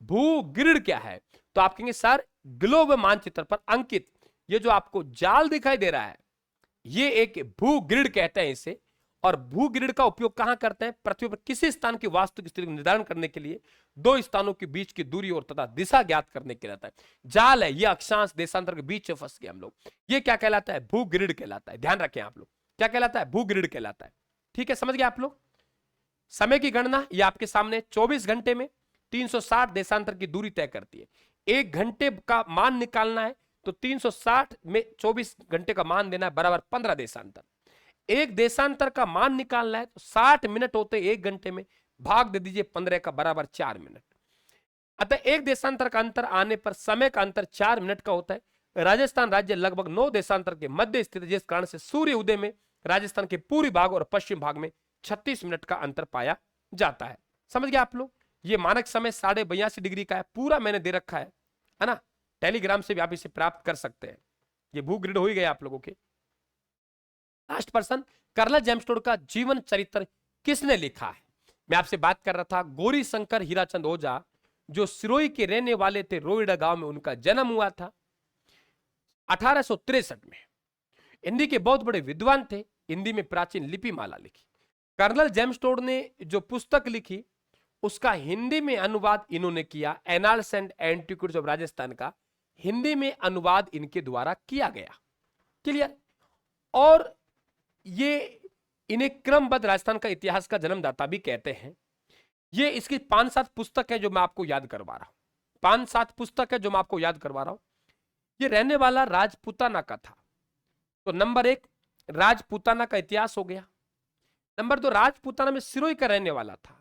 भूग्रिड क्या है? तो आप कहेंगे सर ग्लोब मानचित्र पर अंकित ये जो आपको जाल दिखाई दे रहा है ये एक भूग्रिड कहते हैं इसे। और भूग्रिड का उपयोग कहां करते हैं? पृथ्वी पर किसी स्थान की वास्तविक स्थिति को निर्धारण करने के लिए, दो स्थानों के बीच की दूरी और तथा दिशा ज्ञात करने के लिए रहता है। जाल है ये अक्षांश देशांतर के बीच में फंस गए हम लोग, ये क्या कहलाता है? भूग्रिड कहलाता है। ध्यान रखें आप लोग, क्या कहलाता है? भूग्रिड कहलाता है। ठीक है, समझ गए आप लोग। समय की गणना ये आपके सामने 24 घंटे में 360 देशांतर की दूरी तय करती है। 1 घंटे का मान निकालना है तो 360 में 24 घंटे का मान देना है बराबर 15 देशांतर। 1 देशांतर का मान निकालना है तो 60 मिनट होते 1 घंटे में, भाग दे दीजिए 15 का बराबर 4 मिनट। अतः 1 देशांतर का अंतर आने पर समय का अंतर 4 मिनट का होता है। राजस्थान राज्य लगभग 9 देशांतर के मध्य स्थित है, जिस कारण से सूर्य उदय में राजस्थान के पूर्वी भाग और पश्चिम भाग में 36 मिनट का अंतर पाया जाता है। समझ गए आप लोग। ये मानक समय 82.5 डिग्री का है, पूरा मैंने दे रखा है ना। टेलीग्राम से भी आप इसे प्राप्त कर सकते हैं। ये भूग्रिड हो ही गया आप लोगों के। लास्ट पर्सन, कर्नल जेम्सटोन का जीवन चरित्र किसने लिखा है? मैं आपसे बात कर रहा था गौरी शंकर हीराचंद ओझा, जो सिरोही के रहने वाले थे, रोइडा गांव में उनका जन्म हुआ था 1863 में। हिंदी के बहुत बड़े विद्वान थे, हिंदी में प्राचीन लिपि माला लिखी। कर्नल जेम्सटोन ने जो पुस्तक लिखी उसका हिंदी में अनुवाद इन्होंने किया, annals and antiquities of Rajasthan का हिंदी में अनुवाद इनके द्वारा किया गया। क्लियर? और ये इन्हें क्रमबद्ध राजस्थान का इतिहास का जन्मदाता भी कहते हैं। ये इसकी 5-7 पुस्तक है जो मैं आपको याद करवा रहा हूं, 5-7 पुस्तक है जो मैं आपको याद करवा रहा हूं। ये रहने वाला राजपूताना का था, तो नंबर 1 राजपूताना का इतिहास हो गया। नंबर 2 राजपूताना में सिरोही का रहने वाला था,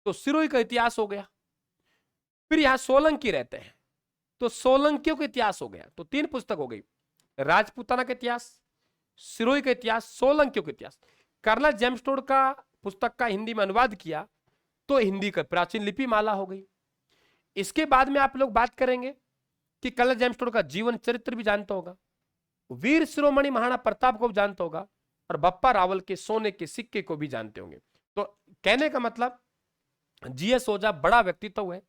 तो सिरोही का इतिहास हो गया। फिर यहां सोलंकी रहते हैं, तो सोलंकियों का इतिहास हो गया। तो 3 पुस्तक हो गई, राजपूताना का इतिहास, सिरोही का इतिहास, सोलंकियों का इतिहास। कर्नल जेम्स टोड का पुस्तक का हिंदी में अनुवाद किया तो हिंदी का प्राचीन लिपि माला हो गई। इसके बाद में आप लोग बात करेंगे कि कर्नल जेम्स टोड का जीवन चरित्र भी जानता होगा, वीर शिरोमणि महाराणा प्रताप को भी जानता होगा, और बप्पा रावल के सोने के सिक्के को भी जानते होंगे। तो कहने का मतलब जीएस ओझा बड़ा व्यक्तित्व है।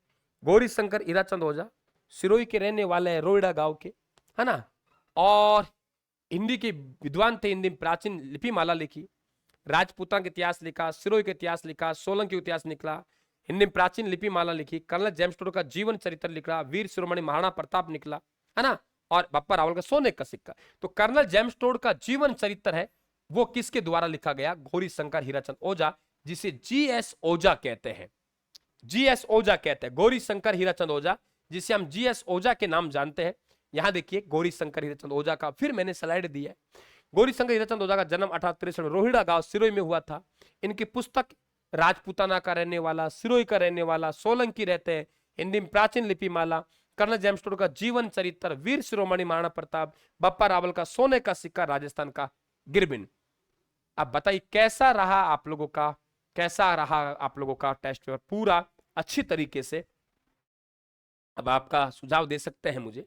गौरी शंकर हीराचंद ओझा सिरोही के रहने वाले हैं, रोइडा गांव के, है ना, और हिंदी के विद्वान थे। हिंदी में प्राचीन लिपि माला लिखी, राजपूताना का इतिहास लिखा, सिरोही का इतिहास लिखा, सोलंकी का इतिहास निकला, हिंदी में प्राचीन लिपि माला लिखी, कर्नल जेम्स टोड का जीवन चरित्र लिखा, वीर शिरोमणि महाराणा प्रताप निकला, है ना, और बप्पा रावल का सोने का सिक्का। तो कर्नल जेम्स टोड का जीवन चरित्र है वो किसके द्वारा लिखा गया? गौरी शंकर हीराचंद ओझा, जिसे जीएस ओझा कहते हैं। जीएस ओझा कहते हैं, गौरी शंकर हीराचंद ओझा, जिसे हम जीएस ओझा के नाम जानते हैं। यहां देखिए गौरी शंकर हीराचंद ओझा का फिर मैंने स्लाइड दी है। गौरी शंकर हीराचंद ओझा का जन्म 1863 में रोहिड़ा गांव सिरोही में हुआ था। इनकी पुस्तक राजपूताना का रहने वाला, सिरोही का रहने वाला, सोलंकी रहते हैं, हिंदी में प्राचीन लिपि माला, कर्नल जेम्स टोड का जीवन चरित्र, वीर शिरोमणि महाराणा प्रताप, बप्पा रावल का सोने का सिक्का, राजस्थान का गिरबिन। अब बताइए कैसा रहा आप लोगों का, कैसा रहा आप लोगों का टेस्ट पेपर? पूरा अच्छी तरीके से अब आपका सुझाव दे सकते हैं मुझे।